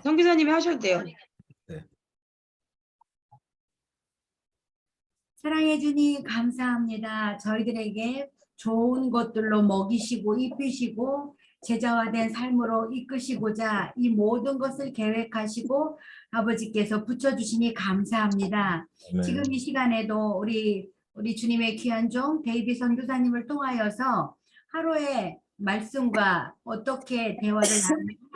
선교사님이 하셔도 돼요. 네. 사랑해 주님 감사합니다. 저희들에게 좋은 것들로 먹이시고 입히시고 제자화된 삶으로 이끄시고자 이 모든 것을 계획하시고 아버지께서 붙여주시니 감사합니다. 네. 지금 이 시간에도 우리 주님의 귀한 종 데이비 선교사님을 통하여서 하루에 말씀과 어떻게 대화를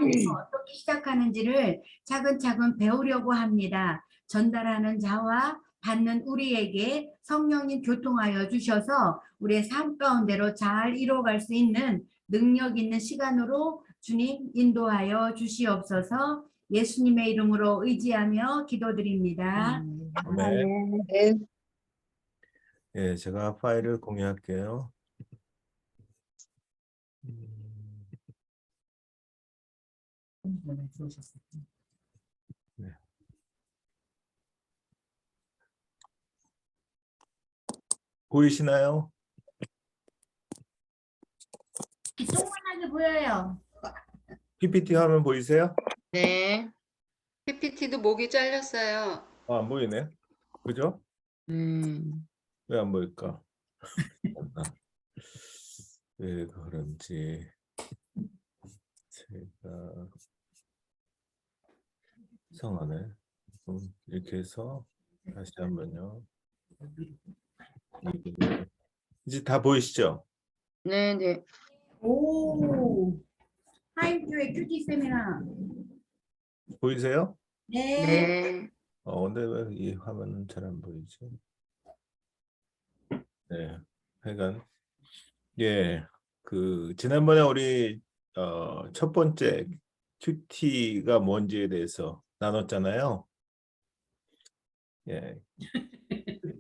나누고 어떻게 시작하는지를 차근차근 배우려고 합니다. 전달하는 자와 받는 우리에게 성령님 교통하여 주셔서 우리의 삶 가운데로 잘 이루어갈 수 있는 능력 있는 시간으로 주님 인도하여 주시옵소서. 예수님의 이름으로 의지하며 기도드립니다. 네. 예, 제가 파일을 공유할게요. 네. 보이시나요? 조그만하게 보여요. PPT 화면 보이세요? 네. PPT도 목이 잘렸어요. 안 보이네. 그죠? 왜 안 보일까? 왜 그런지 제가 이상하네. 이렇게 해서 다시 한번요. 이제 다 보이시죠? 네네. 오, 하임교회 큐티 세미나. 보이세요? 네. 네. 근데 왜 이 화면은 잘 안 보이지? 네, 하여간 예, 그 지난번에 우리 첫 번째 큐티가 뭔지에 대해서 나눴잖아요. 예,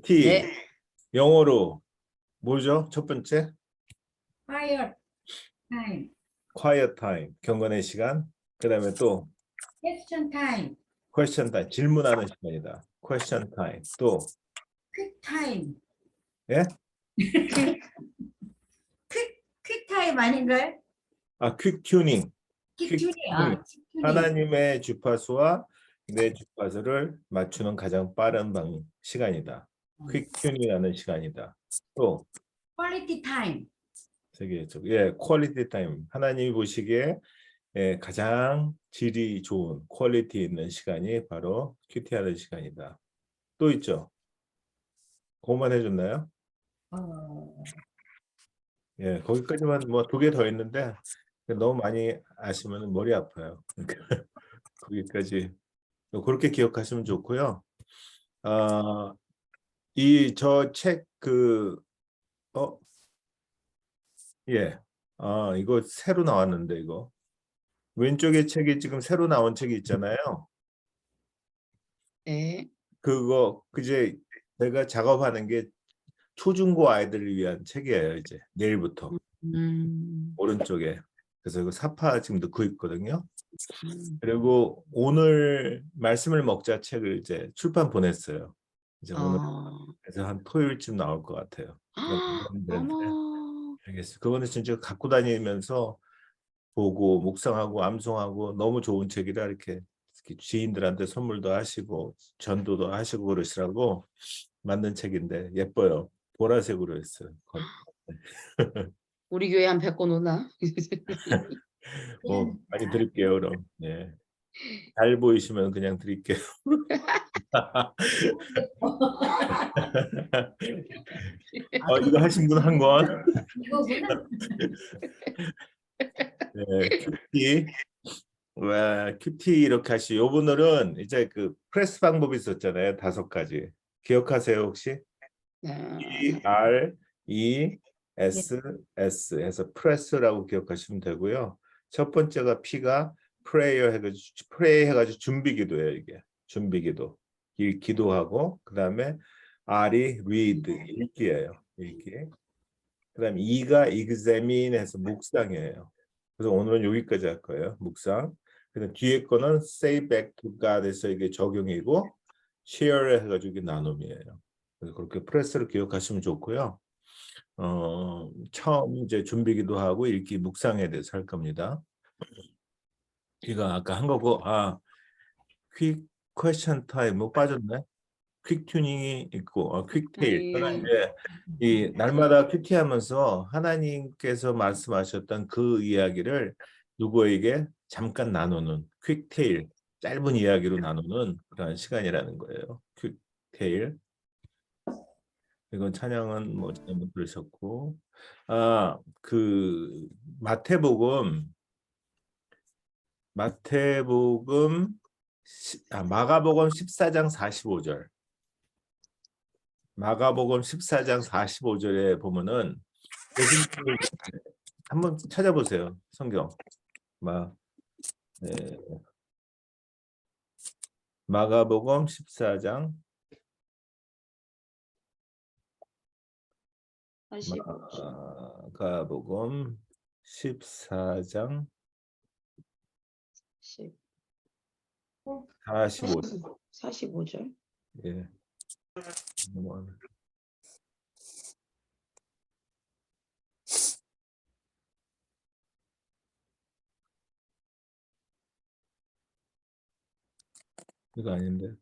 큐티 네. 영어로 뭐죠? 첫 번째 Quiet time. quiet time, 경건의 시간. 그다음에 또 Question time. question time, 질문하는 시간이다. question time. 또 Quick time. 예? quick time 아닌가요? quick tuning. quick tuning. quick tuning. 하나님의 주파수와 내 주파수를 맞추는 가장 빠른 시간이다. quick tuning하는 시간이다. 또 quality time. 예, quality time. 하나님이 보시기에 가장 질이 좋은 퀄리티 있는 시간이 바로 큐티하는 시간이다. 또 있죠? 그것만 해줬나요? 예, 거기까지만 뭐 2개 더 있는데 너무 많이 아시면 머리 아파요. 거기까지 그렇게 기억하시면 좋고요. 이 저 책 예, 이거 새로 나왔는데 이거 왼쪽에 책이 지금 새로 나온 책이 있잖아요. 네. 그거 그제 내가 작업하는 게 초중고 아이들을 위한 책이에요. 이제 내일부터 오른쪽에. 그래서 이거 사파 지금 넣고 있거든요. 그리고 오늘 말씀을 먹자 책을 이제 출판 보냈어요. 이제 오늘 그래서 한 토요일쯤 나올 것 같아요. 어머. 알겠어요. 그거는 진짜 갖고 다니면서 보고 묵상하고 암송하고 너무 좋은 책이라 이렇게 지인들한테 선물도 하시고 전도도 하시고 그러시라고 만든 책인데 예뻐요. 보라색으로 했어요. 우리 교회 한 100권 오나? 많이 드릴게요. 그럼 예. 잘 보이시면 그냥 드릴게요. 이거 하신 분 한 권. 네, 큐티. 큐티 이렇게 하시. 요분들은 이제 그 프레스 방법이 있었잖아요. 5가지. 기억하세요 혹시? PRESS 해서 프레스라고 기억하시면 되고요. 첫 번째가 P가 prayer 해가지고 준비기도예요. 이게 준비기도. 기도하고 그 다음에 R이 read 읽기예요. 읽기. 그 다음에 E가 examine 해서 묵상이에요. 그래서 오늘은 여기까지 할 거예요. 묵상. 그다음 뒤에 거는 say back to God에서 이게 적용이고 share 해가지고 이게 나눔이에요. 그래서 그렇게 프레스를 기억하시면 좋고요. 처음 이제 준비기도 하고 읽기 묵상에 대해서 할 겁니다. 이거 아까 한 거고 퀵 퀘스천 타임 뭐 빠졌네. 퀵 튜닝이 있고 퀵테일. 그러나 이제 이 날마다 큐티하면서 하나님께서 말씀하셨던 그 이야기를 누구에게 잠깐 나누는 퀵테일, 짧은 이야기로 나누는 그런 시간이라는 거예요. 퀵테일. 이건 찬양은 뭐 잘못 들으셨고, 그 마가복음 마가복음 14장 45절. 마가복음 14장 45절에 보면은 예수님이 한번 찾아보세요. 성경. 네. 마가복음 14장 마가복음 14장 45절. 45절. 예. 이거 아닌데.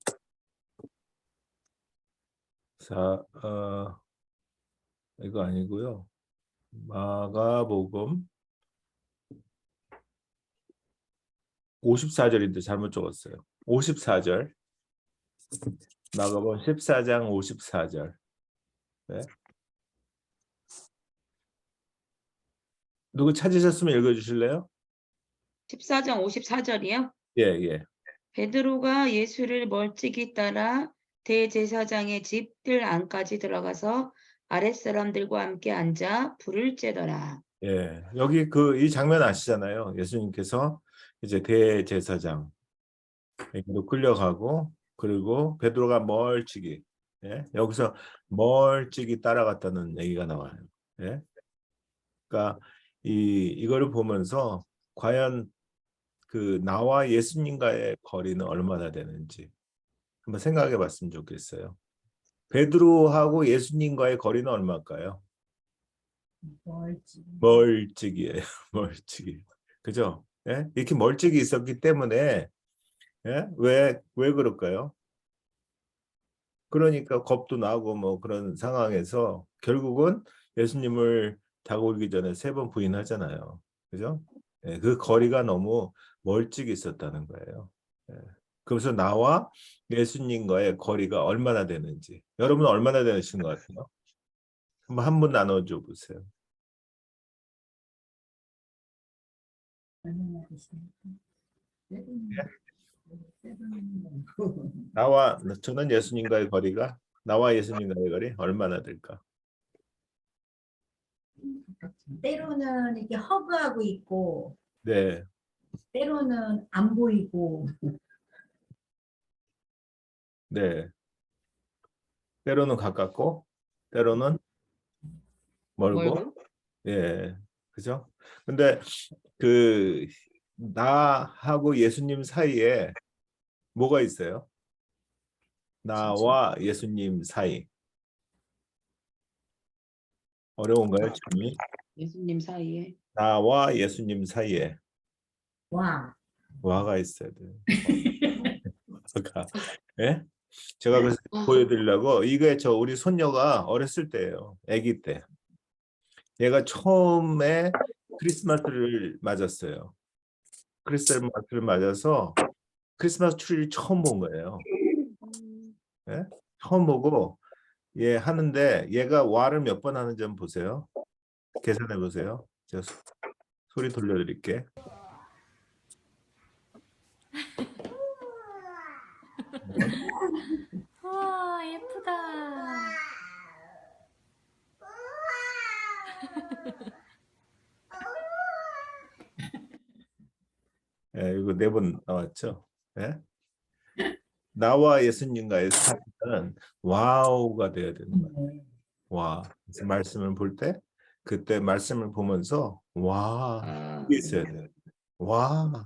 이거 아니고요. 마가복음 54절인데 잘못 적었어요. 54절. 마가복음 14장 54절. 네. 누구 찾으셨으면 읽어주실래요? 14장 54절이요? 예, 예. 베드로가 예수를 멀찍이 따라 대제사장의 집 뜰 안까지 들어가서 아랫사람들과 함께 앉아 불을 쬐더라. 예. 여기 이 장면 아시잖아요. 예수님께서 이제 대제사장에게도 끌려가고, 그리고 베드로가 멀찍이, 예? 여기서 멀찍이 따라갔다는 얘기가 나와요. 예? 그러니까 이거를 보면서 과연 나와 예수님과의 거리는 얼마나 되는지 한번 생각해 봤으면 좋겠어요. 베드로하고 예수님과의 거리는 얼마일까요? 멀찍이에요. 멀찍이. 그죠? 예? 이렇게 멀찍이 있었기 때문에 예? 왜 그럴까요? 그러니까 겁도 나고 뭐 그런 상황에서 결국은 예수님을 다가오기 전에 3번 부인하잖아요. 그죠? 예, 그 거리가 너무 멀찍이 있었다는 거예요. 예. 그래서 나와 예수님과의 거리가 얼마나 되는지. 여러분 얼마나 되신 것 같아요? 한번 한 분 나눠줘 보세요. 저는 예수님과의 거리가 나와 예수님과의 거리 얼마나 될까? 때로는 이렇게 허그하고 있고, 네, 때로는 안 보이고. 네. 때로는 가깝고, 때로는 멀고, 예, 그죠? 근데 나하고 예수님 사이에 뭐가 있어요? 나와 예수님 사이. 어려운가요, 질문이? 예수님 사이에. 나와 예수님 사이에 와. 와가 있어야 돼요. 와가. 예? 제가 그래서 보여드리려고 이게 우리 손녀가 어렸을 때예요. 아기 때. 얘가 처음에 크리스마스를 맞았어요. 크리스마스를 맞아서 크리스마스 트리를 처음 본 거예요. 예? 처음 보고 얘 하는데 얘가 와를 몇 번 하는지 한번 보세요. 계산해 보세요. 제가 소리 돌려드릴게. 우와, 예쁘다. 예, 이거 4번 나왔죠. 예? 나와 예수님과의 사이는 와우가 돼야 되는 거예요. 와. 그래서 말씀을 볼 때 그때 말씀을 보면서 와 이게 있어야 돼요. 와.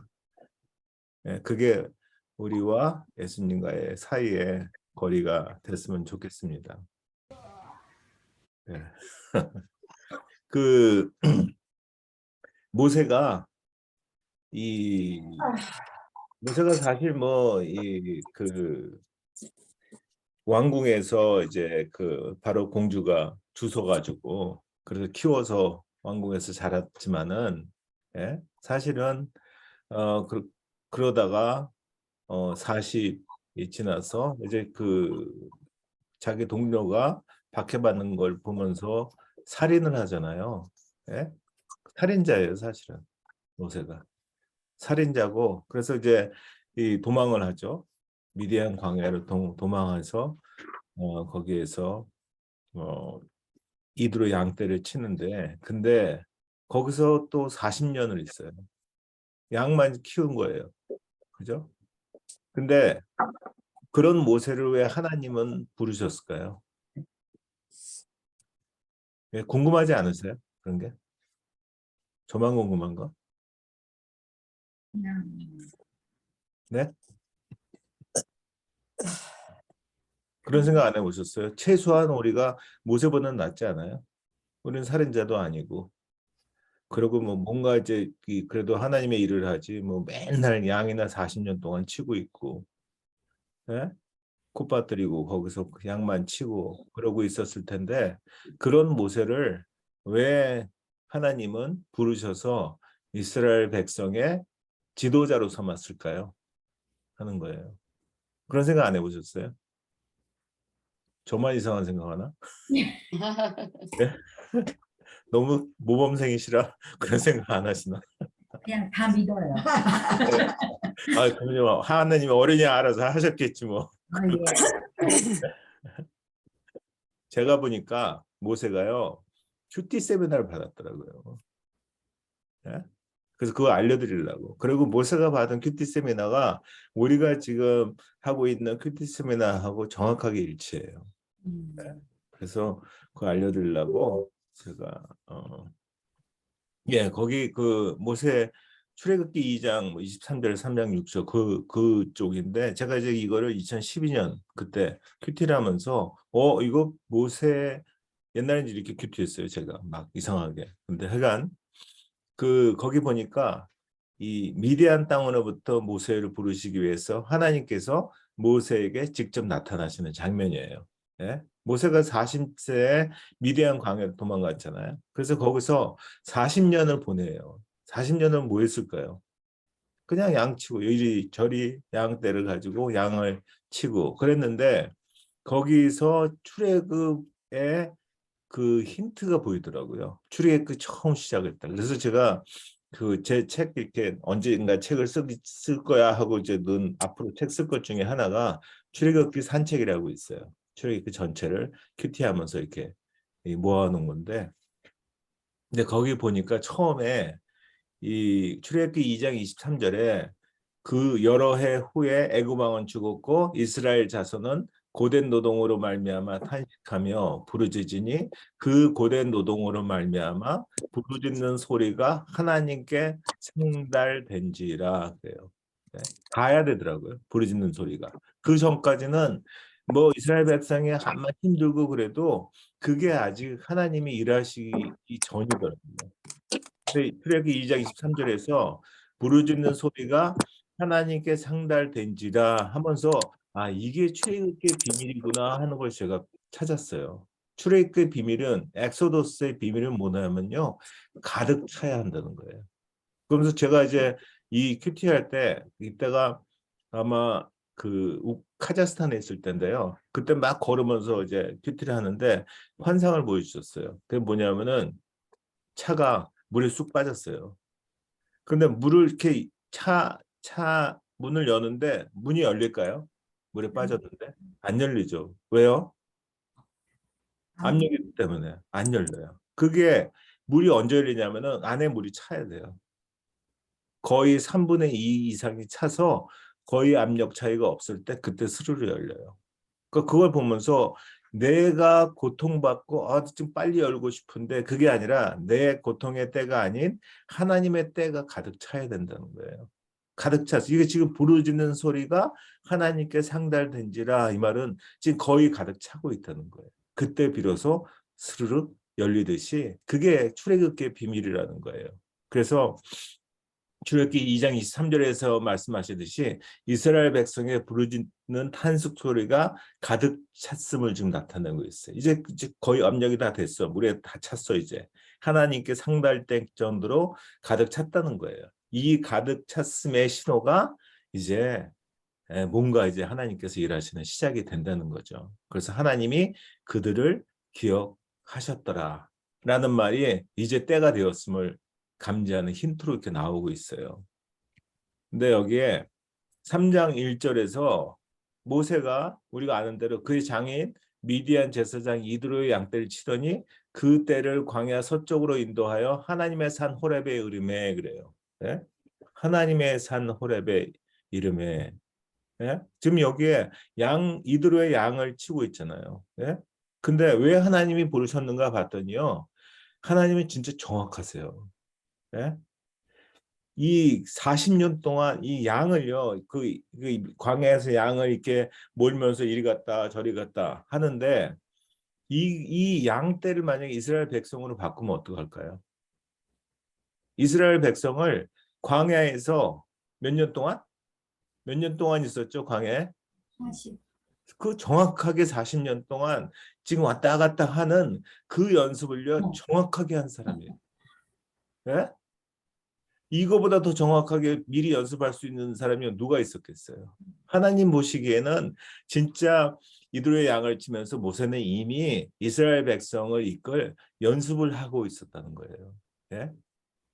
예, 그게 우리와 예수님과의 사이의 거리가 됐으면 좋겠습니다. 예. 모세가 모세가 사실 뭐 이 그 왕궁에서 이제 그 바로 공주가 주워가지고 그래서 키워서 왕궁에서 자랐지만은 예? 사실은 그러다가 40이 지나서 이제 그 자기 동료가 박해받는 걸 보면서 살인을 하잖아요. 예? 살인자예요, 사실은 모세가. 살인자고 그래서 이제 이 도망을 하죠. 미디안 광야를 도망해서 거기에서 어, 이드로 양떼를 치는데 근데 거기서 또 40년을 있어요. 양만 키운 거예요. 그죠? 근데 그런 모세를 왜 하나님은 부르셨을까요? 예, 궁금하지 않으세요? 그런 게? 저만 궁금한 거? 그냥 네? 그런 생각 안 해보셨어요? 최소한 우리가 모세보다는 낫지 않아요? 우리는 살인자도 아니고 그리고 뭐 뭔가 이제 그래도 하나님의 일을 하지 뭐 맨날 양이나 40년 동안 치고 있고 예? 콧바뜨리고 거기서 그 양만 치고 그러고 있었을 텐데 그런 모세를 왜 하나님은 부르셔서 이스라엘 백성의 지도자로 삼았을까요? 하는 거예요. 그런 생각 안 해보셨어요? 저만 이상한 생각하나? 예? 너무 모범생이시라 그런 생각 안 하시나? 그냥 다 믿어요. 그럼요. 하나님이 어린이 알아서 하셨겠지 뭐. 예. 제가 보니까 모세가요. 큐티 세미나를 받았더라고요. 예? 그래서 그거 알려드리려고. 그리고 모세가 받은 큐티 세미나가 우리가 지금 하고 있는 큐티 세미나하고 정확하게 일치해요. 그래서 그거 알려드리려고 제가 거기 그 모세 출애굽기 2장 23절 3장 6절 그쪽인데 제가 이제 이거를 2012년 그때 큐티를 하면서 이거 모세 옛날엔 이렇게 큐티했어요. 제가 막 이상하게. 근데 하여간 거기 보니까 이 미디안 땅으로부터 모세를 부르시기 위해서 하나님께서 모세에게 직접 나타나시는 장면이에요. 예? 모세가 40세에 미디안 광야로 도망갔잖아요. 그래서 거기서 40년을 보내요. 40년은 뭐 했을까요? 그냥 양 치고 이리저리 양떼를 가지고 양을 치고 그랬는데 거기서 출애굽의 그 힌트가 보이더라고요. 출애굽 처음 시작했다. 그래서 제가 그 제 책 이렇게 언젠가 책을 쓸 거야 하고 이제 앞으로 책 쓸 것 중에 하나가 출애굽기 산책이라고 있어요. 출애굽기 전체를 큐티하면서 이렇게 모아놓은 건데, 근데 거기 보니까 처음에 이 출애굽기 2장 23절에 그 여러 해 후에 애굽 왕은 죽었고 이스라엘 자손은 고된 노동으로 말미암아 탄식하며 부르짖으니 그 고된 노동으로 말미암아 부르짖는 소리가 하나님께 상달된지라 그래요. 네. 가야 되더라고요. 부르짖는 소리가. 그 전까지는 뭐 이스라엘 백성이 한만 힘들고 그래도 그게 아직 하나님이 일하시기 전이더라고요. 출애굽기 2장 23절에서 부르짖는 소리가 하나님께 상달된지라 하면서 이게 출애굽의 비밀이구나 하는 걸 제가 찾았어요. 출애굽의 비밀은 엑소더스의 비밀은 뭐냐면요. 가득 차야 한다는 거예요. 그러면서 제가 이제 이 큐티 할 때 이때가 아마 카자흐스탄에 있을 때인데요. 그때 막 걸으면서 이제 큐티를 하는데 환상을 보여주셨어요. 그게 뭐냐면은 차가 물에 쑥 빠졌어요. 근데 물을 이렇게 차 문을 여는데 문이 열릴까요? 물에 빠졌는데 안 열리죠. 왜요? 압력이기 때문에 안 열려요. 그게 물이 언제 열리냐면은 안에 물이 차야 돼요. 거의 3분의 2 이상이 차서 거의 압력 차이가 없을 때 그때 스르르 열려요. 그걸 보면서 내가 고통받고 좀 빨리 열고 싶은데 그게 아니라 내 고통의 때가 아닌 하나님의 때가 가득 차야 된다는 거예요. 가득 차서 이게 지금 부르짖는 소리가 하나님께 상달된지라 이 말은 지금 거의 가득 차고 있다는 거예요. 그때 비로소 스르륵 열리듯이 그게 출애굽기의 비밀이라는 거예요. 그래서 출애굽기 2장 23절에서 말씀하시듯이 이스라엘 백성의 부르짖는 탄식 소리가 가득 찼음을 지금 나타내고 있어요. 이제 거의 압력이 다 됐어. 물에 다 찼어. 이제 하나님께 상달될 정도로 가득 찼다는 거예요. 이 가득 찼음의 신호가 이제 뭔가 이제 하나님께서 일하시는 시작이 된다는 거죠. 그래서 하나님이 그들을 기억하셨더라 라는 말이 이제 때가 되었음을 감지하는 힌트로 이렇게 나오고 있어요. 근데 여기에 3장 1절에서 모세가 우리가 아는 대로 그의 장인 미디안 제사장 이드로의 양떼를 치더니 그 떼를 광야 서쪽으로 인도하여 하나님의 산 호렙에 이르매 그래요. 네? 하나님의 산 호렙에 이르매. 네? 지금 여기에 이드로의 양을 치고 있잖아요. 네? 근데 왜 하나님이 부르셨는가 봤더니요. 하나님은 진짜 정확하세요. 네? 이 40년 동안 이 양을요, 그 광야에서 양을 이렇게 몰면서 이리 갔다 저리 갔다 하는데 이 양떼를 만약에 이스라엘 백성으로 바꾸면 어떡할까요? 이스라엘 백성을 광야에서 몇 년 동안? 몇 년 동안 있었죠, 광야에? 40. 그 정확하게 40년 동안 지금 왔다 갔다 하는 그 연습을요, 정확하게 한 사람이에요. 네? 이거보다 더 정확하게 미리 연습할 수 있는 사람이 누가 있었겠어요? 하나님 보시기에는 진짜 이드로의 양을 치면서 모세는 이미 이스라엘 백성을 이끌 연습을 하고 있었다는 거예요. 예?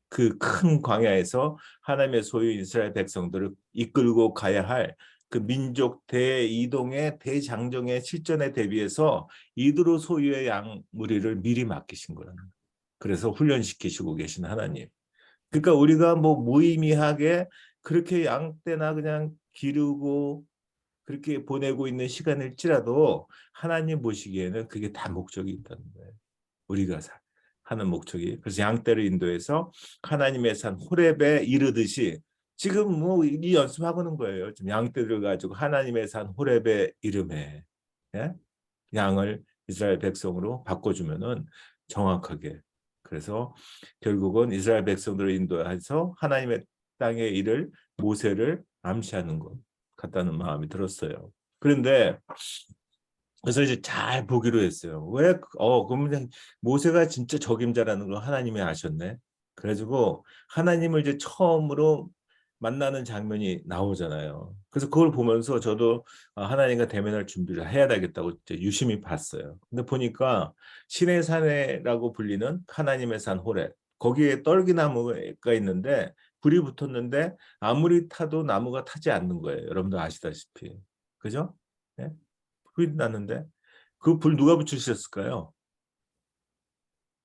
그 큰 광야에서 하나님의 소유 이스라엘 백성들을 이끌고 가야 할 그 민족 대이동의 대장정의 실전에 대비해서 이드로 소유의 양 무리를 미리 맡기신 거라는 거예요. 그래서 훈련시키시고 계신 하나님. 그러니까 우리가 뭐 무의미하게 그렇게 양떼나 그냥 기르고 그렇게 보내고 있는 시간일지라도 하나님 보시기에는 그게 다 목적이 있다는 거예요. 우리가 하는 목적이. 그래서 양떼를 인도해서 하나님의 산 호렙에 이르듯이 지금 뭐 이 연습하고는 거예요. 지금 양떼를 가지고 하나님의 산 호렙에 이름에 예? 양을 이스라엘 백성으로 바꿔주면은 정확하게. 그래서 결국은 이스라엘 백성들을 인도해서 하나님의 땅에 이를 모세를 암시하는 것 같다는 마음이 들었어요. 그런데 그래서 이제 잘 보기로 했어요. 왜? 그러면 모세가 진짜 적임자라는 걸 하나님이 아셨네. 그래가지고 하나님을 이제 처음으로 만나는 장면이 나오잖아요. 그래서 그걸 보면서 저도 하나님과 대면할 준비를 해야 되겠다고 이제 유심히 봤어요. 근데 보니까 신의 산이라고 불리는 하나님의 산 호렙. 거기에 떨기나무가 있는데 불이 붙었는데 아무리 타도 나무가 타지 않는 거예요. 여러분들 아시다시피. 그죠? 네? 불이 났는데 그 불 누가 붙이셨을까요?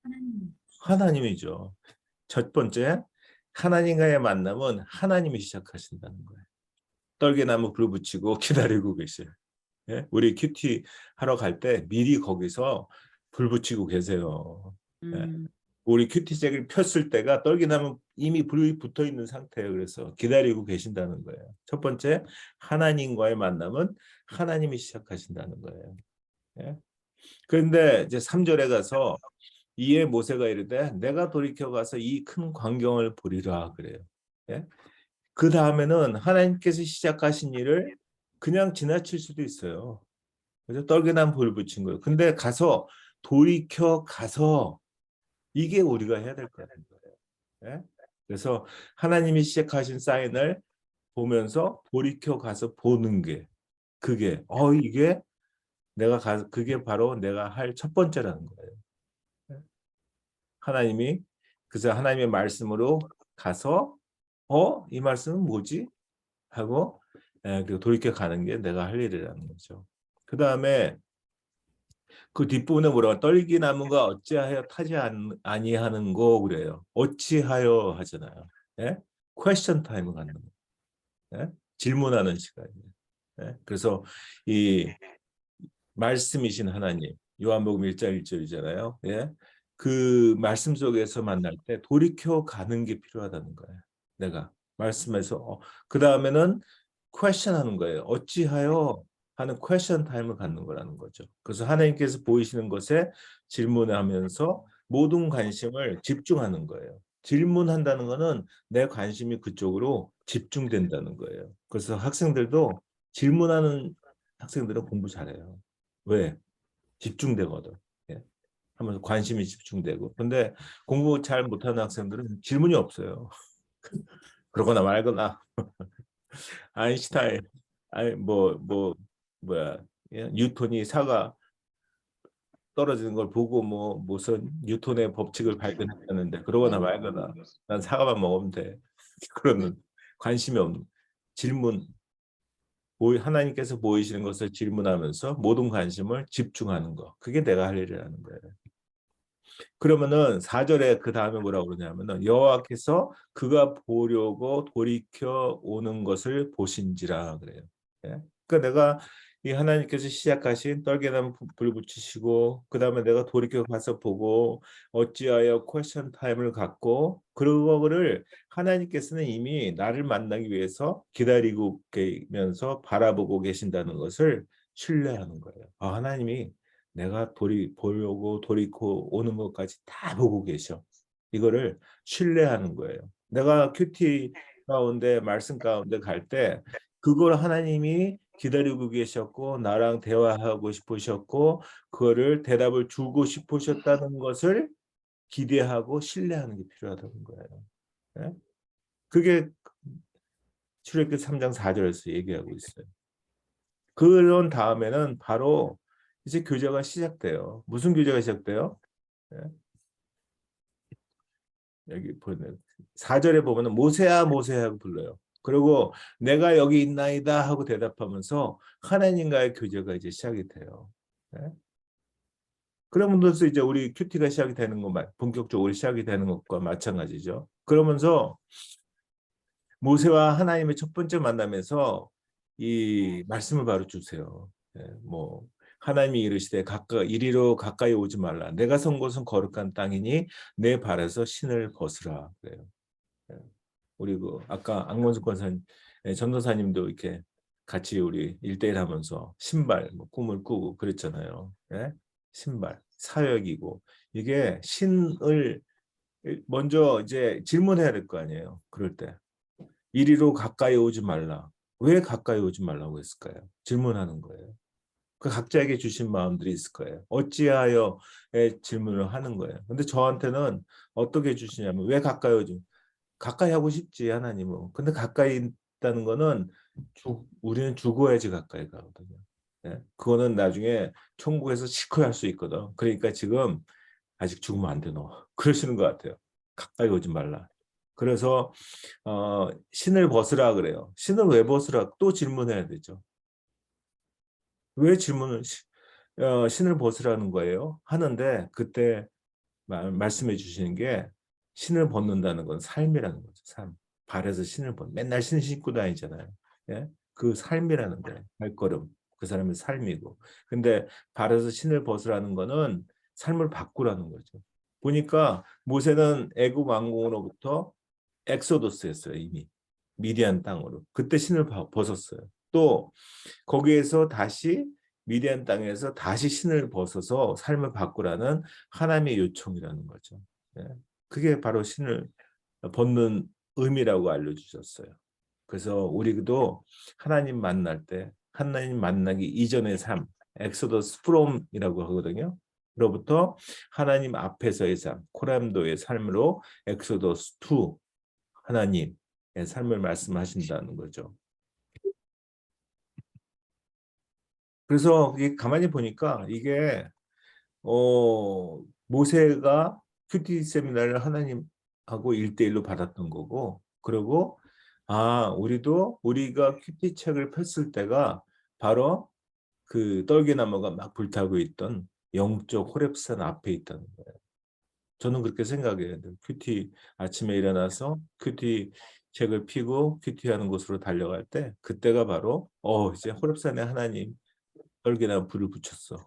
하나님. 하나님이죠. 첫 번째, 하나님과의 만남은 하나님이 시작하신다는 거예요. 떨개나무 불 붙이고 기다리고 계셔요. 예? 우리 큐티 하러 갈 때 미리 거기서 불 붙이고 계세요. 예? 우리 큐티잭을 폈을 때가 떨기나무 이미 불이 붙어 있는 상태예요. 그래서 기다리고 계신다는 거예요. 첫 번째, 하나님과의 만남은 하나님이 시작하신다는 거예요. 예? 그런데 이제 3절에 가서 이에 모세가 이르되 내가 돌이켜 가서 이 큰 광경을 보리라 그래요. 예? 그 다음에는 하나님께서 시작하신 일을 그냥 지나칠 수도 있어요. 그래서 떨게난 불 붙인 거예요. 근데 가서 돌이켜 가서 이게 우리가 해야 될 거라는 거예요. 예? 그래서 하나님이 시작하신 사인을 보면서 돌이켜 가서 보는 게 그게 이게 그게 바로 내가 할 첫 번째라는 거예요. 하나님이 그래서 하나님의 말씀으로 가서 이 말씀은 뭐지? 하고 그리고 돌이켜 가는 게 내가 할 일이라는 거죠. 그 다음에 그 뒷부분에 뭐라고 떨기나무가 어찌하여 타지 아니하는 거 그래요. 어찌하여 하잖아요. 예? 퀘스천 타임을 갖는 거예요. 예? 질문하는 시간이에요. 예? 그래서 이 말씀이신 하나님 요한복음 1장 1절이잖아요. 예? 그 말씀 속에서 만날 때 돌이켜 가는 게 필요하다는 거예요. 내가 말씀에서 그 다음에는 퀘스천 하는 거예요. 어찌하여 하는 퀘스천 타임을 갖는 거라는 거죠. 그래서 하나님께서 보이시는 것에 질문하면서 모든 관심을 집중하는 거예요. 질문한다는 거는 내 관심이 그쪽으로 집중된다는 거예요. 그래서 학생들도 질문하는 학생들은 공부 잘해요. 왜? 집중되거든. 예. 하면서 관심이 집중되고. 근데 공부 잘 못하는 학생들은 질문이 없어요. 그러거나 말거나. 아인슈타인, 아니 뭐야, 예? 뉴턴이 사과 떨어지는 걸 보고 뭐 무슨 뉴턴의 법칙을 발견했다는데 그러거나 말거나 난 사과만 먹으면 돼. 그러는 관심이 없는 질문. 하나님께서 보이시는 것을 질문하면서 모든 관심을 집중하는 거. 그게 내가 할 일이라는 거예요. 그러면은 4절에 그 다음에 뭐라고 그러냐면은 여호와께서 그가 보려고 돌이켜 오는 것을 보신지라 그래요. 예? 그러니까 내가 이 하나님께서 시작하신 떨게나무 불 붙이시고 그 다음에 내가 돌이켜 가서 보고 어찌하여 퀘스천 타임을 갖고 그거를 하나님께서는 이미 나를 만나기 위해서 기다리고 계면서 바라보고 계신다는 것을 신뢰하는 거예요. 아, 하나님이 내가 보려고 돌이켜 오는 것까지 다 보고 계셔. 이거를 신뢰하는 거예요. 내가 큐티 가운데 말씀 가운데 갈 때 그걸 하나님이 기다리고 계셨고 나랑 대화하고 싶으셨고 그거를 대답을 주고 싶으셨다는 것을 기대하고 신뢰하는 게 필요하다는 거예요. 네? 그게 출애굽기 3장 4절에서 얘기하고 있어요. 그런 다음에는 바로 이제 교제가 시작돼요. 무슨 교제가 시작돼요? 네? 여기 보면 4절에 보면은 모세야 모세야 하고 불러요. 그리고 내가 여기 있나이다 하고 대답하면서 하나님과의 교제가 이제 시작이 돼요. 네? 그러면서 이제 우리 큐티가 시작이 되는 것만 본격적으로 시작이 되는 것과 마찬가지죠. 그러면서 모세와 하나님의 첫 번째 만남에서 이 말씀을 바로 주세요. 예, 뭐 하나님이 이르시되 이리로 가까이 오지 말라. 내가 선 곳은 거룩한 땅이니 내 발에서 신을 벗으라. 그래요. 예. 우리 그 아까 악mon수 권사님, 전도사님도 이렇게 같이 우리 1대1 하면서 신발, 뭐 꿈을 꾸고 그랬잖아요. 예? 신발, 사역이고 이게 신을 먼저 이제 질문해야 될 거 아니에요. 그럴 때. 이리로 가까이 오지 말라. 왜 가까이 오지 말라고 했을까요? 질문하는 거예요. 그 각자에게 주신 마음들이 있을 거예요. 어찌하여의 질문을 하는 거예요. 근데 저한테는 어떻게 주시냐면 왜 가까이 오지? 가까이 하고 싶지 하나님은. 근데 가까이 있다는 거는 우리는 죽어야지 가까이 가거든요. 네? 그거는 나중에 천국에서 시커할 수 있거든. 그러니까 지금 아직 죽으면 안 돼 너. 그러시는 것 같아요. 가까이 오지 말라. 그래서 신을 벗으라 그래요. 신을 왜 벗으라? 또 질문해야 되죠. 왜 신을 벗으라는 거예요? 하는데 그때 말씀해 주시는 게 신을 벗는다는 건 삶이라는 거죠. 삶. 발에서 신을 맨날 신 신고 다니잖아요. 예? 그 삶이라는 거예요. 발걸음. 그 사람의 삶이고. 근데 발에서 신을 벗으라는 거는 삶을 바꾸라는 거죠. 보니까 모세는 애굽 왕궁으로부터 엑소더스였어요. 이미. 미디안 땅으로. 그때 신을 벗었어요. 또 거기에서 다시 미디안 땅에서 다시 신을 벗어서 삶을 바꾸라는 하나님의 요청이라는 거죠. 예. 그게 바로 신을 벗는 의미라고 알려주셨어요. 그래서 우리도 하나님 만날 때 하나님 만나기 이전의 삶, 엑소더스 프롬이라고 하거든요. 로부터 하나님 앞에서의 삶, 코람도의 삶으로 엑소더스 2, 하나님의 삶을 말씀하신다는 거죠. 그래서 가만히 보니까 이게 모세가 큐티 세미나를 하나님하고 1대1로 받았던 거고 그리고 우리가 큐티 책을 폈을 때가 바로 그 떨기나무가 막 불타고 있던 영적 호렙산 앞에 있다는 거예요. 저는 그렇게 생각해요. 큐티 아침에 일어나서 큐티 책을 피고 큐티하는 곳으로 달려갈 때 그때가 바로 이제 호렙산에 하나님 떨기나무 불을 붙였어.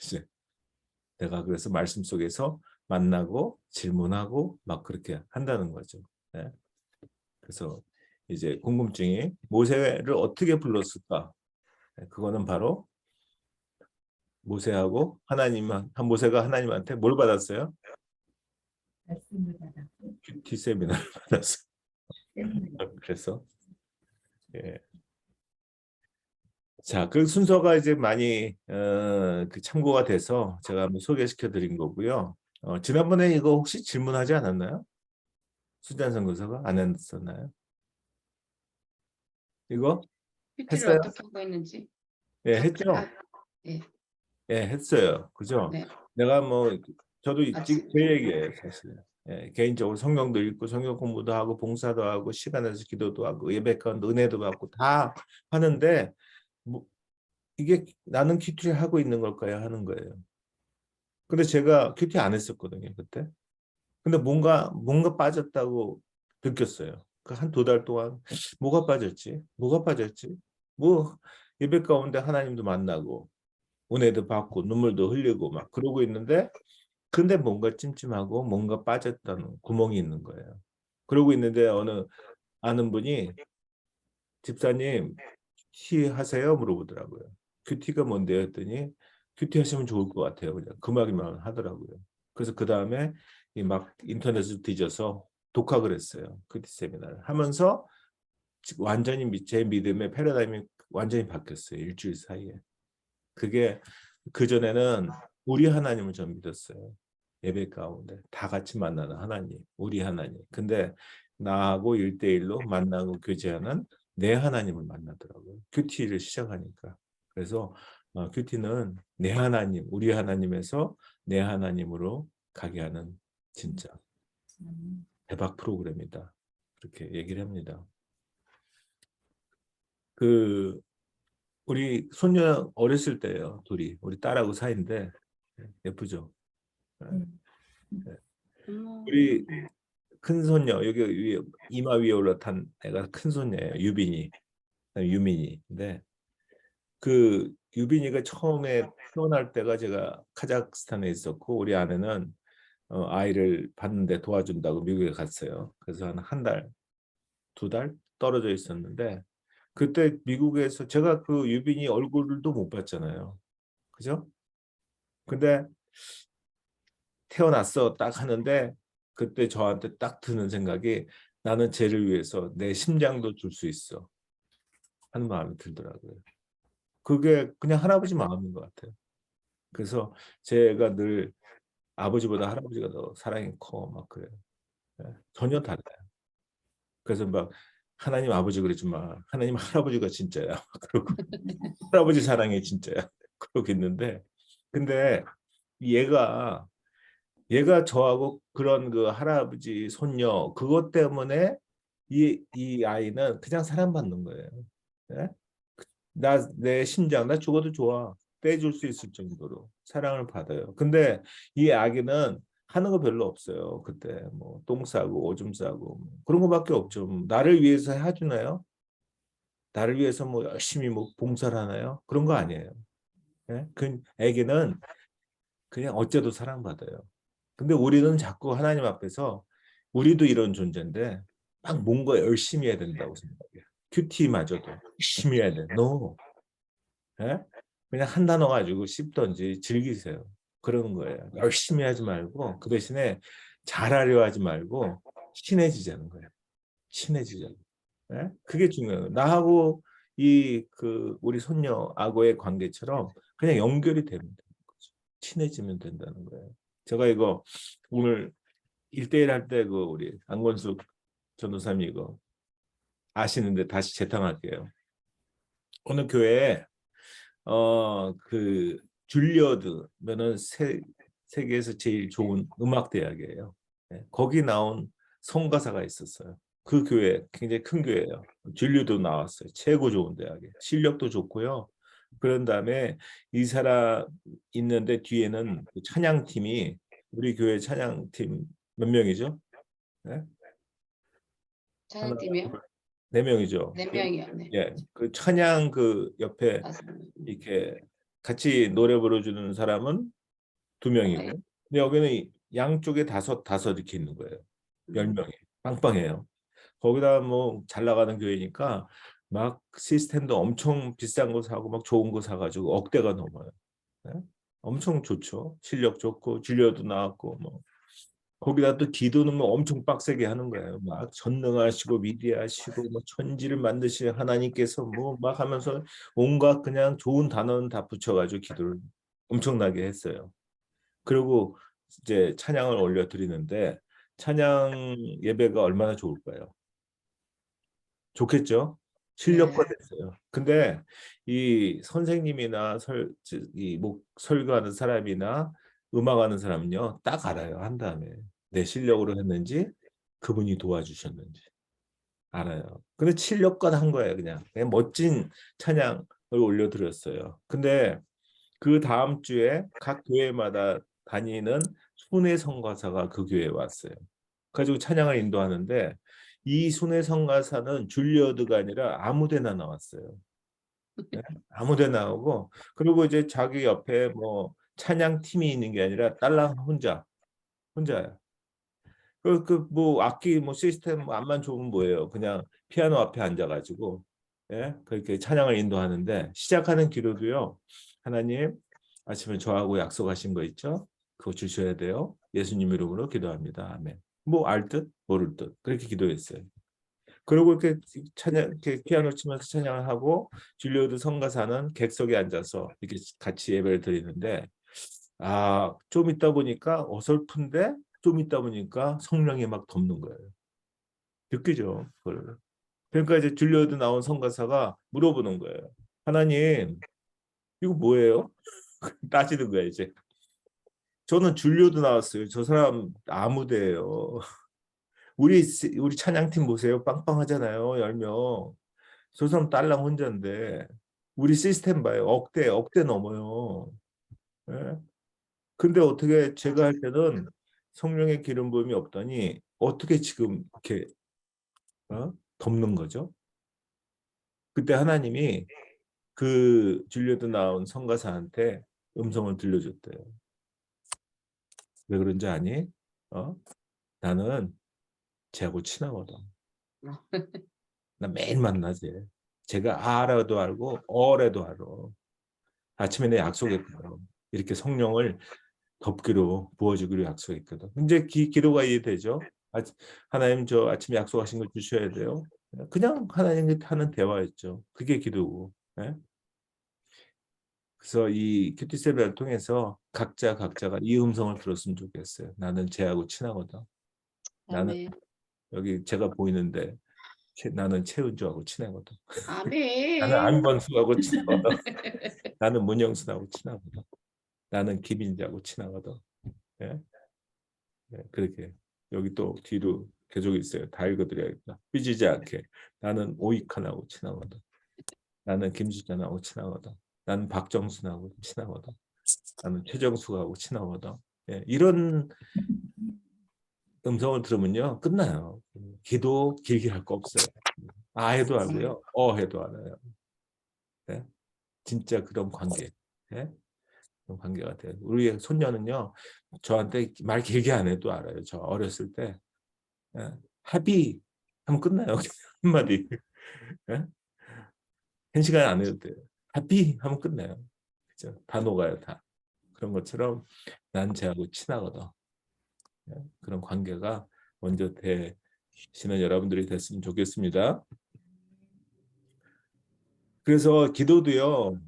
이제 내가 그래서 말씀 속에서 만나고 질문하고 막 그렇게 한다는 거죠. 네? 그래서 이제 궁금증이 모세를 어떻게 불렀을까? 네, 그거는 바로 모세가 하나님한테 뭘 받았어요? 말씀을 받았고 큐티 세미나를 받았어요. 그래서 예. 자, 그 순서가 이제 많이 그 참고가 돼서 제가 한번 소개시켜 드린 거고요. 지난번에 이거 혹시 질문하지 않았나요? 수잔 선교사가 안 했었나요? 이거 큐티를 했어요? 어떻게 하고 있는지. 예, 했죠. 예, 예, 했어요. 그죠? 네, 내가 뭐 저도 맞습니다. 제 얘기예요, 사실. 예, 개인적으로 성경도 읽고 성경 공부도 하고 봉사도 하고 시간 내서 기도도 하고 예배권도 은혜도 받고 다 하는데 뭐 이게 나는 큐티를 하고 있는 걸까요? 하는 거예요. 근데 제가 큐티 안 했었거든요, 그때. 근데 뭔가 빠졌다고 느꼈어요. 그 한 2달 동안 뭐가 빠졌지? 뭐가 빠졌지? 뭐 예배 가운데 하나님도 만나고 은혜도 받고 눈물도 흘리고 막 그러고 있는데 근데 뭔가 찜찜하고 뭔가 빠졌다는 구멍이 있는 거예요. 그러고 있는데 어느 아는 분이 집사님 큐티 하세요? 물어보더라고요. 큐티가 뭔데요? 했더니 큐티 하시면 좋을 것 같아요. 그냥 그 말만 하더라고요. 그래서 그 다음에 막 인터넷을 뒤져서 독학을 했어요. 큐티 세미나를 하면서 완전히 제 믿음의 패러다임이 완전히 바뀌었어요. 일주일 사이에. 그게 그전에는 우리 하나님을 전 믿었어요. 예배 가운데 다 같이 만나는 하나님, 우리 하나님. 근데 나하고 1대1로 만나고 교제하는 내 하나님을 만나더라고요. 큐티를 시작하니까. 그래서 큐티는 내 하나님, 우리 하나님에서 내 하나님으로 가게 하는 진짜 대박 프로그램이다. 그렇게 얘기를 합니다. 그 우리 손녀 어렸을 때예요. 둘이 우리 딸하고 사이인데 예쁘죠. 우리 큰 손녀 여기 위에 이마 위에 올라탄 애가 큰 손녀예요. 유빈이, 유민이인데 그 유빈이가 처음에 태어날 때가 제가 카자흐스탄에 있었고 우리 아내는 아이를 봤는데 도와준다고 미국에 갔어요. 그래서 한 달, 2달 떨어져 있었는데 그때 미국에서 제가 그 유빈이 얼굴도 못 봤잖아요. 그죠? 근데 태어났어 딱 하는데 그때 저한테 딱 드는 생각이 나는 쟤를 위해서 내 심장도 줄 수 있어 하는 마음이 들더라고요. 그게 그냥 할아버지 마음인 것 같아요. 그래서 제가 늘 아버지보다 할아버지가 더 사랑이 커 막 그래요. 예, 전혀 달라요. 그래서 막 하나님 아버지 그러지 마. 하나님 할아버지가 진짜야. 그러고 할아버지 사랑이 진짜야. 그러고 있는데 근데 얘가 저하고 그런 그 할아버지 손녀 그것 때문에 이 아이는 그냥 사랑받는 거예요. 예? 내 심장 나 죽어도 좋아 떼줄 수 있을 정도로 사랑을 받아요. 근데 이 아기는 하는 거 별로 없어요. 그때 뭐 똥 싸고 오줌 싸고 뭐 그런 거밖에 없죠. 나를 위해서 해주나요? 나를 위해서 뭐 열심히 뭐 봉사를 하나요? 그런 거 아니에요. 예? 그 아기는 그냥 어째도 사랑받아요. 근데 우리는 자꾸 하나님 앞에서 우리도 이런 존재인데 막 뭔가 열심히 해야 된다고 생각해요. 큐티마저도 열심히 해야 돼. No. 예? 그냥 한 단어 가지고 씹던지 즐기세요. 그러는 거예요. 열심히 하지 말고 그 대신에 잘하려 하지 말고 친해지자는 거예요. 친해지자는. 예? 그게 중요해요. 나하고 이 그 우리 손녀하고의 관계처럼 그냥 연결이 되면 되는 거죠. 친해지면 된다는 거예요. 제가 이거 오늘 1대1 할 때 그 우리 안건숙 전도사님 이거 아시는데 다시 재탕할게요. 어느 교회에 그 줄리어드면은 세계에서 제일 좋은 음악 대학이에요. 네, 거기 나온 성가사가 있었어요. 그 교회 굉장히 큰 교회예요. 줄리어드 나왔어요. 최고 좋은 대학에 실력도 좋고요. 그런 다음에 이 사람 있는데 뒤에는 그 찬양팀이 우리 교회 찬양팀 몇 명이죠? 네? 하나, 찬양팀이요? 4명이죠. 4명이요. 네, 예, 그 찬양 그 옆에 맞습니다. 이렇게 같이 노래 불러주는 사람은 2명이고, 네. 근데 여기는 양쪽에 다섯 이렇게 있는 거예요. 10명이 빵빵해요. 거기다 뭐 잘 나가는 교회니까 막 시스템도 엄청 비싼 거 사고 막 좋은 거 사가지고 억대가 넘어요. 네? 엄청 좋죠. 실력 좋고 진료도 나왔고 뭐 거기다 또 기도는 뭐 엄청 빡세게 하는 거예요. 막 전능하시고 위대하시고 뭐 천지를 만드신 하나님께서 뭐 막 하면서 온갖 그냥 좋은 단어는 다 붙여가지고 기도를 엄청나게 했어요. 그리고 이제 찬양을 올려 드리는데 찬양 예배가 얼마나 좋을까요? 좋겠죠? 실력화 네. 됐어요. 근데 이 선생님이나 설교하는 사람이나 음악하는 사람은요, 딱 알아요. 한 다음에 내 실력으로 했는지 그분이 도와주셨는지 알아요. 근데 실력껏 한 거예요. 그냥 멋진 찬양을 올려드렸어요. 근데 그 다음 주에 각 교회마다 다니는 순회 선교사가 그 교회에 왔어요. 그래가지고 찬양을 인도하는데 이 순회 선교사는 줄리어드가 아니라 아무데나 나왔어요. 네? 아무데나 나오고 그리고 이제 자기 옆에 뭐 찬양 팀이 있는 게 아니라 딸랑 혼자야. 뭐 악기 뭐 시스템 뭐 안만 좋으면 뭐예요? 그냥 피아노 앞에 앉아가지고 예? 그렇게 찬양을 인도하는데 시작하는 기도도요. 하나님 아침에 저하고 약속하신 거 있죠? 그거 주셔야 돼요. 예수님 이름으로 기도합니다. 아멘. 뭐 알 듯 모를 듯 그렇게 기도했어요. 그리고 이렇게 찬양 이렇게 피아노 치면서 찬양을 하고 줄리오드 성가사는 객석에 앉아서 이렇게 같이 예배를 드리는데 좀 있다 보니까 어설픈데 좀 있다 보니까 성령이 막 덮는 거예요. 느끼죠, 그걸. 그러니까 이제 줄리어드 나온 성가사가 물어보는 거예요. 하나님, 이거 뭐예요? 따지는 거예요, 이제. 저는 줄리어드 나왔어요. 저 사람 아무데예요. 우리 찬양팀 보세요. 빵빵하잖아요. 10명. 저 사람 딸랑 혼자인데 우리 시스템 봐요. 억대 넘어요. 예? 근데 어떻게 제가 할 때는 성령의 기름 부음이 없더니 어떻게 지금 이렇게 덮는 거죠? 그때 하나님이 그 줄리어드 나온 성가사한테 음성을 들려줬대요. 왜 그런지 아니? 나는 쟤하고 친하거든. 나 매일 만나지. 제가 아라도 알고 어라도 알아. 아침에 내 약속했거든. 이렇게 성령을 덮기로 부어주기로 약속했거든. 이제 기도가 이해되죠? 하나님 저 아침에 약속하신 걸 주셔야 돼요. 그냥 하나님께 하는 대화였죠. 그게 기도고. 예? 그래서 이 큐티 세배를 통해서 각자가 이 음성을 들었으면 좋겠어요. 나는 쟤하고 친하거든. 나는 아멘. 여기 제가 보이는데 나는 최은주하고 친하거든. 나는 아멘. 안건수하고 친하거든. 나는 문영순하고 친하거든. 나는 김인자하고 친하거든. 예? 네, 그렇게 여기 또 뒤로 계속 있어요. 다 읽어드려야겠다. 삐지지 않게. 나는 오이칸하고 친하거든. 나는 김수찬하고 친하거든. 나는 박정순하고 친하거든. 나는 최정수하고 친하거든. 예, 이런 음성을 들으면요 끝나요. 기도 길게 할 거 없어요. 해도 하고요, 해도 알아요. 네? 진짜 그런 관계. 네? 그런 관계가 돼요. 우리 손녀는요 저한테 말 길게 안 해도 알아요. 저 어렸을 때 합의 하면 끝나요. 한마디. 예? 1시간 안 해도 돼요. 합의 하면 끝나요. 그죠? 다 녹아요, 다. 그런 것처럼 난 쟤하고 친하거든. 예? 그런 관계가 먼저 되시는 여러분들이 됐으면 좋겠습니다. 그래서 기도도요,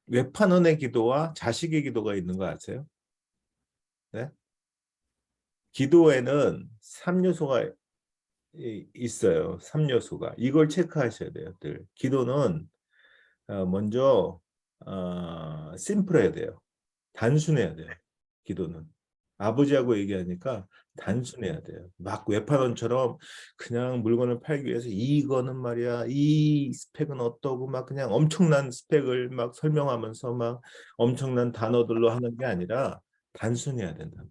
외판원의 기도와 자식의 기도가 있는 거 아세요? 네? 기도에는 3요소가 있어요. 3요소가. 이걸 체크하셔야 돼요. 늘. 기도는 먼저 심플해야 돼요. 단순해야 돼요. 기도는. 아버지하고 얘기하니까 단순해야 돼요. 막 외판원처럼 그냥 물건을 팔기 위해서 이거는 말이야, 이 스펙은 어떠고 막 그냥 엄청난 스펙을 막 설명하면서 막 엄청난 단어들로 하는 게 아니라 단순해야 된다.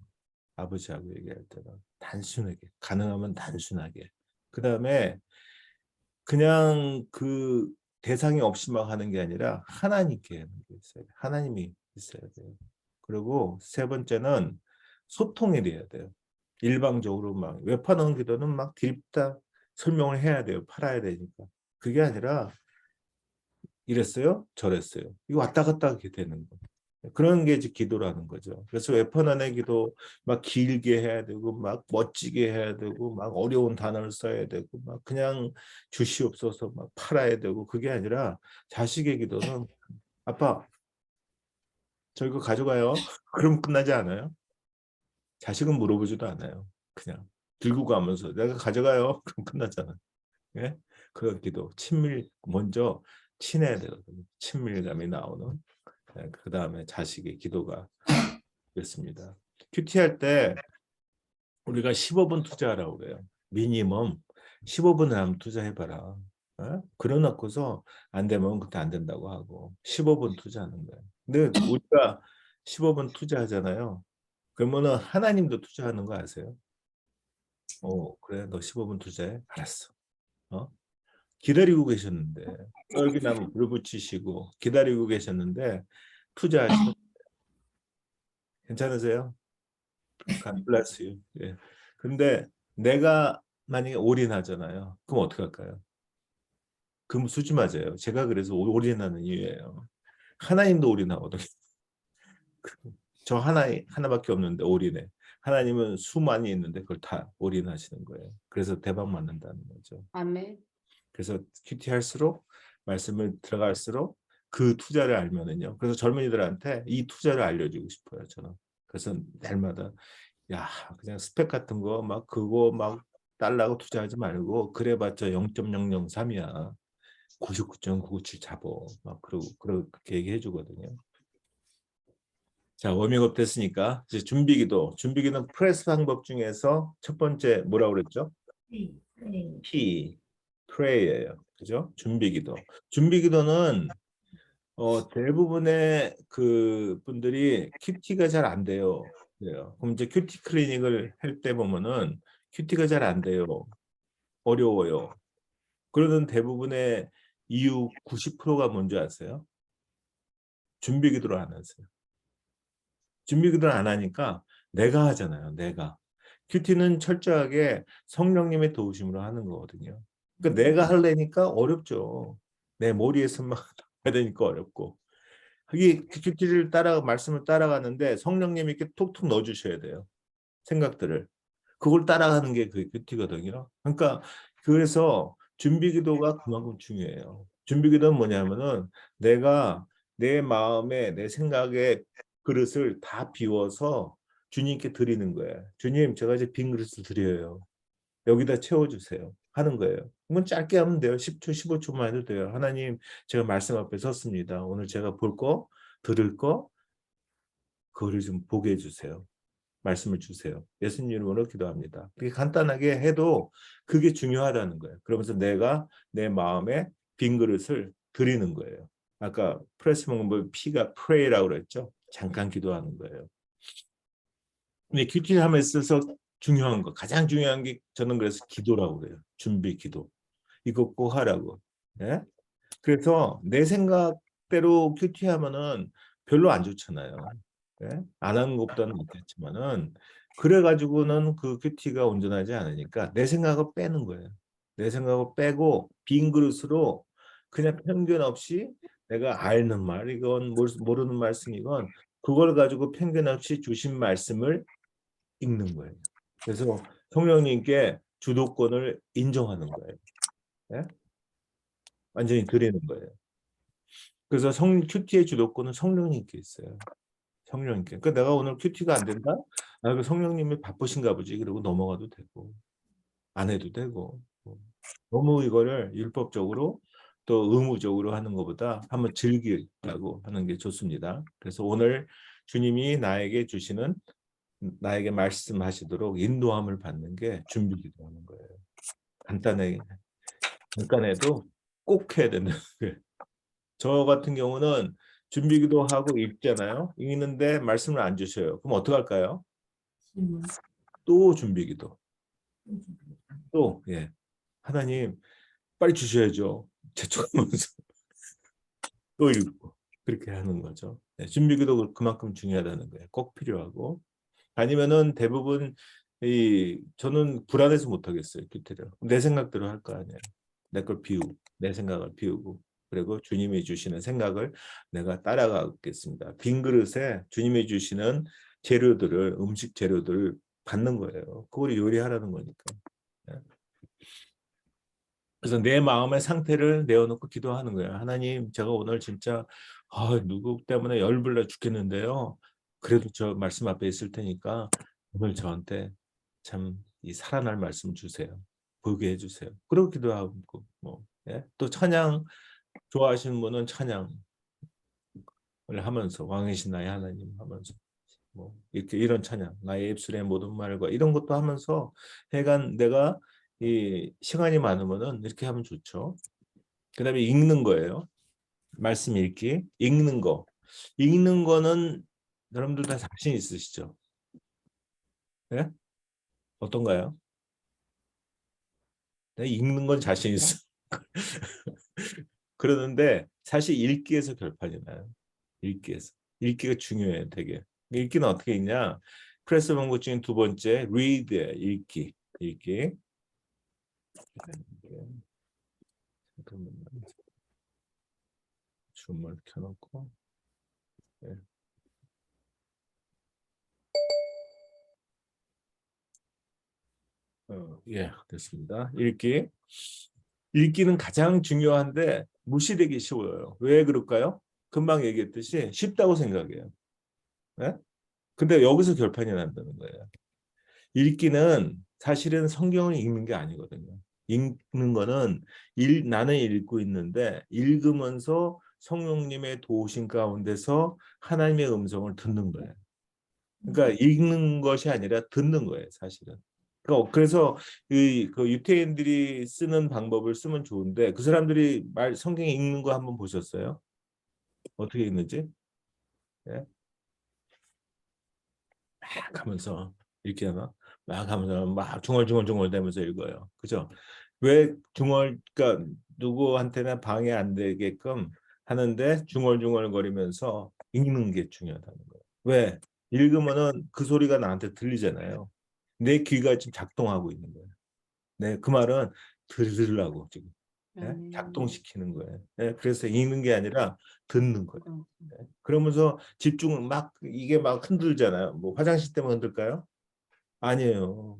아버지하고 얘기할 때는 단순하게, 가능하면 단순하게. 그 다음에 그냥 그 대상이 없이 막 하는 게 아니라 하나님께 하는 게 있어야 돼요. 하나님이 있어야 돼요. 그리고 세 번째는 소통이 돼야 돼요. 일방적으로 막 외판원 기도는 막 딜다 설명을 해야 돼요. 팔아야 되니까. 그게 아니라 이랬어요, 저랬어요. 이거 왔다 갔다 하게 되는 거. 그런 게 이제 기도라는 거죠. 그래서 웨퍼넌의 기도 막 길게 해야 되고 막 멋지게 해야 되고 막 어려운 단어를 써야 되고 막 그냥 주시옵소서 막 팔아야 되고 그게 아니라 자식의 기도는 아빠 저 이거 가져가요. 그럼 끝나지 않아요. 자식은 물어보지도 않아요. 그냥 들고 가면서 내가 가져가요. 그럼 끝나잖아. 예? 그런 기도 먼저 친해야 되거든요. 친밀감이 나오는. 그 다음에 자식의 기도가 됐습니다. 큐티 할 때 우리가 15분 투자하라고 그래요. 미니멈 15분을 한번 투자해봐라. 그래놓고서 안 되면 그때 안 된다고 하고 15분 투자하는 거예요. 근데 우리가 15분 투자하잖아요. 그러면은 하나님도 투자하는 거 아세요? 그래 너 15분 투자해? 알았어. 기다리고 계셨는데 떨기나무 불 붙이시고 기다리고 계셨는데 투자하시고 괜찮으세요? God bless you. 예. 근데 내가 만약에 올인하잖아요. 그럼 어떻게 할까요? 그럼 수지 맞아요. 제가 그래서 올인하는 이유예요. 하나님도 올인하거든요. 저 하나밖에 없는데 올인해. 하나님은 수많이 있는데 그걸 다 올인하시는 거예요. 그래서 대박 맞는다는 거죠. 아멘. 그래서 큐티 할수록 말씀을 들어갈수록 그 투자를 알면은요. 그래서 젊은이들한테 이 투자를 알려주고 싶어요. 저는. 그래서 날마다 야 그냥 스펙 같은 거 막 그거 막 달라고 투자하지 말고 그래봤자 0.003이야. 99.997 잡어. 막 그렇게 얘기해 주거든요. 자, 워밍업 됐으니까 이제 준비기도. 준비기도는 프레스 방법 중에서 첫 번째 뭐라고 그랬죠? 네. 네. P, pray예요. 그죠? 준비기도. 준비기도는 대부분의 그 분들이 큐티가 잘 안 돼요. 그래요. 그럼 이제 큐티 클리닉을 할 때 보면은 큐티가 잘 안 돼요. 어려워요. 그러는 대부분의 이유 90%가 뭔지 아세요? 준비기도를 안 하세요. 준비기도를 안 하니까 내가 하잖아요. 내가. 큐티는 철저하게 성령님의 도우심으로 하는 거거든요. 그러니까 내가 하려니까 어렵죠. 내 머리에서만 해야 되니까 어렵고. 이게 큐티를 말씀을 따라가는데 성령님이 이렇게 톡톡 넣어주셔야 돼요. 생각들을. 그걸 따라가는 게 그 큐티거든요. 그러니까 그래서 준비기도가 그만큼 중요해요. 준비기도는 뭐냐면은 내가 내 마음에 내 생각의 그릇을 다 비워서 주님께 드리는 거예요. 주님, 제가 이제 빈 그릇을 드려요. 여기다 채워주세요. 하는 거예요. 그건 짧게 하면 돼요. 10초, 15초만 해도 돼요. 하나님, 제가 말씀 앞에 섰습니다. 오늘 제가 볼 거, 들을 거, 그거를 좀 보게 해주세요. 말씀을 주세요. 예수님 이름으로 기도합니다. 그렇게 간단하게 해도 그게 중요하다는 거예요. 그러면서 내가 내 마음에 빈 그릇을 드리는 거예요. 아까 프레스 먹는 P가 pray라고 그랬죠. 잠깐 기도하는 거예요. 근데 큐티함에 있어서 중요한 거, 가장 중요한 게 저는 그래서 기도라고 그래요. 준비 기도. 이거 꼭 하라고. 예? 그래서 내 생각대로 큐티하면은 별로 안 좋잖아요. 예? 안 하는 것보다는 낫겠지만은 그래가지고는 그 큐티가 온전하지 않으니까 내 생각을 빼는 거예요. 내 생각을 빼고 빈 그릇으로 그냥 편견 없이 내가 아는 말이건 모르는 말씀이건 그걸 가지고 편견 없이 주신 말씀을 읽는 거예요. 그래서 성령님께 주도권을 인정하는 거예요. 예? 완전히 드리는 거예요. 그래서 큐티의 주도권은 성령님께 있어요. 성령님께. 그러니까 내가 오늘 큐티가 안 된다? 그 성령님이 바쁘신가 보지. 그리고 넘어가도 되고 안 해도 되고 너무 이거를 율법적으로 또 의무적으로 하는 것보다 한번 즐기라고 하는 게 좋습니다. 그래서 오늘 주님이 나에게 말씀하시도록 인도함을 받는 게 준비기도하는 거예요. 간단해도 꼭 해야 된다는 거예요. 저 같은 경우는 준비기도 하고 읽잖아요. 읽는데 말씀을 안 주셔요. 그럼 어떡할까요? 또 준비기도. 또 예. 하나님 빨리 주셔야죠. 재촉하면서 또 읽고 그렇게 하는 거죠. 네, 준비기도 그만큼 중요하다는 거예요. 꼭 필요하고 아니면은 대부분 저는 불안해서 못 하겠어요. 큐티를 내 생각대로 할 거 아니에요. 내 생각을 비우고 그리고 주님이 주시는 생각을 내가 따라가겠습니다. 빈 그릇에 주님이 주시는 재료들을 음식 재료들을 받는 거예요. 그걸 요리하라는 거니까. 그래서 내 마음의 상태를 내어놓고 기도하는 거예요. 하나님, 제가 오늘 진짜 누구 때문에 열불나 죽겠는데요. 그래도 저 말씀 앞에 있을 테니까 오늘 저한테 참 이 살아날 말씀 주세요. 보게 해주세요. 그러고 기도하고 또 찬양 좋아하시는 분은 찬양을 하면서 왕이신 나의 하나님 하면서 이렇게 이런 찬양 나의 입술의 모든 말과 이런 것도 하면서 해간 내가 이 시간이 많으면은 이렇게 하면 좋죠. 그다음에 읽는 거예요. 말씀 읽기, 읽는 거. 읽는 거는 여러분들 다 자신 있으시죠? 네? 어떤가요? 네, 읽는 건 자신 있어. 그러는데 사실 읽기에서 결판이 나요. 읽기에서. 읽기가 중요해요, 되게. 읽기는 어떻게 읽냐? 프레스 방법 중에 두 번째, read예요. 읽기. 읽기. 줌을 켜놓고. 네. 예, 됐습니다. 읽기. 읽기는 가장 중요한데 무시되기 쉬워요. 왜 그럴까요? 금방 얘기했듯이 쉽다고 생각해요. 네? 근데 여기서 결판이 난다는 거예요. 읽기는 사실은 성경을 읽는 게 아니거든요. 읽는 거는 나는 읽고 있는데 읽으면서 성령님의 도우심 가운데서 하나님의 음성을 듣는 거예요. 그러니까 읽는 것이 아니라 듣는 거예요, 사실은. 그래서 그 유태인들이 쓰는 방법을 쓰면 좋은데 그 사람들이 성경 읽는 거 한번 보셨어요? 어떻게 읽는지? 네? 막 하면서 읽게 하나? 막 하면서 막 중얼중얼 대면서 읽어요. 그죠? 왜 그러니까 누구한테나 방해 안 되게끔 하는데 중얼중얼거리면서 읽는 게 중요하다는 거예요. 왜? 읽으면은 그 소리가 나한테 들리잖아요. 내 귀가 지금 작동하고 있는 거예요. 네, 그 말은 들으려고 지금 작동시키는 거예요. 네, 그래서 읽는 게 아니라 듣는 거예요. 네, 그러면서 집중을 이게 막 흔들잖아요. 뭐 화장실 때문에 흔들까요? 아니에요.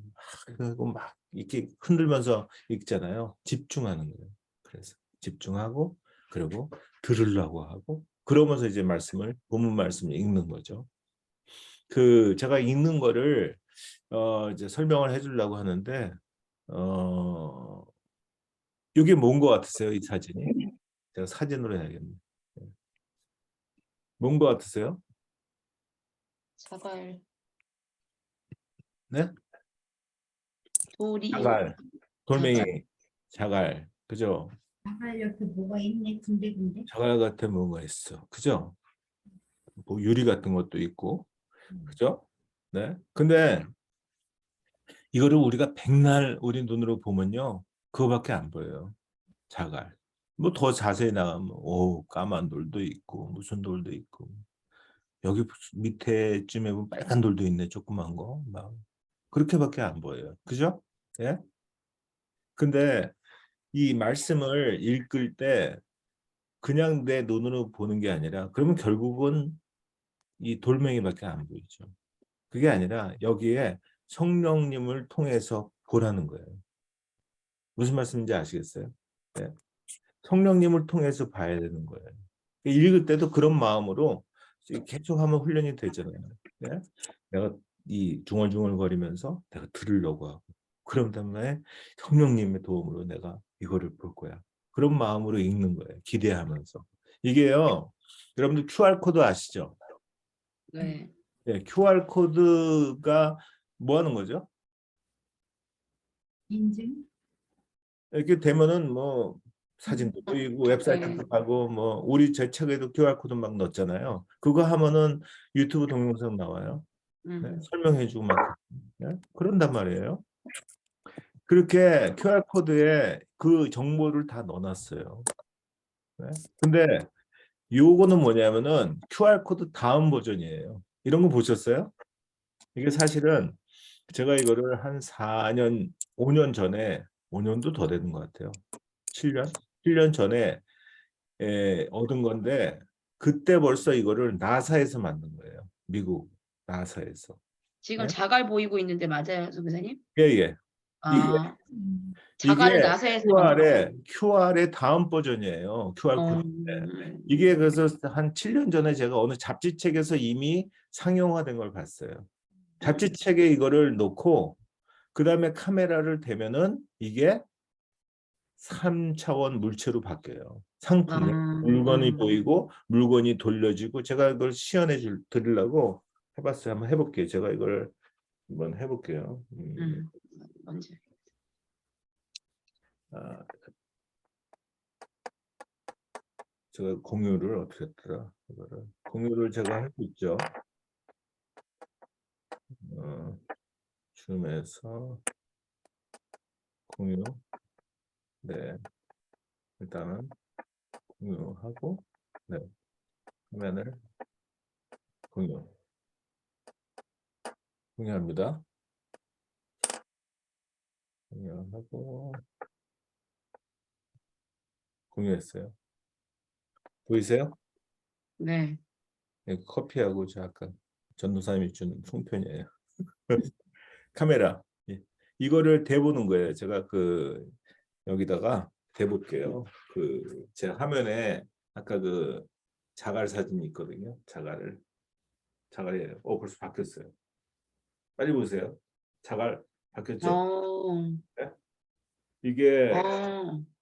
그리고 막 이렇게 흔들면서 읽잖아요. 집중하는 거예요. 그래서 집중하고 그리고 들으려고 하고 그러면서 이제 본문 말씀을 읽는 거죠. 제가 읽는 거를 이제 설명을 해주려고 하는데 이게 뭔 것 같으세요? 이 사진이? 제가 사진으로 해야겠네. 뭔 것 같으세요? 자갈, 네? 돌이, 자갈, 돌멩이, 자갈, 그죠? 자갈 옆에 뭐가 있네, 군데군데. 자갈 같은 뭔가 있어, 그죠? 뭐 유리 같은 것도 있고, 그죠? 네. 근데 이거를 우리가 백날 우리 눈으로 보면요, 그거밖에 안 보여요. 자갈. 뭐 더 자세히 나가면 까만 돌도 있고 무슨 돌도 있고 여기 밑에쯤에 보면 빨간 돌도 있네, 조그만 거. 막 그렇게밖에 안 보여요. 그죠? 예? 근데 이 말씀을 읽을 때 그냥 내 눈으로 보는 게 아니라 그러면 결국은 이 돌멩이밖에 안 보이죠. 그게 아니라 여기에 성령님을 통해서 보라는 거예요. 무슨 말씀인지 아시겠어요? 예? 성령님을 통해서 봐야 되는 거예요. 읽을 때도 그런 마음으로 계속 하면 훈련이 되잖아요. 네? 내가 이 중얼중얼거리면서 내가 들으려고 하고 그런 다음에 성령님의 도움으로 내가 이거를 볼 거야. 그런 마음으로 읽는 거예요. 기대하면서. 이게요. 여러분들 QR코드 아시죠? 네, 네, QR코드가 뭐 하는 거죠? 인증? 이렇게 되면은 뭐 사진도 보이고 웹사이트도 가고 뭐 우리 제 책에도 QR코드 막 넣었잖아요. 그거 하면은 유튜브 동영상 나와요. 네, 설명해주고 막 네? 그런단 말이에요. 그렇게 QR코드에 그 정보를 다 넣어놨어요. 네? 근데 요거는 뭐냐면은 QR코드 다음 버전이에요. 이런 거 보셨어요? 이게 사실은 제가 이거를 한 4년, 5년 전에 5년도 더 되는 것 같아요. 7년? 7년 전에 얻은 건데 그때 벌써 이거를 나사에서 만든 거예요. 미국 나사에서. 지금 네? 자갈 보이고 있는데 맞아요, 선생님? 예, 예. 아, 이게 자갈을 나사에서 만들었어요? QR의 다음 버전이에요. QR 코드. 이게 그래서 한 7년 전에 제가 어느 잡지책에서 이미 상용화된 걸 봤어요. 잡지책에 이거를 놓고 그다음에 카메라를 대면은 이게 3차원 물체로 바뀌어요. 상품이 물건이 보이고 물건이 돌려지고 제가 이걸 시연해 드리려고 해봤어요. 한번 해볼게요. 제가 이걸 한번 해볼게요. 뭔지. 아, 제가 공유를 어떻게 했더라? 이거를 공유를 제가 할 수 있죠. 줌에서 공유. 네, 일단은 공유하고, 네, 화면을 공유합니다. 공유하고 공유했어요. 보이세요? 네. 네, 커피하고 저 아까 전도사님이 준 송편이에요. 카메라. 예. 이거를 대보는 거예요. 제가 그 여기다가 대볼게요. 그 제 화면에 아까 그 자갈 사진이 있거든요. 자갈이 벌써 바뀌었어요. 빨리 보세요. 자갈 바뀌었죠? 네? 이게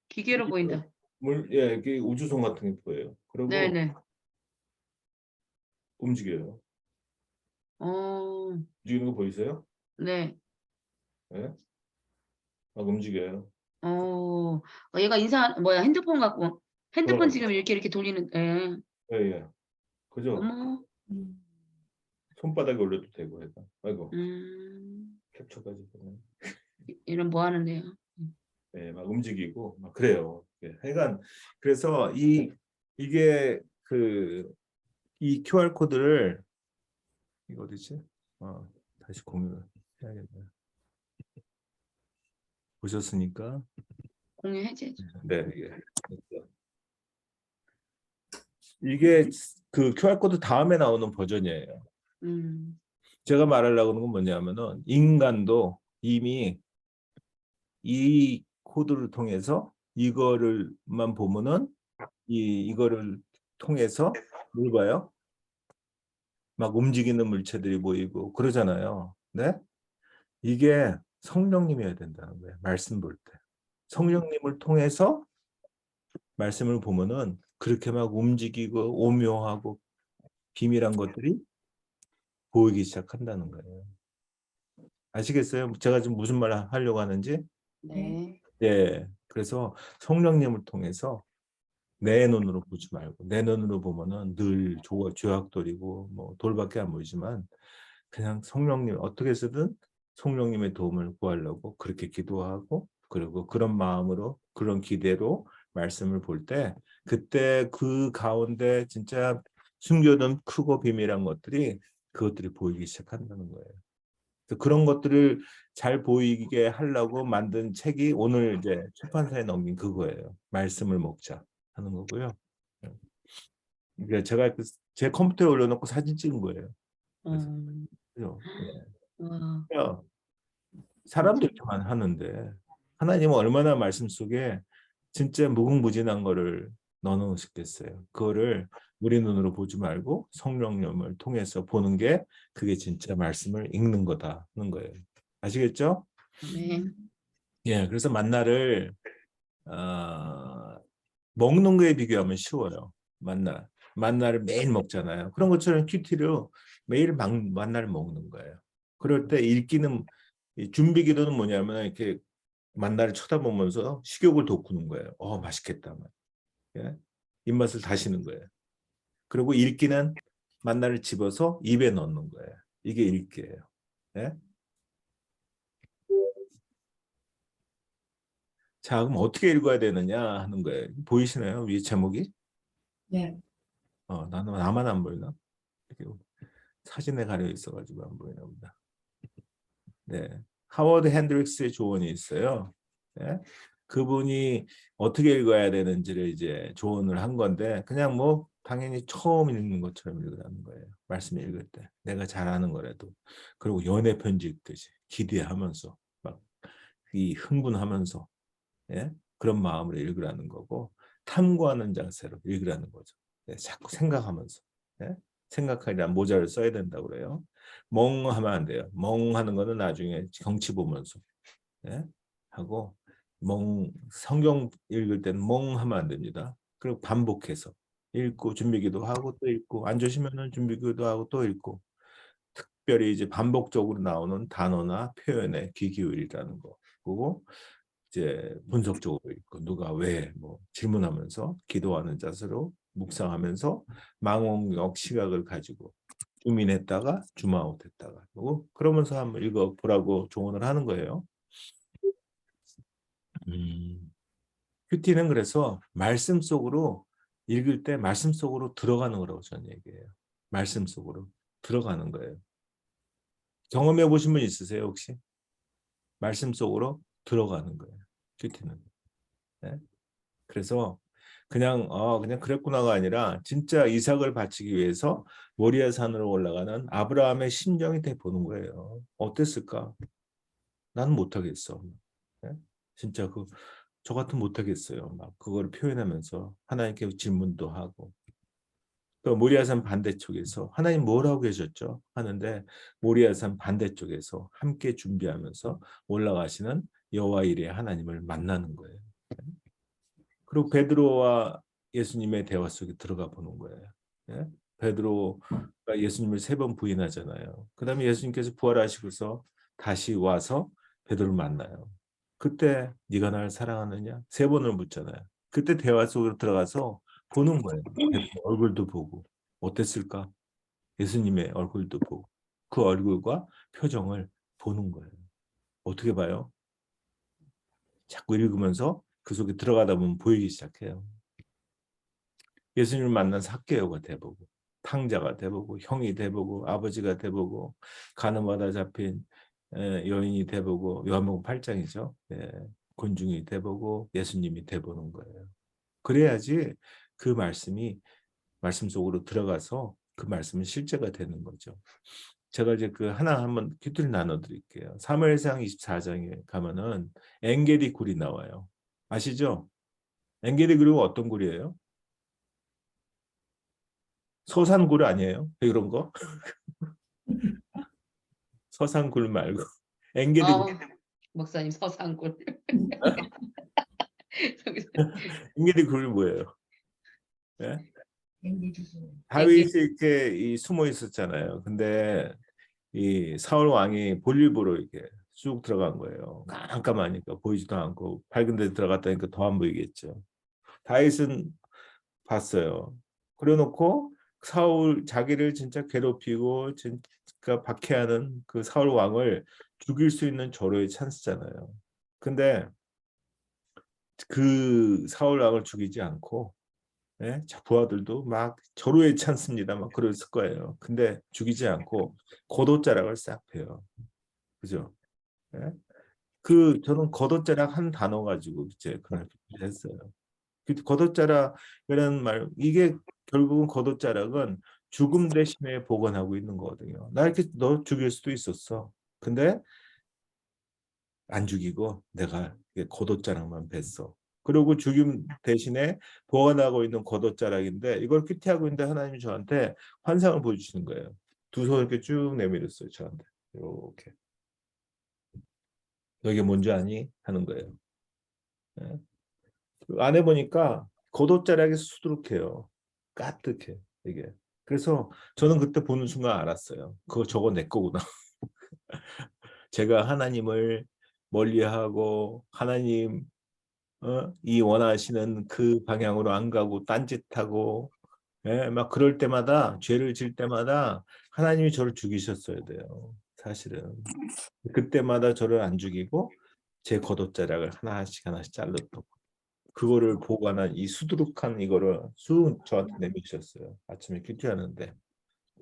기계로 보인다. 이게 우주선 같은 게 보여요. 그리고 네네. 움직여요. 움직이는 거 보이세요? 네. 네? 막 움직여요. 얘가 핸드폰 갖고, 핸드폰 그럼, 지금 이렇게 돌리는, 예. 예, 예. 그죠? 어머, 손바닥에 올려도 되고 해서. 아이고, 음, 캡처까지 보면. 이런 뭐 하는데요? 네, 막 움직이고 막 그래요. 예, 하여간 그래서 이게 이 QR 코드를 이거 어디지? 다시 공유를 해야겠네요. 보셨으니까. 공유 해제죠. 네, 이게 그 QR 코드 다음에 나오는 버전이에요. 제가 말하려고 하는 건 뭐냐면은 인간도 이미 이 코드를 통해서 이거를만 보면은 이거를 통해서 뭘 봐요? 막 움직이는 물체들이 보이고 그러잖아요. 네? 이게 성령님이어야 된다는 거예요. 말씀 볼 때. 성령님을 통해서 말씀을 보면은 그렇게 막 움직이고 오묘하고 비밀한 것들이 보이기 시작한다는 거예요. 아시겠어요? 제가 지금 무슨 말 하려고 하는지? 네. 네. 그래서 성령님을 통해서 내 눈으로 보지 말고 내 눈으로 보면은 늘 죄악돌이고 뭐 돌밖에 안 보이지만 그냥 성령님 어떻게 해서든 성령님의 도움을 구하려고 그렇게 기도하고 그리고 그런 마음으로 그런 기대로 말씀을 볼 때 그때 그 가운데 진짜 숨겨둔 크고 비밀한 것들이 그것들이 보이기 시작한다는 거예요. 그래서 그런 것들을 잘 보이게 하려고 만든 책이 오늘 이제 출판사에 넘긴 그거예요. 말씀을 먹자 하는 거고요. 그러니까 제가 제 컴퓨터에 올려놓고 사진 찍은 거예요. 그래서, 와, 사람도 이렇게만 하는데 하나님은 얼마나 말씀 속에 진짜 무궁무진한 거를 넣어놓으셨겠어요. 그거를 우리 눈으로 보지 말고 성령님을 통해서 보는 게 그게 진짜 말씀을 읽는 거다 하는 거예요. 아시겠죠? 네. 예, 그래서 만나를 먹는 거에 비교하면 쉬워요. 만나를 매일 먹잖아요. 그런 것처럼 큐티로 매일 만나를 먹는 거예요. 그럴 때 읽기는 준비 기도는 뭐냐면 이렇게 만나를 쳐다보면서 식욕을 돋구는 거예요. 맛있겠다. 예? 입맛을 다시는 거예요. 그리고 읽기는 만나를 집어서 입에 넣는 거예요. 이게 읽기예요. 예? 자, 그럼 어떻게 읽어야 되느냐 하는 거예요. 보이시나요? 위에 제목이? 네. 나만 안 보이나? 사진에 가려 있어가지고 안 보이나 보다. 네, 하워드 핸드릭스의 조언이 있어요. 네? 그분이 어떻게 읽어야 되는지를 이제 조언을 한 건데 그냥 뭐 당연히 처음 읽는 것처럼 읽으라는 거예요. 말씀 읽을 때 내가 잘하는 거라도. 그리고 연애 편지 읽듯이 기대하면서 막 이 흥분하면서 예? 그런 마음으로 읽으라는 거고 탐구하는 자세로 읽으라는 거죠. 예, 자꾸 생각하면서 예? 생각하리란 모자를 써야 된다고 그래요. 멍하면 안 돼요. 멍하는 거는 나중에 경치 보면서 예? 하고 성경 읽을 때는 멍하면 안 됩니다. 그리고 반복해서 읽고 준비기도 하고 또 읽고 안 주시면은 준비기도 하고 또 읽고 특별히 이제 반복적으로 나오는 단어나 표현에 귀 기울이라는 거. 그리고 이제 분석적으로 읽고 누가 왜 뭐 질문하면서 기도하는 자세로 묵상하면서 망원경 시각을 가지고 주민했다가 줌아웃했다가 그리고 그러면서 한번 읽어보라고 조언을 하는 거예요. 큐티는 그래서 말씀 속으로 읽을 때 말씀 속으로 들어가는 거라고 저는 얘기해요. 말씀 속으로 들어가는 거예요. 경험해 보신 분 있으세요 혹시? 말씀 속으로 들어가는 거예요. 큐티는. 네? 그래서 그냥 그랬구나가 아니라 진짜 이삭을 바치기 위해서 모리아 산으로 올라가는 아브라함의 심정이 돼 보는 거예요. 어땠을까? 나는 못하겠어. 네? 진짜 저 같은 못하겠어요. 막 그걸 표현하면서 하나님께 질문도 하고 또 모리아산 반대쪽에서 하나님 뭐라고 계셨죠? 하는데 모리아산 반대쪽에서 함께 준비하면서 올라가시는 여호와 이레 하나님을 만나는 거예요. 그리고 베드로와 예수님의 대화 속에 들어가 보는 거예요. 예? 베드로가 예수님을 3번 부인하잖아요. 그 다음에 예수님께서 부활하시고서 다시 와서 베드로를 만나요. 그때 네가 나를 사랑하느냐? 3번을 묻잖아요. 그때 대화 속으로 들어가서 보는 거예요. 베드로 얼굴도 보고 어땠을까? 예수님의 얼굴도 보고 그 얼굴과 표정을 보는 거예요. 어떻게 봐요? 자꾸 읽으면서 그 속에 들어가다 보면 보이기 시작해요. 예수님을 만난 삭개오가 돼보고 탕자가 돼보고 형이 돼보고 아버지가 돼보고 가늠하다 잡힌 여인이 돼보고 요한복음 8장이죠. 곤중이 돼보고 예수님이 돼보는 거예요. 그래야지 그 말씀이 말씀 속으로 들어가서 그 말씀은 실제가 되는 거죠. 제가 이제 그 하나 한번 퀴즈를 나눠드릴게요. 사무엘상 24장에 가면은 엔게디 굴이 나와요. 아시죠? 엔게디 굴이 어떤 굴이에요? 서산굴 아니에요? 이런 거? 서산굴 말고 엔게디 굴. 목사님 서산굴. 엔게디 굴이 뭐예요? 예? 엔디디고. 다윗이 이렇게 숨어 있었잖아요. 근데 이 사울 왕이 볼일보로 이렇게 쭉 들어간 거예요. 깜깜하니까 보이지도 않고 밝은 데 들어갔다니까 더 안 보이겠죠. 다윗은 봤어요. 그래놓고 사울 자기를 진짜 괴롭히고 진짜 박해하는 그 사울 왕을 죽일 수 있는 절호의 찬스잖아요. 근데 그 사울 왕을 죽이지 않고 예? 부하들도 막 절호의 찬스입니다. 막 그랬을 거예요. 근데 죽이지 않고 고도자락을 싹 펴요. 그죠? 예? 저는 거돛자락 한 단어 가지고 이제 그날 했어요. 거돛자락이라는 말 이게 결국은 거돛자락은 죽음 대신에 복원하고 있는 거거든요. 나 이렇게 너 죽일 수도 있었어. 근데 안 죽이고 내가 거돛자락만 뱄어. 그리고 죽임 대신에 보관하고 있는 거돛자락인데 이걸 큐티하고 있는데 하나님이 저한테 환상을 보여주시는 거예요. 두 손을 이렇게 쭉 내밀었어요. 저한테. 이렇게. 이게 뭔지 아니? 하는 거예요. 네. 안 해보니까 겉옷자락이 수두룩해요. 까뜩해 이게. 그래서 저는 그때 보는 순간 알았어요. 그거 저거 내 거구나. 제가 하나님을 멀리하고 하나님 이 원하시는 그 방향으로 안 가고 딴짓하고 막 그럴 때마다 죄를 질 때마다 하나님이 저를 죽이셨어야 돼요. 사실은 그때마다 저를 안 죽이고 제 겉옷자락을 하나씩 잘랐던 그거를 보관한 이 수두룩한 이거를 쑥 저한테 내미셨어요. 아침에 큐티하는데.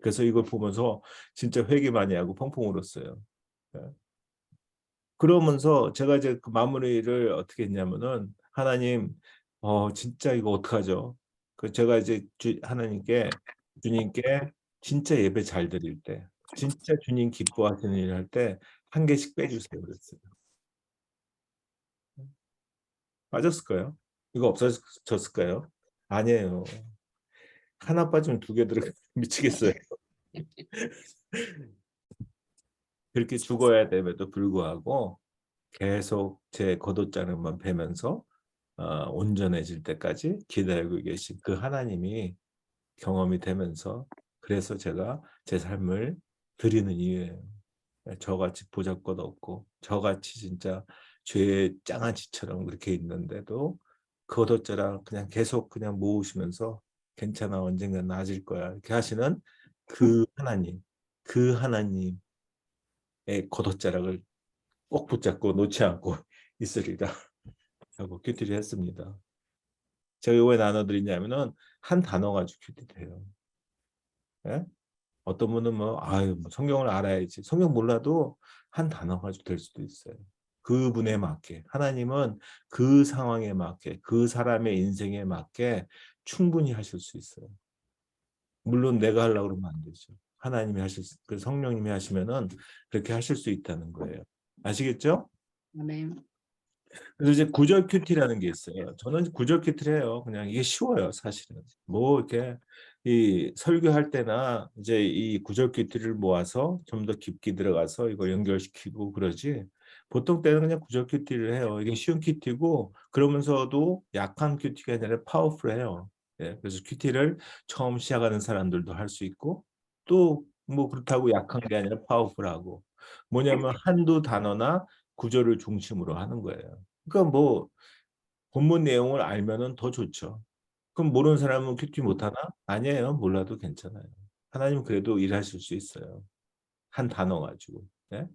그래서 이걸 보면서 진짜 회개 많이 하고 펑펑 울었어요. 그러면서 제가 이제 그 마무리를 어떻게 했냐면은 하나님 진짜 이거 어떡하죠? 그 제가 이제 하나님께 주님께 진짜 예배 잘 드릴 때 진짜 주님 기뻐하시는 일 할 때 한 개씩 빼주세요 그랬어요. 빠졌을까요? 이거 없어졌을까요? 아니에요. 하나 빠지면 두 개 들어가 미치겠어요. 그렇게 죽어야 됨에도 불구하고 계속 제 겉옷자락만 베면서 온전해질 때까지 기다리고 계신 그 하나님이 경험이 되면서 그래서 제가 제 삶을 드리는 이유예요. 저같이 보잘것 없고 저같이 진짜 죄의 장아찌처럼 그렇게 있는데도 겉옷자락 그냥 계속 그냥 모으시면서 괜찮아 언젠가 나아질 거야 이렇게 하시는 그 하나님의 겉옷자락을 꼭 붙잡고 놓지 않고 있으리라 하고 큐티를 했습니다. 제가 왜 나눠드리냐면은 한 단어 가지고 큐티해요. 예? 어떤 분은 뭐 성경을 알아야지. 성경 몰라도 한 단어 가지고 될 수도 있어요. 그분에 맞게 하나님은 그 상황에 맞게 그 사람의 인생에 맞게 충분히 하실 수 있어요. 물론 내가 하려고 그러면 안 되죠. 하나님이 그 성령님이 하시면은 그렇게 하실 수 있다는 거예요. 아시겠죠? 아멘. 그래서 이제 구절 큐티라는 게 있어요. 저는 구절 큐티를 해요. 그냥 이게 쉬워요, 사실은. 뭐 이렇게 이 설교할 때나 이제 이 구절 큐티를 모아서 좀 더 깊게 들어가서 이걸 연결시키고 그러지. 보통 때는 그냥 구절 큐티를 해요. 이게 쉬운 큐티고 그러면서도 약한 큐티가 아니라 파워풀해요. 예, 그래서 큐티를 처음 시작하는 사람들도 할 수 있고 또 뭐 그렇다고 약한 게 아니라 파워풀하고 뭐냐면 한두 단어나 구절을 중심으로 하는 거예요. 그러니까 뭐 본문 내용을 알면은 더 좋죠. 그럼 모르는 사람은 큐티 못하나? 아니에요. 몰라도 괜찮아요. 하나님 그래도 일하실 수 있어요. 한 단어 가지고. 네?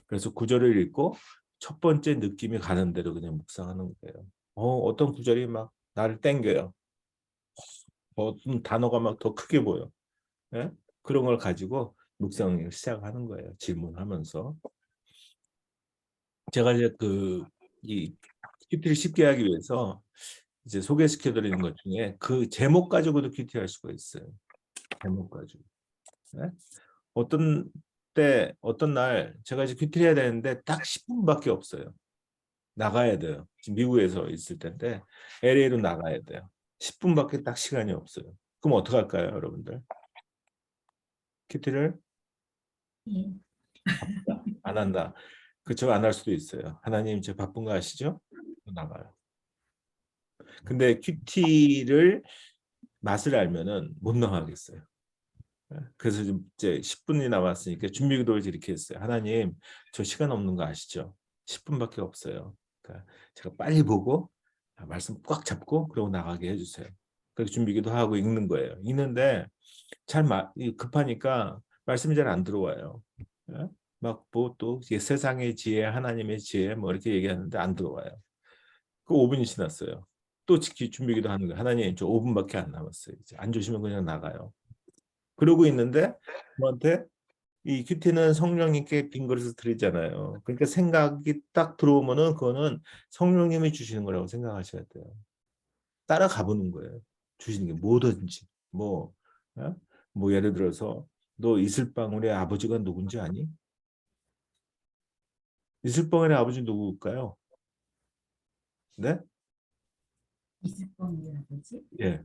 그래서 구절을 읽고 첫 번째 느낌이 가는 대로 그냥 묵상하는 거예요. 어떤 구절이 막 나를 땡겨요. 어떤 단어가 막 더 크게 보여. 네? 그런 걸 가지고 묵상을 시작하는 거예요. 질문하면서. 제가 이제 이 큐티를 쉽게 하기 위해서 이제 소개시켜드리는 것 중에 그 제목 가지고도 큐티할 수가 있어요. 제목 가지고. 네? 어떤 때, 어떤 날 제가 이제 큐티를 해야 되는데 딱 10분밖에 없어요. 나가야 돼요. 지금 미국에서 있을 텐데 LA로 나가야 돼요. 10분밖에 딱 시간이 없어요. 그럼 어떡할까요, 여러분들? 큐티를 예. 안 한다. 그쵸, 안 할 수도 있어요. 하나님, 저 바쁜 거 아시죠? 나가요. 근데 큐티를 맛을 알면은 못 나가겠어요. 그래서 좀 이제 10분이 남았으니까 준비기도를 이렇게 했어요. 하나님, 저 시간 없는 거 아시죠? 10분밖에 없어요. 그러니까 제가 빨리 보고 말씀 꽉 잡고 그러고 나가게 해주세요. 그렇게 준비기도 하고 읽는 거예요. 읽는데 급하니까 말씀이 잘 안 들어와요. 예? 막뭐 또 세상의 지혜, 하나님의 지혜 뭐 이렇게 얘기하는데 안 들어와요. 그 5분이 지났어요. 또 준비기도 하는 거예요. 하나님, 저 5분밖에 안 남았어요. 이제 안 주시면 그냥 나가요. 그러고 있는데 저한테 이 큐티는 성령님께 빈 그릇을 드리잖아요. 그러니까 생각이 딱 들어오면은 그거는 성령님이 주시는 거라고 생각하셔야 돼요. 따라가 보는 거예요. 주시는 게 뭐든지 뭐, 어? 뭐 예를 들어서 너 이슬방울의 아버지가 누군지 아니? 이슬방울의 아버지 누굴까요? 네? 이슬범이라든지 예.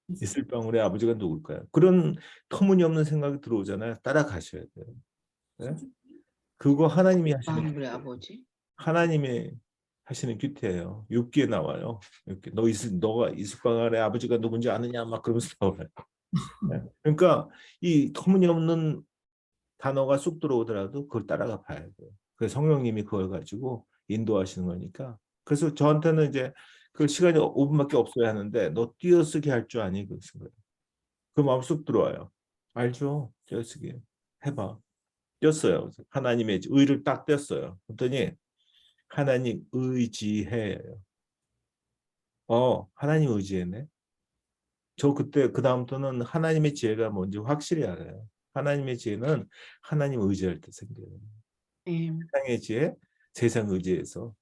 이슬방울의 아버지가 누굴까요? 그런 터무니없는 생각이 들어오잖아요. 따라가셔야 돼요. 네? 그거 하나님이 하시는 방울의 아버지. 하나님이 하시는 큐티예요. 6기에 나와요. 6기. 너가 이스방울의 아버지가 누군지 아느냐 막 그러면서 나와요. 네. 그러니까 이 터무니없는 단어가 쑥 들어오더라도 그걸 따라가 봐야 돼요. 그래서 성령님이 그걸 가지고 인도하시는 거니까. 그래서 저한테는 이제 그 시간이 5분밖에 없어야 하는데 너 띄어쓰기 할 줄 아니? 그러신 거예요. 그 마음 쑥 들어와요. 알죠? 띄어쓰기. 해봐. 띄었어요. 하나님의 의를 딱 띄었어요. 그랬더니 하나님 의지해요. 하나님 의지했네. 저 그때 그 다음부터는 하나님의 지혜가 뭔지 확실히 알아요. 하나님의 지혜는 하나님 의지할 때 생겨요. 예. 세상의 지혜, 세상 의지에서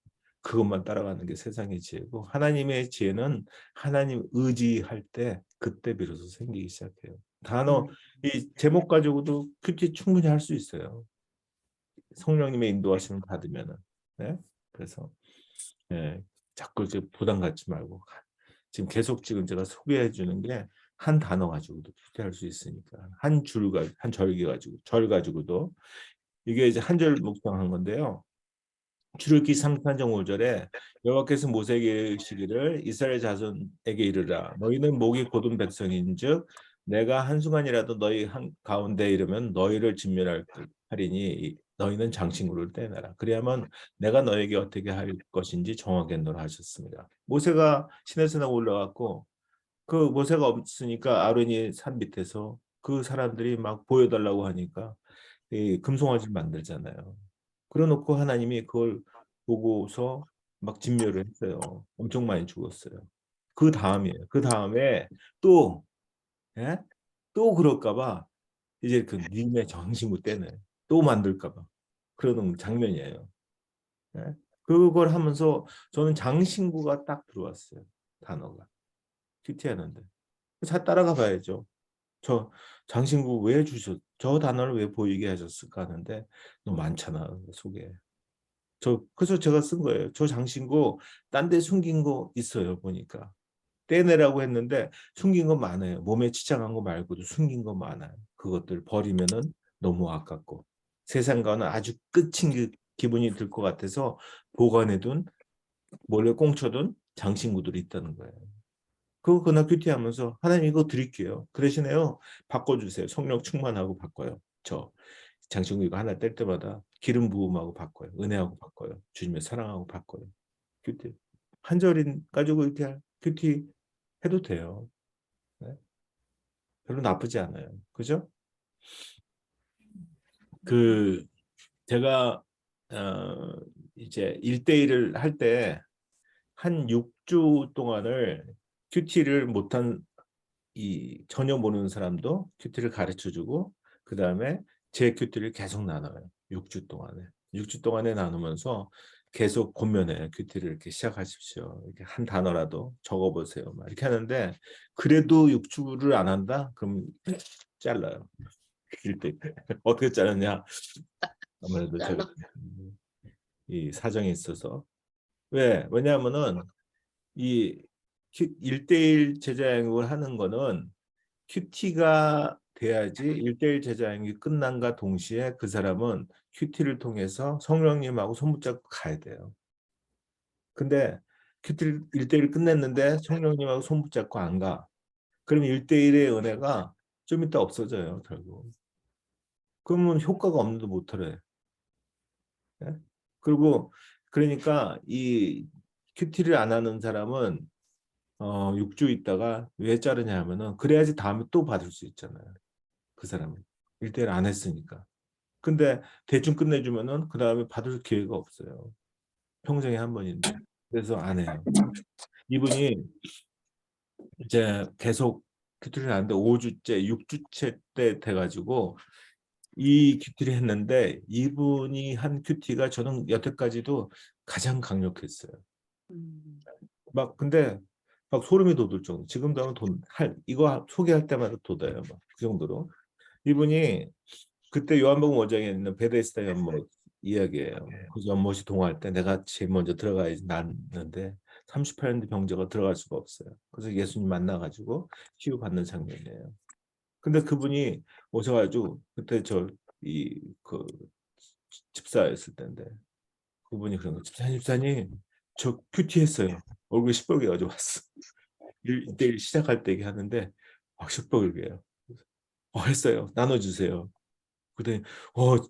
그것만 따라가는 게 세상의 지혜고 하나님의 지혜는 하나님 의지할 때 그때 비로소 생기기 시작해요. 단어 이 제목 가지고도 큐티 충분히 할 수 있어요. 성령님의 인도하심을 받으면은. 네? 그래서 예, 자꾸 이렇게 부담 갖지 말고 지금 계속 지금 제가 소개해 주는 게 한 단어 가지고도 큐티할 수 있으니까 한 절기 가지고 절 가지고도 이게 이제 한 절 묵상한 건데요. 출애굽기 3장 5절에 여호와께서 모세에게 이르시기를 이스라엘 자손에게 이르라 너희는 목이 곧은 백성인즉 내가 한순간이라도 너희 가운데 이르면 너희를 진멸하리니 너희는 장신구를 떼내라 그리하면 내가 너에게 어떻게 할 것인지 정하겠노라 하셨습니다. 모세가 시내산에 올라갔고 그 모세가 없으니까 아론이 산 밑에서 그 사람들이 막 보여달라고 하니까 이 금송아지를 만들잖아요. 그래놓고 하나님이 그걸 보고서 막 진멸을 했어요. 엄청 많이 죽었어요. 그 다음이에요. 그 다음에 또, 예? 또 그럴까봐 이제 그 님의 정신구 때는 또 만들까봐 그러는 장면이에요. 예? 그걸 하면서 저는 장신구가 딱 들어왔어요. 단어가. 큐티하는데. 잘 따라가 봐야죠. 저 장신구 왜 저 단어를 왜 보이게 하셨을까 하는데 너무 많잖아 속에. 그래서 제가 쓴 거예요. 저 장신구 딴 데 숨긴 거 있어요 보니까. 떼내라고 했는데 숨긴 거 많아요. 몸에 치장한 거 말고도 숨긴 거 많아요. 그것들 버리면은 너무 아깝고 세상과는 아주 끝인 기분이 들 것 같아서 보관해둔 몰래 꽁쳐둔 장신구들이 있다는 거예요. 그거 그날 큐티하면서 하나님 이거 드릴게요. 그 대신에요 바꿔주세요. 성령 충만하고 바꿔요. 저 장신구 이거 하나 뗄 때마다 기름 부음하고 바꿔요. 은혜하고 바꿔요. 주님의 사랑하고 바꿔요. 큐티 한 절인 가지고 이렇게 큐티 해도 돼요. 네? 별로 나쁘지 않아요. 그죠? 그 제가 이제 1대1을 할 때 한 6주 동안을 큐티를 못한 이 전혀 모르는 사람도 큐티를 가르쳐 주고 그 다음에 제 큐티를 계속 나눠요. 6주 동안에. 6주 동안에 나누면서 계속 권면해요. 큐티를 이렇게 시작하십시오. 이렇게 한 단어라도 적어보세요. 막 이렇게 하는데 그래도 6주를 안 한다? 그럼 잘라요. 일대 어떻게 자르냐? 아무래도 제가 이 사정이 있어서 왜냐하면은 이 1대1 제자양육을 하는 거는 큐티가 돼야지 1대1 제자양육이 끝난과 동시에 그 사람은 큐티를 통해서 성령님하고 손붙잡고 가야 돼요. 근데 큐티를 1대1 끝냈는데 성령님하고 손붙잡고 안 가. 그럼 1대1의 은혜가 좀 이따 없어져요. 결국. 그러면 효과가 없는데 못하래. 네? 그리고 그러니까 이 큐티를 안 하는 사람은 6주 있다가 왜 자르냐 하면은 그래야지 다음에 또 받을 수 있잖아요. 그 사람은 1대1 안 했으니까. 근데 대충 끝내주면은 그 다음에 받을 기회가 없어요. 평생에 한 번인데. 그래서 안 해요. 이분이 이제 계속 큐티를 하는데 5주째, 6주째 때 돼가지고 이 큐티를 했는데 이분이 한 큐티가 저는 여태까지도 가장 강력했어요. 막 근데 막 소름이 돋을 정도. 지금도 하면 이거 소개할 때마다 돋아요. 막 그 정도로. 이분이 그때 요한복음 5장에 있는 베데스다 연못 이야기예요. 그 연못이 동화할 때 내가 제일 먼저 들어가야지 났는데 38년 병자가 들어갈 수가 없어요. 그래서 예수님 만나가지고 치유받는 장면이에요. 근데 그분이 오셔가지고 그때 그 집사였을 때인데 그분이 그런 거 집사님 저 큐티 했어요. 얼굴이 시뻘게 가지고 왔어. 1대1 시작할 때 얘기하는데 막 시뻘게요. 했어요. 나눠주세요. 그랬더니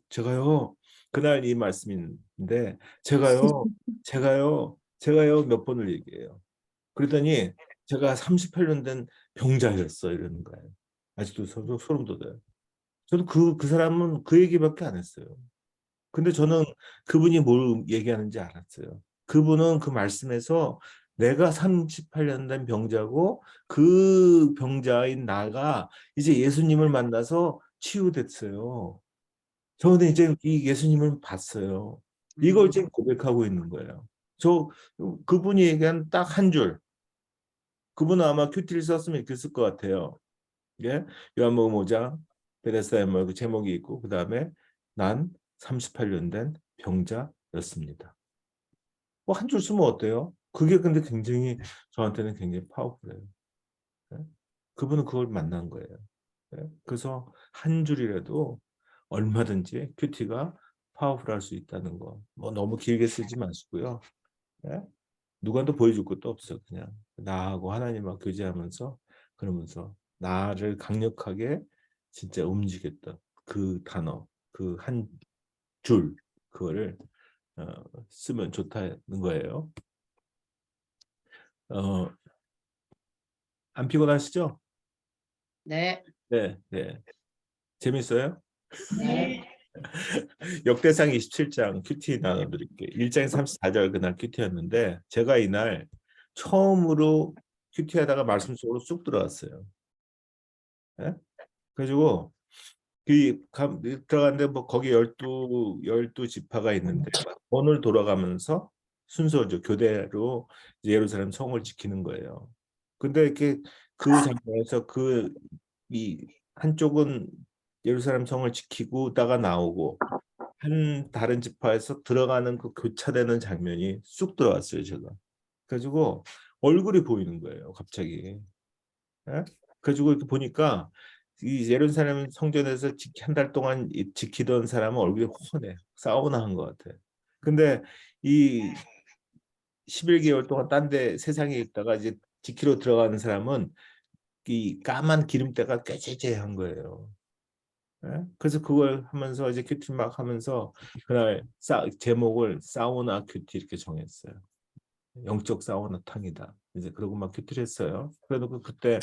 제가요 그날 이 말씀인데 제가요 몇 번을 얘기해요. 그랬더니 제가 38년 된 병자였어 이러는 거예요. 아직도 소름 돋아요. 저도 그 사람은 그 얘기밖에 안 했어요. 근데 저는 그분이 뭘 얘기하는지 알았어요. 그분은 그 말씀에서 내가 38년 된 병자고 그 병자인 나가 이제 예수님을 만나서 치유됐어요. 저는 이제 이 예수님을 봤어요. 이걸 지금 고백하고 있는 거예요. 그분이 얘기한 딱 한 줄. 그분은 아마 큐티를 썼으면 이렇게 쓸 것 같아요. 예? 요한복음 5장 베데스다의 물 그 제목이 있고 그 다음에 난 38년 된 병자였습니다. 뭐 한 줄 쓰면 어때요? 그게 근데 굉장히 저한테는 굉장히 파워풀해요. 예? 그분은 그걸 만난 거예요. 예? 그래서 한 줄이라도 얼마든지 큐티가 파워풀할 수 있다는 거. 뭐 너무 길게 쓰지 마시고요. 예? 누구한테 보여줄 것도 없어. 그냥 나하고 하나님과 교제하면서 그러면서 나를 강력하게 진짜 움직였던 그 단어, 그 한 줄, 그거를 어, 쓰면 좋다는 거예요. 안 피곤하시죠? 네. 네, 네. 재밌어요? 네. 역대상 27장 큐티 나눠드릴게요. 1장 34절 그날 큐티였는데 제가 이날 처음으로 큐티하다가 말씀 속으로 쑥 들어왔어요. 예? 그래가지고 들어갔는데 뭐 거기 12 지파가 있는데 번을 돌아가면서 순서죠. 교대로 이제 예루살렘 성을 지키는 거예요. 근데 이렇게 그 장면에서 이 한쪽은 예루살렘 성을 지키고다가 나오고 한 다른 지파에서 들어가는 그 교차되는 장면이 쑥 들어왔어요, 제가. 그래가지고 얼굴이 보이는 거예요, 갑자기. 예? 그래가지고 이렇게 보니까 이 예루살렘 성전에서 한 달 동안 지키던 사람은 얼굴이 훤해. 사우나 한 것 같아. 근데 이 11개월 동안 딴 데 세상에 있다가 이제 지키러 들어가는 사람은 이 까만 기름때가 꾀재재한 거예요. 예? 그래서 그걸 하면서 이제 큐티 막 하면서 그날 제목을 사우나 큐티 이렇게 정했어요. 영적 사우나탕이다. 이제 그러고 막 큐티를 했어요. 그래도 그때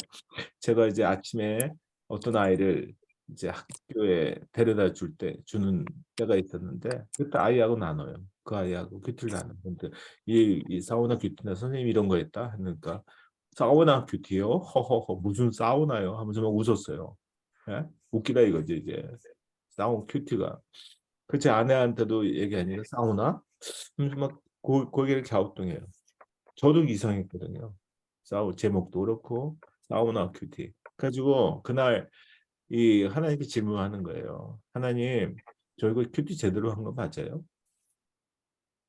제가 이제 아침에 어떤 아이를 이제 학교에 데려다 주는 때가 있었는데 그때 아이하고 나눠요. 그 아이하고 큐티를 나눠요. 근데 이 사우나 큐티나 선생님 이런 거 했다 하니까 사우나 큐티요? 허허허 무슨 사우나요? 하면서 막 웃었어요. 예? 웃기다 이거지 이제 사우나 큐티가. 그 제 아내한테도 얘기하니까 사우나? 하면서 막 고개를 갸우뚱해요. 저도 이상했거든요. 제목도 그렇고 사우나 큐티. 그래가지고 그날 이 하나님께 질문하는 거예요. 하나님, 저 이거 큐티 제대로 한 거 맞아요?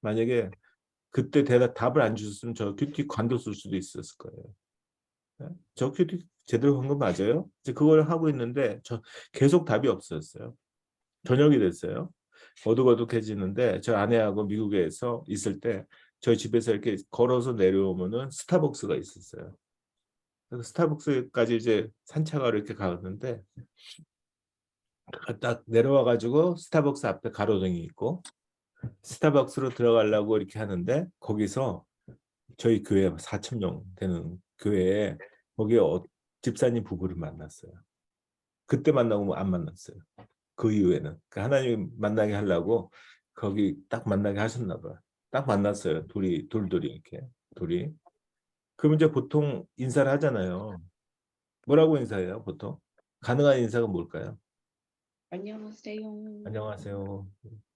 만약에 그때 답을 안 주셨으면 저 큐티 관뒀을 수도 있었을 거예요. 네? 저 큐티 제대로 한 거 맞아요? 이제 그걸 하고 있는데 저 계속 답이 없었어요. 저녁이 됐어요. 어둑어둑해지는데 저 아내하고 미국에서 있을 때 저희 집에서 이렇게 걸어서 내려오면은 스타벅스가 있었어요. 그래서 스타벅스까지 이제 산책하러 이렇게 가는데 딱 내려와 가지고 스타벅스 앞에 가로등이 있고 스타벅스로 들어가려고 이렇게 하는데 거기서 저희 교회 4천 명 되는 교회에 거기에 집사님 부부를 만났어요. 그때 만나고 뭐 안 만났어요. 그 이후에는 하나님 만나게 하려고 거기 딱 만나게 하셨나 봐요. 딱 만났어요. 둘이 이렇게 둘이. 그럼 이제 보통 인사를 하잖아요. 뭐라고 인사해요, 보통? 가능한 인사가 뭘까요? 안녕하세요. 안녕하세요.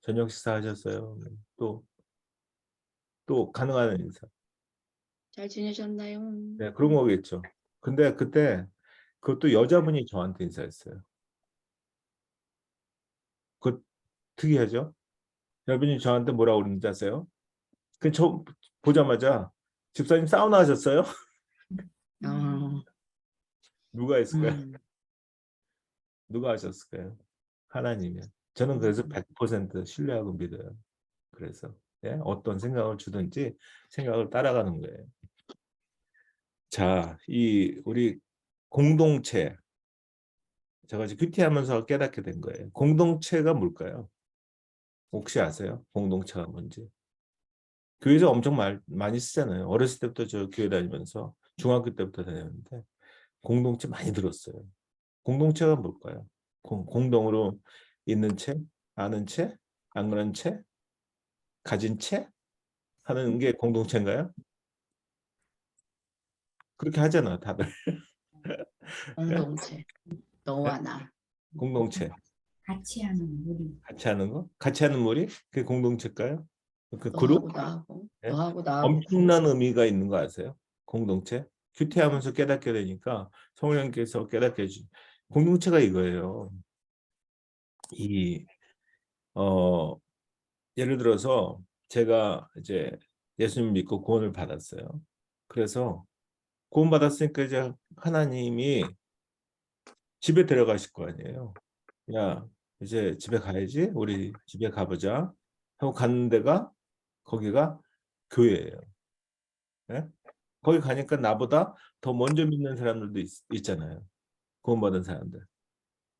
저녁 식사하셨어요? 또 가능한 인사. 잘 지내셨나요? 네, 그런 거겠죠. 근데 그때 그것도 여자분이 저한테 인사했어요. 그 특이하죠? 여러분이 저한테 뭐라고 그러는지 아세요? 저 보자마자 집사님 사우나 하셨어요? 아, 누가 했을까요? 음, 누가 하셨을까요? 하나님이요. 저는 그래서 100% 신뢰하고 믿어요. 그래서 예? 어떤 생각을 주든지 생각을 따라가는 거예요. 자, 우리 공동체 제가 이제 큐티하면서 깨닫게 된 거예요. 공동체가 뭘까요? 혹시 아세요? 공동체가 뭔지? 교회에서 엄청 많이 쓰잖아요. 어렸을 때부터 저 교회 다니면서 중학교 때부터 다녔는데 공동체 많이 들었어요. 공동체가 뭘까요? 공동으로 있는 채, 아는 채, 안 그런 채, 가진 채 하는 게 공동체인가요? 그렇게 하잖아, 다들. 공동체. 네? 너와 나. 공동체. 같이 하는 무리. 같이 하는 거? 같이 하는 무리? 그게 공동체일까요? 그 너하고 그룹? 나하고 예? 너하고 나하고 엄청난 의미가 있는 거 아세요? 공동체? 큐티하면서 깨닫게 되니까 성령님께서 깨닫게 해주. 공동체가 이거예요. 이 예를 들어서 제가 이제 예수님 믿고 구원을 받았어요. 그래서 구원 받았으니까 이제 하나님이 집에 데려가실 거 아니에요. 야, 이제 집에 가야지. 우리 집에 가보자. 하고 가는 데가 거기가 교회예요. 예? 거기 가니까 나보다 더 먼저 믿는 사람들도 있잖아요. 구원받은 사람들.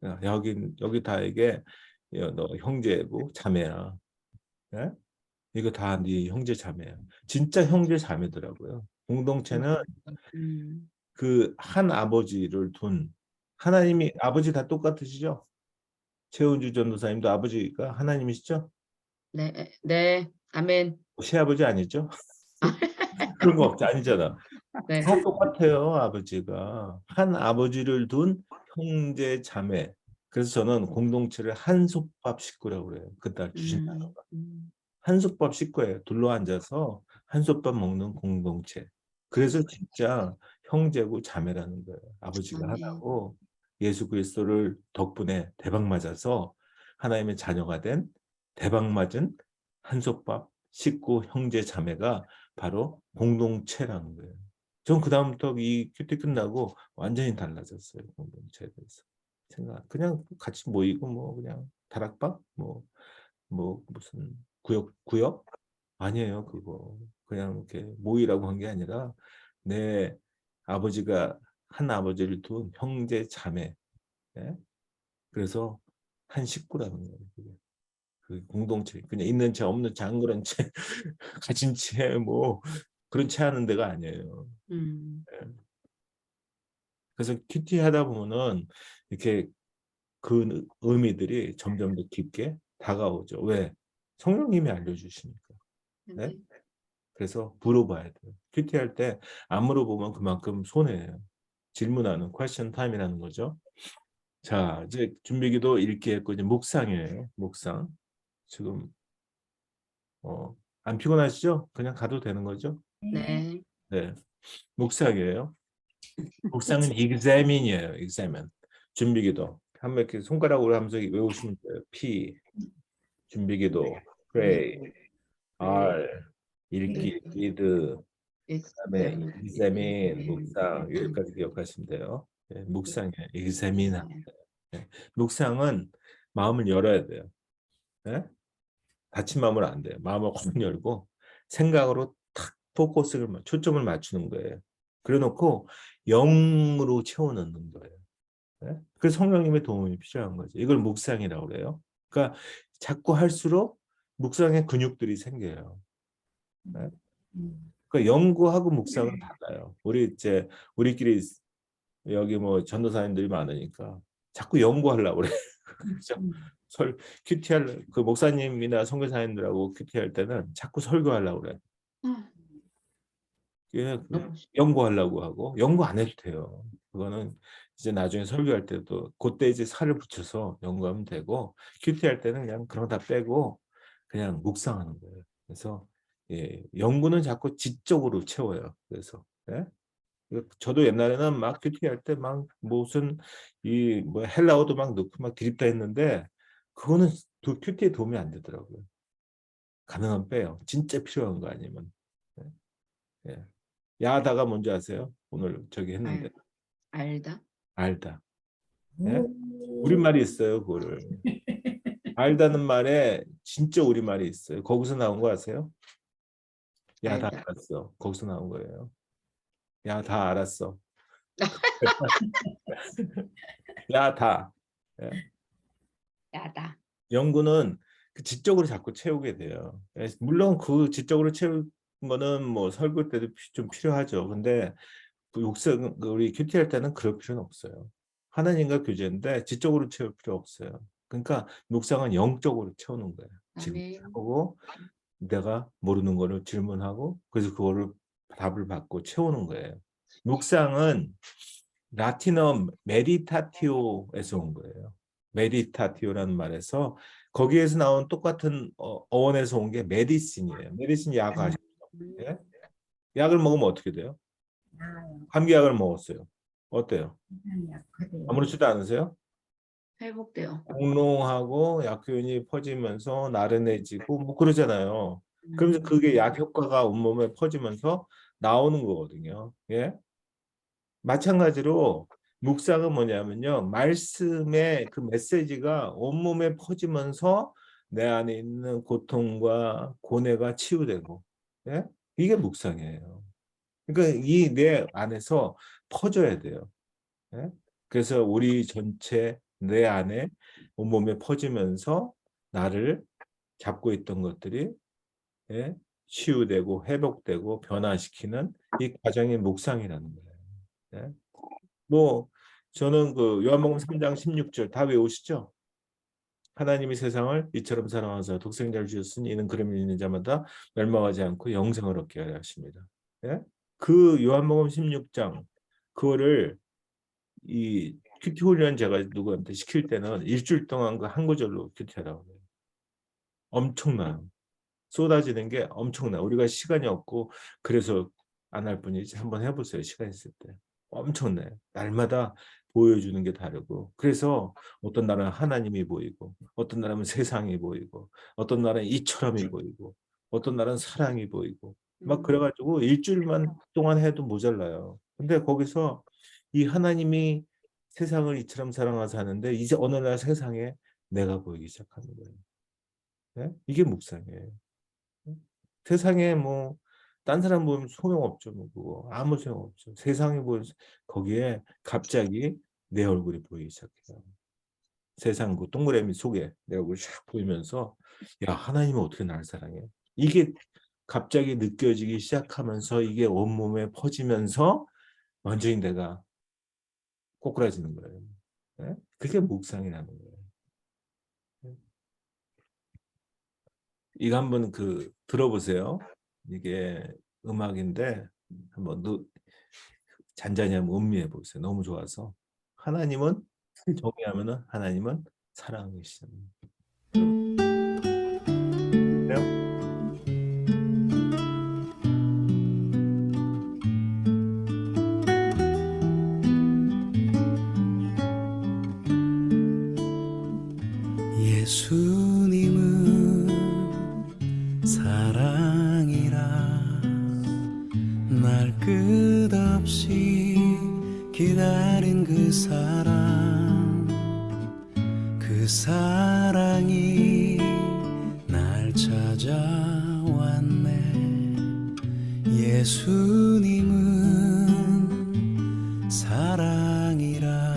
야, 여기 다 이게 너 형제고 자매야. 예? 이거 다 네 형제 자매야. 진짜 형제 자매더라고요. 공동체는 음, 그 한 아버지를 둔 하나님이 아버지 다 똑같으시죠? 최은주 전도사님도 아버지가 하나님이시죠? 네, 네, 아멘. 시아버지 아니죠? 그런 거 없지 아니잖아. 네, 다 똑같아요, 아버지가. 한 아버지를 둔 형제 자매. 그래서 저는 공동체를 한솥밥 식구라고 그래요. 그딸 주신 단어가. 한솥밥 식구예요. 둘러 앉아서 한솥밥 먹는 공동체. 그래서 진짜 형제고 자매라는 거예요. 아버지가 아멘. 하나고 예수 그리스도를 덕분에 대박 맞아서 하나님의 자녀가 된 대박 맞은 한솥밥 식구 형제 자매가 바로 공동체라는 거예요. 전 그다음부터 이 큐티 끝나고 완전히 달라졌어요. 공동체에 대해서. 생각 그냥 같이 모이고 뭐 그냥 다락방 뭐 무슨 구역 아니에요. 그거 그냥 이렇게 모이라고 한 게 아니라 내 아버지가 한 아버지를 둔 형제 자매. 예? 그래서 한 식구라는 거예요. 그게. 그 공동체 그냥 있는 채 없는 채 안 그런 채 가진 채 뭐 그런 채 하는 데가 아니에요. 예. 그래서 큐티 하다 보면은 이렇게 그 의미들이 점점 더 깊게 다가오죠. 왜? 성령님이 알려주시니까. 네? 아멘. 그래서 물어봐야 돼요. 큐티 할 때 안 물어보면 그만큼 손해예요. 질문하는 퀘스천 타임이라는 거죠. 자, 이제 준비기도 읽기 했고 이제 묵상이에요. 묵상. 지금 안 피곤하시죠? 그냥 가도 되는 거죠? 네, 네. 묵상이에요. 묵상은 examine이에요. examine. 준비기도. 한번 이렇게 손가락으로 하면서 외우시면 돼요. P. 준비기도. pray. R. 읽기. read. 그다음에 examine. 묵상. 여기까지 기억하시면 돼요. 네, 묵상이에요. examine. 네. 묵상은 마음을 열어야 돼요. 네? 닫힌 마음으로 안 돼요. 마음을 확 열고 생각으로 탁 포커스를 초점을 맞추는 거예요. 그래놓고 영으로 채워넣는 거예요. 네? 그래서 성령님의 도움이 필요한 거죠. 이걸 묵상이라고 그래요. 그러니까 자꾸 할수록 묵상의 근육들이 생겨요. 네? 그러니까 연구하고 묵상은 달라요. 우리끼리 여기 뭐 전도사님들이 많으니까 자꾸 연구하려고 그래. 그죠? 큐티할 그 목사님이나 선교사님들하고 큐티할 때는 자꾸 설교하려고 그래. 예, 연구하려고 하고 연구 안 해도 돼요. 그거는 이제 나중에 설교할 때도 그때 이제 살을 붙여서 연구하면 되고 큐티할 때는 그냥 그런 거 다 빼고 그냥 묵상하는 거예요. 그래서 예, 연구는 자꾸 지적으로 채워요. 그래서 예? 저도 옛날에는 막 큐티할 때 막 무슨 이 뭐 헬라어도 막 넣고 막 드립다 했는데 그거는 큐티에 도움이 안 되더라고요. 가능한 빼요. 진짜 필요한 거 아니면. 예. 예. 야다가 뭔지 아세요? 오늘 저기 했는데 알다. 알다. 예? 우리말이 있어요. 그거를 알다는 말에 진짜 우리말이 있어요. 거기서 나온 거 아세요? 야, 다 알다. 알았어. 거기서 나온 거예요. 야, 다 알았어. 야, 다. 예? 야다. 연구는 그 지적으로 자꾸 채우게 돼요. 예, 물론 그 지적으로 채운 거는 뭐 설교 때도 좀 필요하죠. 근데 그 육성 우리 큐티할 때는 그럴 필요는 없어요. 하나님과 교제인데 지적으로 채울 필요 없어요. 그러니까 묵상은 영적으로 채우는 거예요. 지금 아멘. 하고 내가 모르는 거를 질문하고 그래서 그거를 답을 받고 채우는 거예요. 묵상은 라틴어 메디타티오에서 온 거예요. 메디타티오라는 말에서 거기에서 나온 똑같은 어원에서 온 게 메디신이에요. 메디신 약 아시죠? 예? 약을 먹으면 어떻게 돼요? 감기약을 먹었어요. 어때요? 아무렇지도 않으세요? 회복돼요. 공롱하고 약 기운이 퍼지면서 나른해지고 뭐 그러잖아요. 그러면서 그게 약 효과가 온몸에 퍼지면서 나오는 거거든요. 예? 마찬가지로 묵상은 뭐냐면요. 말씀의 그 메시지가 온몸에 퍼지면서 내 안에 있는 고통과 고뇌가 치유되고, 예? 이게 묵상이에요. 그러니까 이 내 안에서 퍼져야 돼요. 예? 그래서 우리 전체 내 안에 온몸에 퍼지면서 나를 잡고 있던 것들이, 예? 치유되고 회복되고 변화시키는 이 과정이 묵상이라는 거예요. 예? 뭐 저는 그 요한복음 3장 16절 다 외우시죠? 하나님이 세상을 이처럼 사랑하사 독생자를 주셨으니 이는 그를 믿는 자마다 멸망하지 않고 영생을 얻게 하려 하십니다. 예? 그 요한복음 16장 그거를 이 큐티 훈련 제가 누구한테 시킬 때는 일주일 동안 그 한 구절로 큐티하라고 해요. 엄청나요. 쏟아지는 게 엄청나. 우리가 시간이 없고 그래서 안 할 뿐이지 한번 해보세요. 시간 있을 때. 엄청나요. 날마다 보여주는 게 다르고 그래서 어떤 날은 하나님이 보이고 어떤 날은 세상이 보이고 어떤 날은 이처럼이 보이고 어떤 날은 사랑이 보이고 막 그래가지고 일주일만 동안 해도 모자라요. 근데 거기서 이 하나님이 세상을 이처럼 사랑하사 하는데 이제 어느 날 세상에 내가 보이기 시작하는 거예요. 네? 이게 묵상이에요. 세상에 뭐 딴 사람 보면 소용없죠. 뭐 그거 아무 소용없죠. 세상에 보면 거기에 갑자기 내 얼굴이 보이기 시작해요. 세상 그 동그라미 속에 내 얼굴이 쫙 보이면서 야 하나님은 어떻게 나를 사랑해? 이게 갑자기 느껴지기 시작하면서 이게 온몸에 퍼지면서 완전히 내가 꼬꾸라지는 거예요. 네? 그게 묵상이라는 거예요. 이거 한번 그 들어보세요. 이게 음악인데 한번 잔잔히 한번 음미해 보세요. 너무 좋아서. 하나님은 정의하면은 하나님은 사랑이시잖아요. 그래요? 예수님은 사랑이라 날 끝없이 기다린 그 사랑이 날 찾아왔네. 예수님은 사랑이라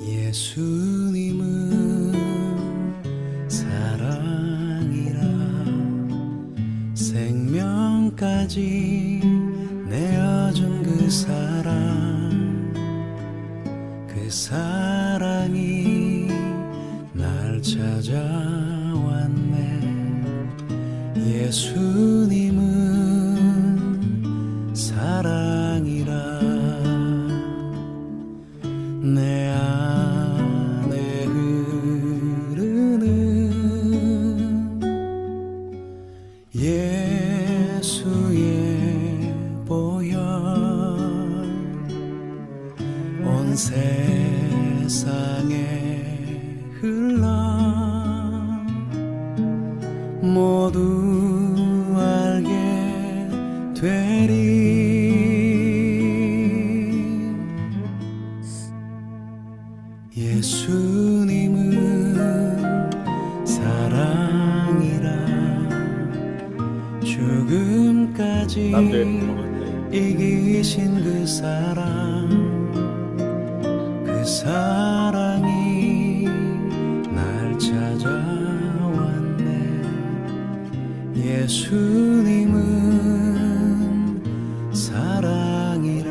예수님은 사랑이라 생명까지 내어준 그 사랑이 날 찾아왔네. 예수님은 사랑이라 내 안에 흐르는 예수의 보혈 온 세상에 흘러 모두 알게 되리. 예수님은 사랑이라 죽음까지 이기신 그 사랑이 날 찾아왔네. 예수님은 사랑이라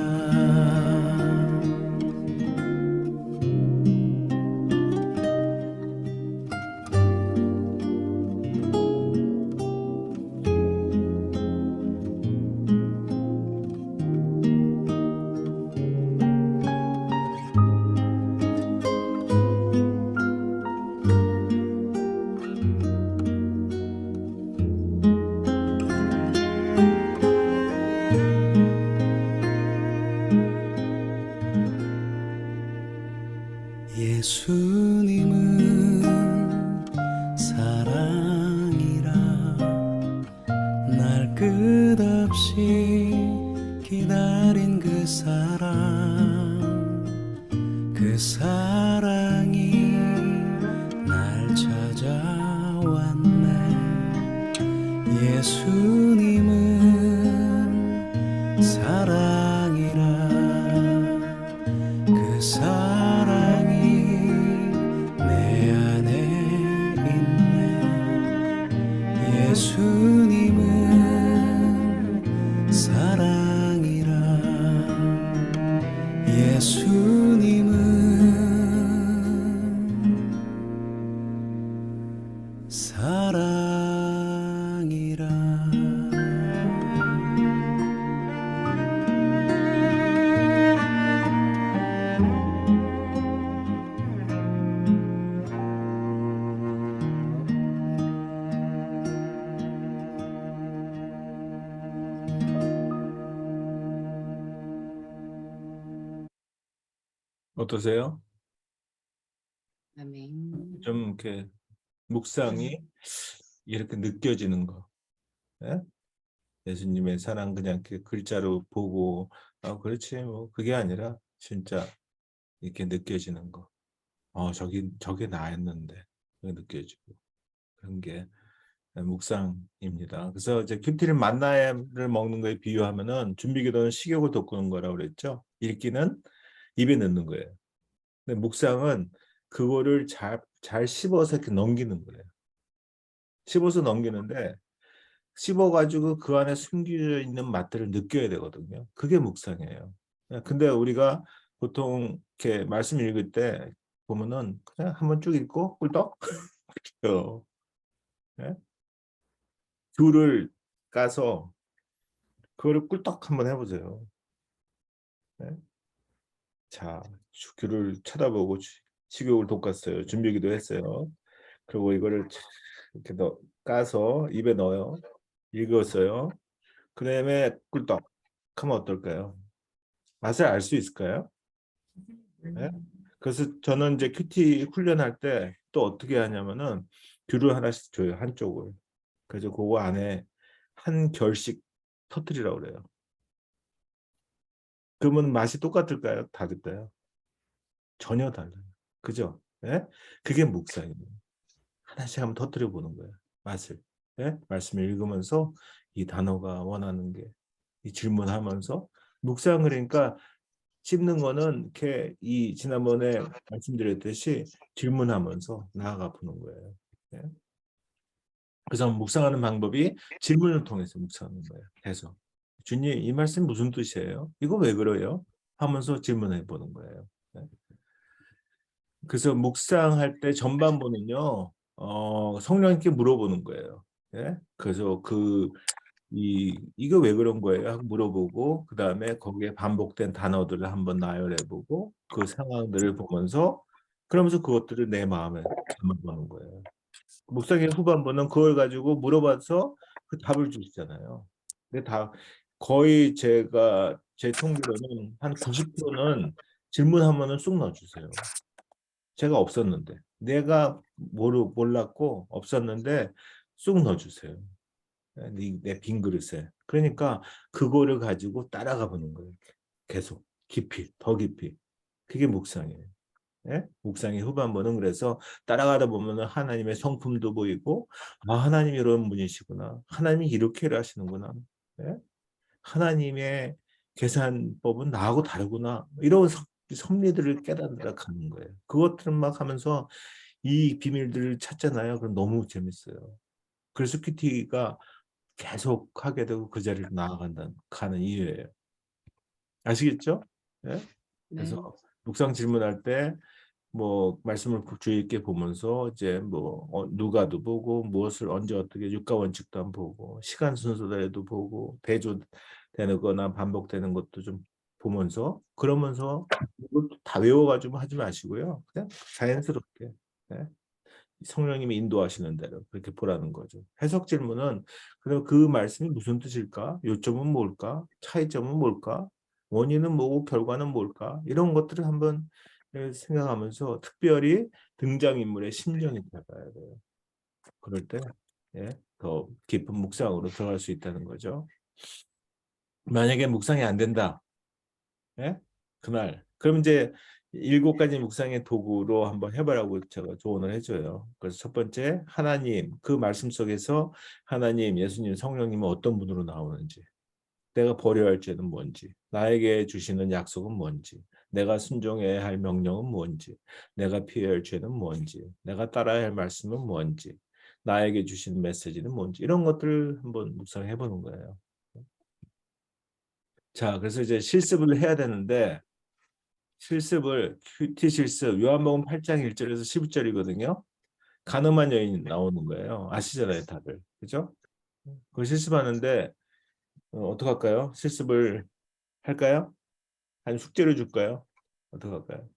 예수님은 사랑이라 날 끝없이 기다린 그 사랑이 날 찾아왔네. 예수님은 사랑이라 그 사랑이 내 안에 있네. 예수님은 사랑이라 예수님은 사랑이라. 어떠세요? 아멘. 좀 이렇게 묵상이 이렇게 느껴지는 거. 예? 예수님의 사랑 그냥 이렇게 글자로 보고 그렇지 뭐 그게 아니라 진짜 이렇게 느껴지는 거. 저게 나였는데 그게 느껴지고 그런 게 묵상입니다. 그래서 이제 큐티를 만나를 먹는 거에 비유하면은 준비기도는 식욕을 돋구는 거라고 그랬죠. 읽기는 입에 넣는 거예요. 근데 묵상은 그거를 잘 씹어서 이렇게 넘기는 거예요. 씹어서 넘기는데 씹어가지고 그 안에 숨겨져 있는 맛들을 느껴야 되거든요. 그게 묵상이에요. 근데 우리가 보통 이렇게 말씀 읽을 때 보면은 그냥 한번 쭉 읽고 꿀떡 네? 귤을 까서 그거를 꿀떡 한번 해보세요. 네? 자, 귤을 쳐다보고 식욕을 돋갔어요. 준비기도 했어요. 그리고 이거를 이렇게 까서 입에 넣어요. 읽었어요. 그 다음에 꿀떡 하면 어떨까요? 맛을 알 수 있을까요? 네? 그래서 저는 이제 큐티 훈련할 때 또 어떻게 하냐면은 귤을 하나씩 줘요. 한쪽을. 그래서 그거 안에 한 결씩 터뜨리라고 그래요. 그러면 맛이 똑같을까요? 다를까요? 전혀 달라요. 그죠? 예? 그게 묵상이에요. 하나씩 한번 터뜨려 보는 거예요. 맛을. 예? 말씀을 읽으면서 이 단어가 원하는 게 이 질문하면서 묵상 그러니까 씹는 거는 이렇게 이 지난번에 말씀드렸듯이 질문하면서 나아가 보는 거예요. 예? 그래서 묵상하는 방법이 질문을 통해서 묵상하는 거예요. 계속. 주님 이 말씀 무슨 뜻이에요? 이거 왜 그래요? 하면서 질문해 보는 거예요. 예? 그래서 묵상할 때 전반부는요, 성령님께 물어보는 거예요. 예? 그래서 이거 왜 그런 거예요? 하고 물어보고, 그 다음에 거기에 반복된 단어들을 한번 나열해보고, 그 상황들을 보면서, 그러면서 그것들을 내 마음에 담아보는 거예요. 묵상의 후반부는 그걸 가지고 물어봐서 그 답을 주시잖아요. 근데 거의 제 통계로는 한 90%는 질문하면은 쑥 넣어주세요. 제가 없었는데 내가 몰랐고 없었는데 쑥 넣어주세요. 내 빈 그릇에. 그러니까 그거를 가지고 따라가 보는 거예요. 계속 깊이 더 깊이. 그게 묵상이에요. 예? 묵상의 후반부는 그래서 따라가다 보면 하나님의 성품도 보이고 하나님이 이런 분이시구나. 하나님이 이렇게 일을 하시는구나. 예? 하나님의 계산법은 나하고 다르구나. 이런 섭리들을 깨닫는 가는 거예요. 그것들을 막 하면서 이 비밀들을 찾잖아요. 그럼 너무 재밌어요. 그래서 큐티가 계속 하게 되고 그 자리로 가는 이유예요. 아시겠죠? 예? 네. 그래서 묵상 질문할 때 뭐 말씀을 주의 있게 보면서 이제 뭐 누가도 보고 무엇을 언제 어떻게 육가 원칙도 한번 보고 시간 순서대로 보고 대조되는 거나 반복되는 것도 좀 보면서 그러면서 이걸 다 외워가지고 하지 마시고요. 그냥 자연스럽게 성령님이 인도하시는 대로 그렇게 보라는 거죠. 해석 질문은 그럼 그 말씀이 무슨 뜻일까? 요점은 뭘까? 차이점은 뭘까? 원인은 뭐고 결과는 뭘까? 이런 것들을 한번 생각하면서 특별히 등장인물의 심정이 들어가야 돼요. 그럴 때 더 깊은 묵상으로 들어갈 수 있다는 거죠. 만약에 묵상이 안 된다. 그날. 그럼 이제 7가지 묵상의 도구로 한번 해보라고 제가 조언을 해줘요. 그래서 첫 번째, 하나님, 그 말씀 속에서 하나님, 예수님, 성령님은 어떤 분으로 나오는지, 내가 버려야 할 죄는 뭔지, 나에게 주시는 약속은 뭔지, 내가 순종해야 할 명령은 뭔지, 내가 피해야 할 죄는 뭔지, 내가 따라야 할 말씀은 뭔지, 나에게 주시는 메시지는 뭔지, 이런 것들을 한번 묵상해 보는 거예요. 자, 그래서 이제 실습을 해야 되는데, 큐티 실습, 요한복음 8장 1절에서 12절이거든요. 가늠한 여인 나오는 거예요. 아시잖아요, 다들. 그죠? 그걸 실습하는데, 어떡할까요? 실습을 할까요? 아니면 숙제를 줄까요? 어떡할까요?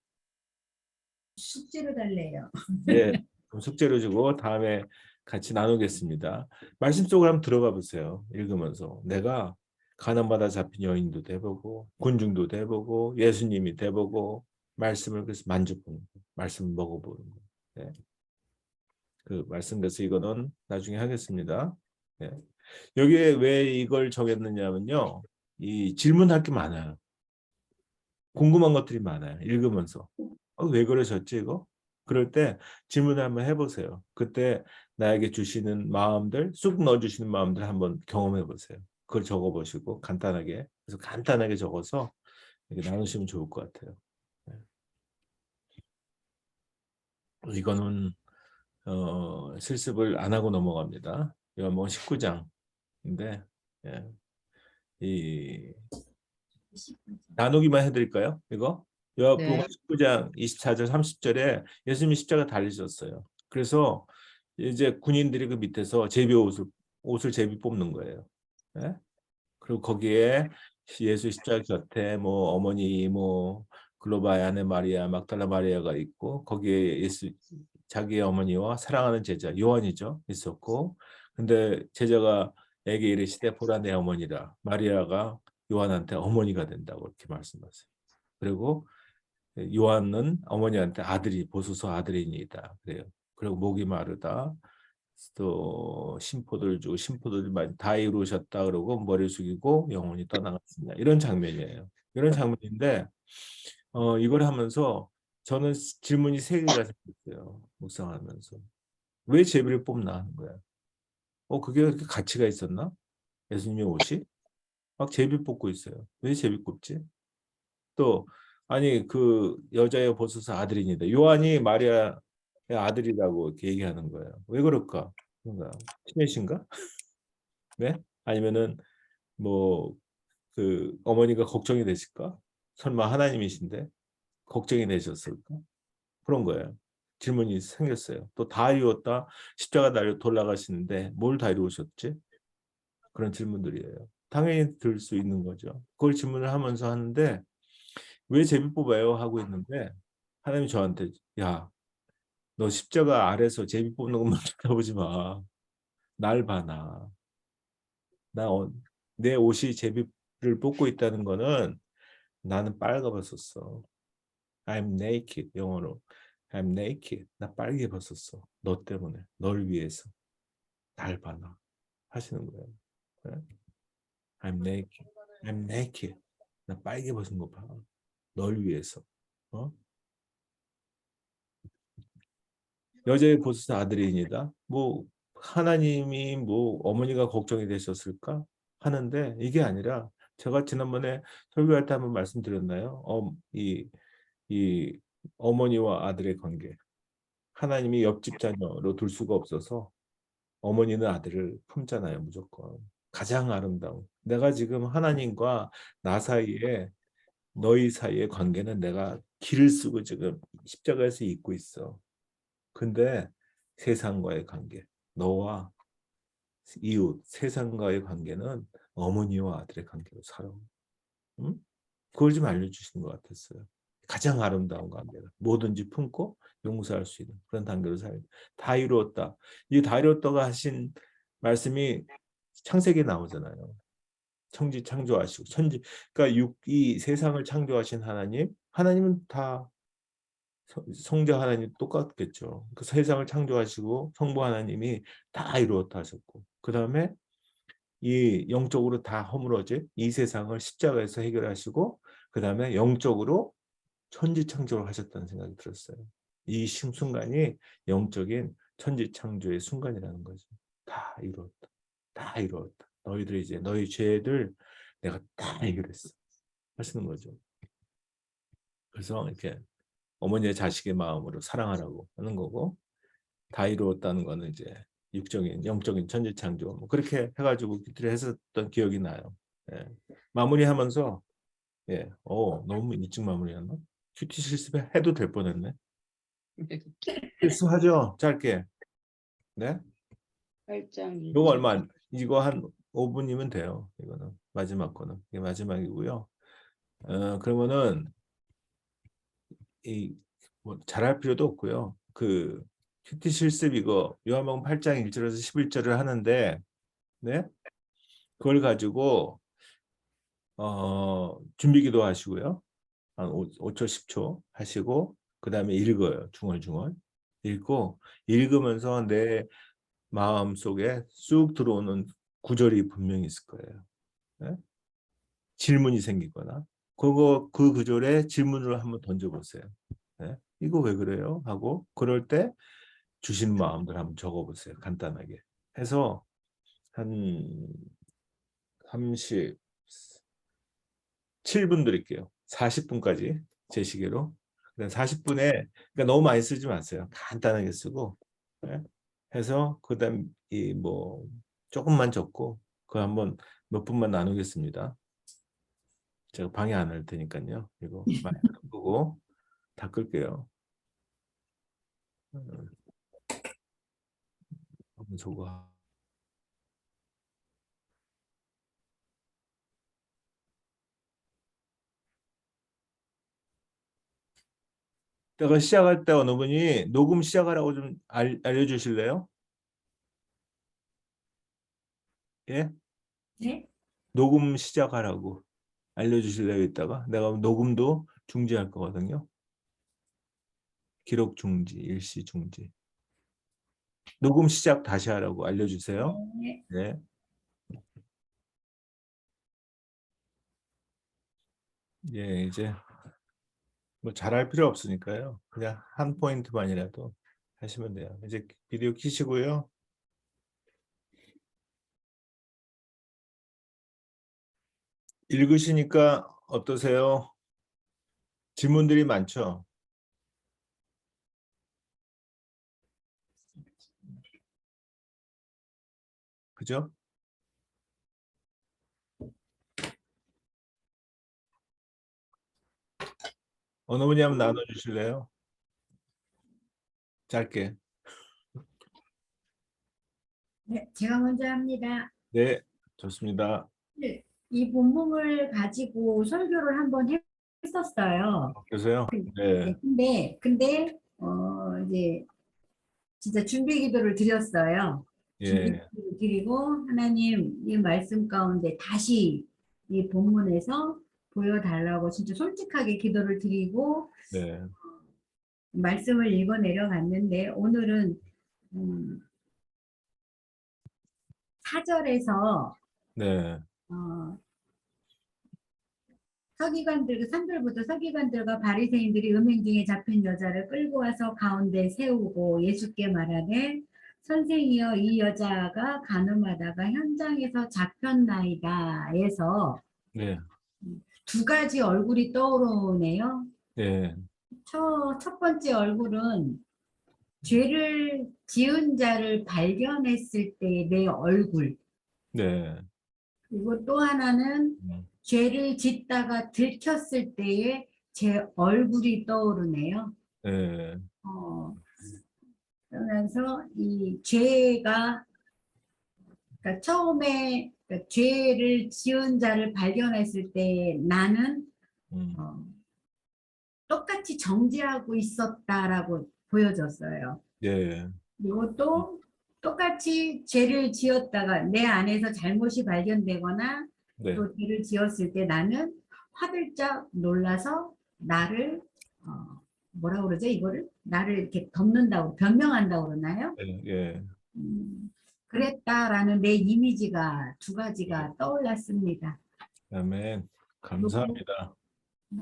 숙제로 달래요. 네, 그럼 숙제를 주고 다음에 같이 나누겠습니다. 말씀 속으로 한번 들어가 보세요. 읽으면서. 내가 가난받아 잡힌 여인도 돼보고 군중도 돼보고 예수님이 돼보고 말씀을 그래서 만져보는 거, 말씀을 먹어보는 거. 네. 그 말씀 그래서 이거는 나중에 하겠습니다. 네. 여기에 왜 이걸 정했느냐면요. 이 질문할 게 많아요. 궁금한 것들이 많아요. 읽으면서. 왜 그러셨지 이거? 그럴 때 질문을 한번 해보세요. 그때 나에게 주시는 마음들, 쑥 넣어주시는 마음들 한번 경험해 보세요. 그걸 적어보시고 간단하게. 그래서 간단하게 적어서 이렇게 나누시면 좋을 것 같아요. 이거는 실습을 안 하고 넘어갑니다. 이건 뭐 19장인데 이 나누기만 해드릴까요? 이거? 요한복음 네. 19장 24절 30절에 예수님이 십자가 달리셨어요. 그래서 이제 군인들이 그 밑에서 옷을 제비 뽑는 거예요. 예? 그리고 거기에 예수 십자가 곁에 뭐 어머니 뭐 글로바의 아내 마리아 막달라 마리아가 있고 거기에 예수 자기의 어머니와 사랑하는 제자 요한이죠 있었고 근데 제자가 에게 이르시되 보라 내 어머니라 마리아가 요한한테 어머니가 된다고 이렇게 말씀하세요. 그리고 요한은 어머니한테 아들이 보소서 아들이니이다 그래요. 그리고 목이 마르다 또 심포도를 주고 심포도를 다 이루셨다 그러고 머리 숙이고 영혼이 떠나갔습니다. 이런 장면이에요. 이런 장면인데 이걸 하면서 저는 질문이 3개가 생겼어요. 묵상하면서. 왜 제비를 뽑나 하는 거야. 그게 그렇게 가치가 있었나? 예수님의 옷이? 막 제비 뽑고 있어요. 왜 제비 뽑지? 또 아니 그 여자의 보소서 아들이니다. 요한이 마리아의 아들이라고 이렇게 얘기하는 거예요. 왜 그럴까? 뭔가 티넷인가? 네? 아니면은 뭐 그 어머니가 걱정이 되실까? 설마 하나님이신데 걱정이 되셨을까? 그런 거예요. 질문이 생겼어요. 또 다 이루었다. 십자가 달려 돌아가시는데 뭘 다 이루셨지? 그런 질문들이에요. 당연히 들 수 있는 거죠. 그걸 질문을 하면서 하는데 왜 제비 뽑아요? 하고 있는데 하나님이 저한테 야, 너 십자가 아래서 제비 뽑는 것만 쳐다보지 마. 날 봐, 나. 내 옷이 제비를 뽑고 있다는 거는 나는 빨가벗었어. I'm naked, 영어로. I'm naked. 나 빨개 벗었어. 너 때문에. 널 위해서. 날 봐, 나. 하시는 거예요. 네? I'm naked. I'm naked. 나 빨개 벗은 거 봐. 널 위해서. 여자의 보소서 아들이니다. 뭐 하나님이 뭐 어머니가 걱정이 되셨을까 하는데 이게 아니라 제가 지난번에 설교할 때 한번 말씀드렸나요? 이 어머니와 아들의 관계. 하나님이 옆집 자녀로 둘 수가 없어서 어머니는 아들을 품잖아요, 무조건. 가장 아름다운. 내가 지금 하나님과 나 사이에 너희 사이의 관계는 내가 길을 쓰고 지금 십자가에서 잇고 있어. 근데 세상과의 관계, 너와 이웃, 세상과의 관계는 어머니와 아들의 관계로 살아. 응? 그걸 좀 알려주시는 것 같았어요. 가장 아름다운 관계다. 뭐든지 품고 용서할 수 있는 그런 관계로 살다. 다 이루었다. 이 다 이루었다가 하신 말씀이 창세기에 나오잖아요. 천지 창조하시고 천지 그러니까 이 세상을 창조하신 하나님은 다 성자 하나님 똑같겠죠. 그 세상을 창조하시고 성부 하나님이 다 이루었다 하셨고, 그 다음에 이 영적으로 다 허물어진 이 세상을 십자가에서 해결하시고, 그 다음에 영적으로 천지창조를 하셨다는 생각이 들었어요. 이 순간이 영적인 천지창조의 순간이라는 거죠. 다 이루었다. 다 이루었다. 너희들이 이제 너희 죄를 내가 다 해결했어 하시는 거죠. 그래서 이렇게 어머니의 자식의 마음으로 사랑하라고 하는 거고, 다 이루었다는 거는 이제 육적인 영적인 천지창조 뭐 그렇게 해가지고 기도를 했었던 기억이 나요. 예. 마무리하면서 너무 일찍 마무리했나? 큐티 실습해도 될 뻔했네. 실수하죠. 짧게. 네. 8장 이거 얼마? 이거 한 5분이면 돼요. 이거는 마지막 거는 이게 마지막이고요. 그러면은 뭐 잘할 필요도 없고요. 그 큐티 실습 이거 요한복음 8장 1절에서 11절을 하는데, 네, 그걸 가지고 준비기도 하시고요. 한 5초 10초 하시고, 그 다음에 읽어요. 중얼중얼 읽고, 읽으면서 내 마음 속에 쑥 들어오는 구절이 분명히 있을 거예요. 네? 질문이 생기거나 그 구절에 질문을 한번 던져보세요. 네? 이거 왜 그래요? 하고 그럴 때 주신 마음들 한번 적어보세요. 간단하게 해서 한 37분 드릴게요. 40분까지 제 시계로. 40분에 그러니까 너무 많이 쓰지 마세요. 간단하게 쓰고, 네? 해서 그다음 이 뭐 조금만 적고 그 한번 몇 분만 나누겠습니다. 제가 방해 안 할 테니까요. 이거 마이크 끄고 다 끌게요. 저거 제가 시작할 때 어느 분이 녹음 시작하라고 좀 알려주실래요? 예? 네? 녹음 시작하라고 알려주실래요? 이따가 내가 녹음도 중지할 거거든요. 기록 중지, 일시 중지. 녹음 시작 다시 하라고 알려주세요. 네. 네. 예, 이제 뭐 잘할 필요 없으니까요. 그냥 한 포인트만이라도 하시면 돼요. 이제 비디오 켜시고요. 읽으시니까 어떠세요? 질문들이 많죠? 그죠? 어느 분이 한번 나눠주실래요? 짧게. 네, 제가 먼저 합니다. 네, 좋습니다. 네, 이 본문을 가지고 설교를 한번 했었어요. 그러세요? 네, 근데 이제 진짜 준비 기도를 드렸어요. 준비 예, 기도를 드리고 하나님 이 말씀 가운데 다시 이 본문에서 보여달라고 진짜 솔직하게 기도를 드리고 네, 말씀을 읽어 내려갔는데 오늘은 4절에서 네, 서기관들, 3절부터 서기관들과 바리새인들이 음행 중에 잡힌 여자를 끌고 와서 가운데 세우고 예수께 말하되 선생이여 이 여자가 간음하다가 현장에서 잡혔나이다 해서 네, 두 가지 얼굴이 떠오르네요. 네, 첫 번째 얼굴은 죄를 지은 자를 발견했을 때 내 얼굴, 네, 그리고 또 하나는 죄를 짓다가 들켰을 때의 제 얼굴이 떠오르네요. 네, 그러면서 이 죄가 그러니까 처음에 그러니까 죄를 지은 자를 발견했을 때 나는 똑같이 정죄하고 있었다라고 보여졌어요. 네, 그리고 또 똑같이 죄를 지었다가 내 안에서 잘못이 발견되거나 네, 또 죄를 지었을 때 나는 화들짝 놀라서 나를 뭐라 그러죠? 이거를 나를 이렇게 덮는다고 변명한다고 그러나요? 예, 예. 그랬다라는 내 이미지가 두 가지가 떠올랐습니다. 아멘. 감사합니다.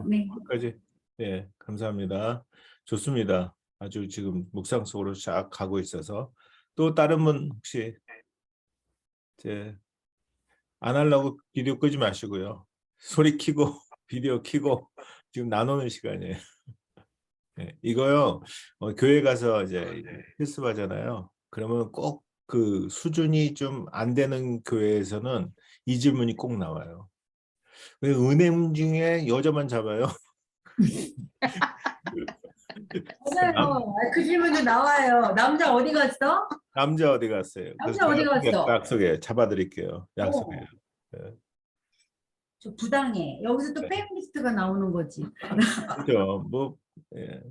네. 끝까지. 예, 감사합니다. 좋습니다. 아주 지금 묵상 속으로 쫙 가고 있어서 또 다른 분 혹시 이제 안 하려고 비디오 끄지 마시고요. 소리 켜고 비디오 켜고 지금 나누는 시간이에요. 네, 이거요. 교회 가서 이제 실습하잖아요. 그러면 꼭 그 수준이 좀 안 되는 교회에서는 이 질문이 꼭 나와요. 왜 은행 중에 여자만 잡아요? 맞아요. 그 질문도 나와요. 남자 어디 갔어? 남자 어디 갔어요? 남자 어디 갔어? 약속해. 잡아드릴게요. 약속해요. 저 부당해. 여기서 또 네. 페미니스트가 나오는 거지. 그죠? 뭐 예.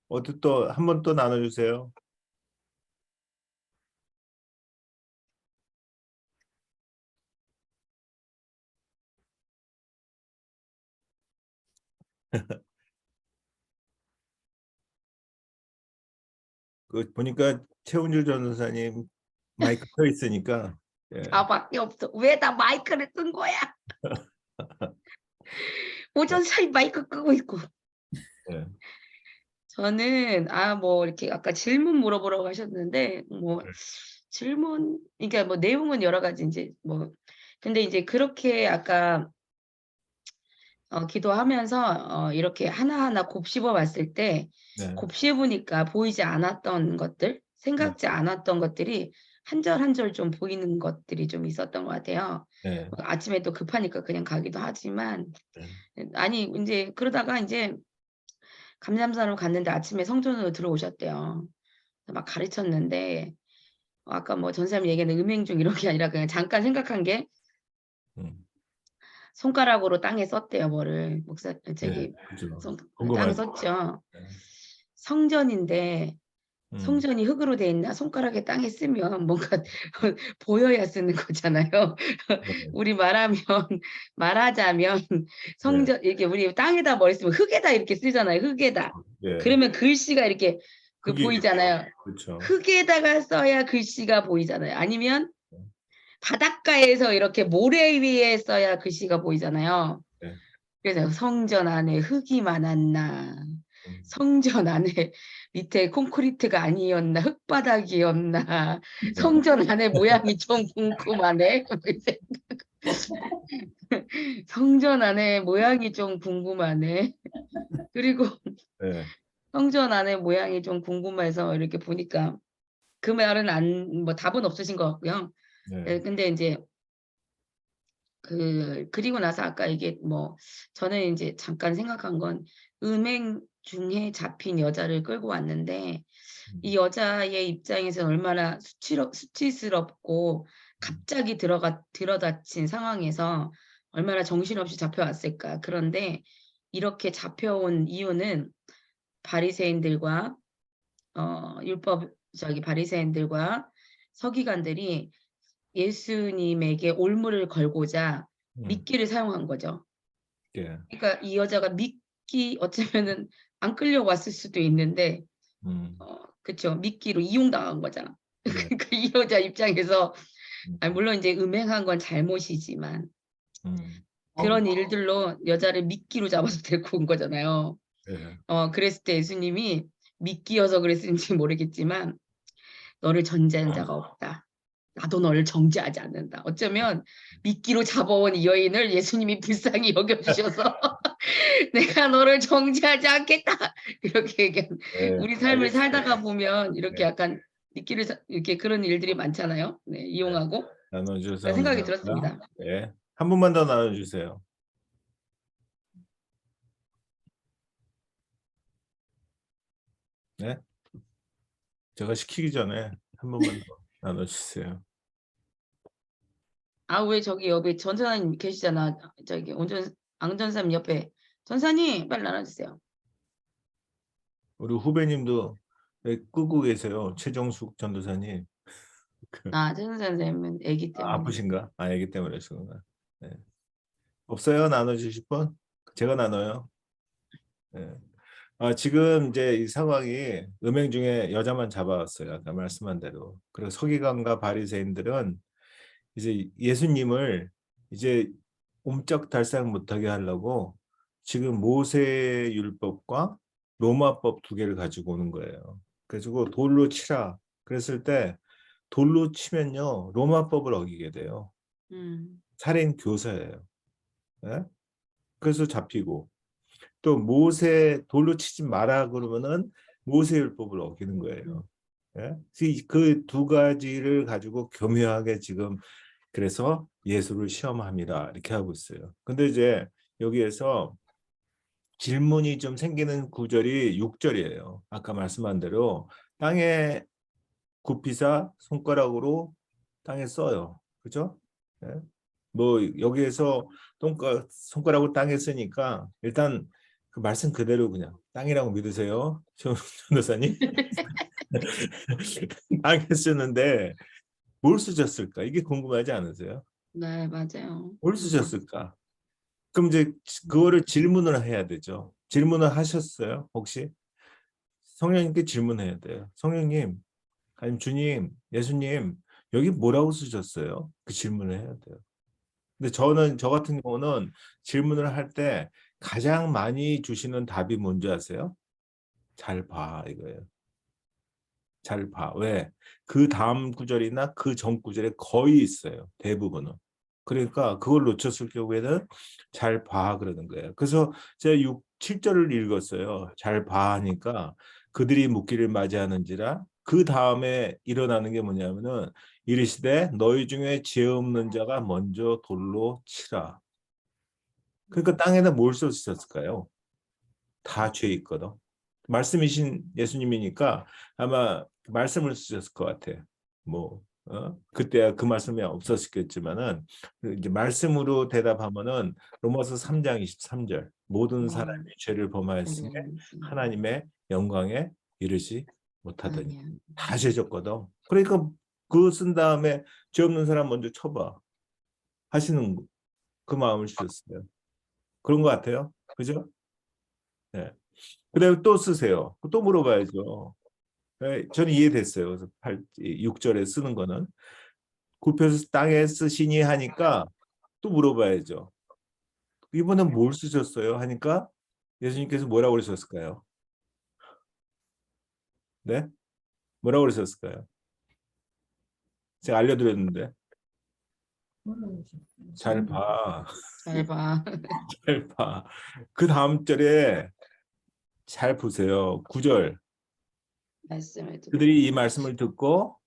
어디 또 한 번 또 나눠주세요. 그 보니까 최운줄 전도사님 마이크 켜 있으니까 예. 나밖에 없어. 왜 나 마이크를 끈 거야? 오전 사이 마이크 끄고 있고. 예. 저는 뭐 이렇게 아까 질문 물어보라고 하셨는데 뭐 네. 질문 그러니까 뭐 내용은 여러 가지 이제 뭐 근데 이제 그렇게 아까 기도하면서 이렇게 하나하나 곱씹어 봤을 때 네. 곱씹으니까 보이지 않았던 것들, 생각지 않았던 것들이 한 절 한 절 좀 보이는 것들이 좀 있었던 것 같아요. 네. 아침에 또 급하니까 그냥 가기도 하지만 네. 아니 이제 그러다가 이제 감잠사로 갔는데 아침에 성전으로 들어오셨대요. 막 가르쳤는데 아까 뭐 전사님 얘기하는 음행 중 이런 게 아니라 그냥 잠깐 생각한 게 손가락으로 땅에 썼대요, 뭐를. 목사 저기 그죠. 땅 궁금하죠. 썼죠. 네. 성전인데 성전이 흙으로 돼 있나 손가락에 땅에 쓰면 뭔가 보여야 쓰는 거잖아요. 네. 우리 말하자면 성전 이렇게 우리 땅에다 머리 쓰면 흙에다 이렇게 쓰잖아요. 흙에다. 네. 그러면 글씨가 이렇게 흙이 보이잖아요. 그렇죠. 흙에다가 써야 글씨가 보이잖아요. 아니면 바닷가에서 이렇게 모래 위에 써야 글씨가 보이잖아요. 네. 그래서 성전 안에 흙이 많았나. 성전 안에 밑에 콘크리트가 아니었나 흙바닥이었나 성전 안에 모양이 좀 궁금하네. 성전 안에 모양이 좀 궁금하네. 그리고 네. 성전 안에 모양이 좀 궁금해서 이렇게 보니까 그 말은 뭐 답은 없으신 것 같고요. 네. 근데 이제 그리고 나서 아까 이게 뭐 저는 이제 잠깐 생각한 건 음행 중에 잡힌 여자를 끌고 왔는데 이 여자의 입장에서 얼마나 수치스럽고 갑자기 들어다친 상황에서 얼마나 정신없이 잡혀왔을까. 그런데 이렇게 잡혀온 이유는 바리새인들과 바리새인들과 서기관들이 예수님에게 올무를 걸고자 미끼를 사용한 거죠. 예. 그러니까 이 여자가 어쩌면은 안 끌려왔을 수도 있는데 그쵸. 미끼로 이용당한 거잖아. 네. 그러니까 이 여자 입장에서 물론 이제 음행한 건 잘못이지만 그런 일들로 여자를 미끼로 잡아서 데리고 온 거잖아요. 네. 그랬을 때 예수님이 미끼여서 그랬는지 모르겠지만 너를 정죄한 자가 없다. 나도 너를 정죄하지 않는다. 어쩌면 미끼로 잡아온 이 여인을 예수님이 불쌍히 여겨주셔서 내가 너를 정죄하지 않겠다. 이렇게 얘기한. 네. 우리 삶을 알겠습니다. 살다가 보면 이렇게 네. 약간 미끼를 이렇게 그런 일들이 많잖아요. 네, 이용하고 나눠주셔서 그런 생각이 감사합니다. 들었습니다. 네. 한 분만 더 나눠주세요. 네. 제가 시키기 전에 한 분만 더 나눠주세요. 왜 저기 옆에 전사님 계시잖아. 저기 앙전사님 옆에 전사님 빨리 나눠주세요. 우리 후배님도 끄고 계세요. 최정숙 전도사님. 전사님은 애기 때문에. 아프신가? 애기 때문에 그런가? 네. 없어요? 나눠주실 분? 제가 나눠요. 네. 지금 이제 이 상황이 음행 중에 여자만 잡아왔어요. 아까 말씀한 대로. 그리고 서기관과 바리새인들은 이제 예수님을 이제 옴짝달싹 못하게 하려고 지금 모세 율법과 로마법 두 개를 가지고 오는 거예요. 그래가지고 돌로 치라. 그랬을 때 돌로 치면요 로마법을 어기게 돼요. 살인 교사예요. 예? 그래서 잡히고 또 모세 돌로 치지 마라 그러면은 모세 율법을 어기는 거예요. 예? 그 두 가지를 가지고 교묘하게 지금 그래서 예수를 시험합니다. 이렇게 하고 있어요. 근데 이제 여기에서 질문이 좀 생기는 구절이 6절이에요. 아까 말씀한 대로 땅에 굽히사 손가락으로 땅에 써요. 그죠? 예? 뭐 여기에서 손가락으로 땅에 쓰니까 일단 그 말씀 그대로 그냥 땅이라고 믿으세요. 변호사님. 땅에 쓰는데 뭘 쓰셨을까? 이게 궁금하지 않으세요? 네, 맞아요. 뭘 쓰셨을까? 그럼 이제 그거를 질문을 해야 되죠. 질문을 하셨어요? 혹시? 성령님께 질문해야 돼요. 성령님, 아니면 주님, 예수님, 여기 뭐라고 쓰셨어요? 그 질문을 해야 돼요. 근데 저 같은 경우는 질문을 할 때 가장 많이 주시는 답이 뭔지 아세요? 잘 봐, 이거예요. 잘 봐. 왜? 그 다음 구절이나 그 전 구절에 거의 있어요. 대부분은. 그러니까 그걸 놓쳤을 경우에는 잘 봐 그러는 거예요. 그래서 제가 7절을 읽었어요. 잘 봐 하니까 그들이 묻기를 맞이하는지라 그 다음에 일어나는 게 뭐냐면은 이르시되 너희 중에 죄 없는 자가 먼저 돌로 치라. 그러니까 땅에다 뭘 썼을까요? 다 죄 있거든. 말씀이신 예수님이니까 아마 말씀을 쓰셨을 것 같아. 뭐 그때야 그 말씀이 없었겠지만은 이제 말씀으로 대답하면은 로마서 3장 23절 모든 사람이 죄를 범하였으며 하나님의 영광에 이르지 못하더니 아니야. 다 죄졌거든. 그러니까 그거 쓴 다음에 죄 없는 사람 먼저 쳐봐 하시는 그 마음을 주셨어요. 그런 것 같아요. 그죠? 네. 그다음에 또 쓰세요. 또 물어봐야죠. 네, 저는 이해됐어요. 그래서 6절에 쓰는 거는 굽혀서 땅에 쓰시니 하니까 또 물어봐야죠. 이번엔 뭘 쓰셨어요? 하니까 예수님께서 뭐라고 그러셨을까요? 네? 뭐라고 그러셨을까요? 제가 알려드렸는데 잘 봐. 잘 봐. 잘 봐. 그 다음 절에 잘 보세요. 9절. 말씀을 듣고. 그들이 이 말씀을 듣고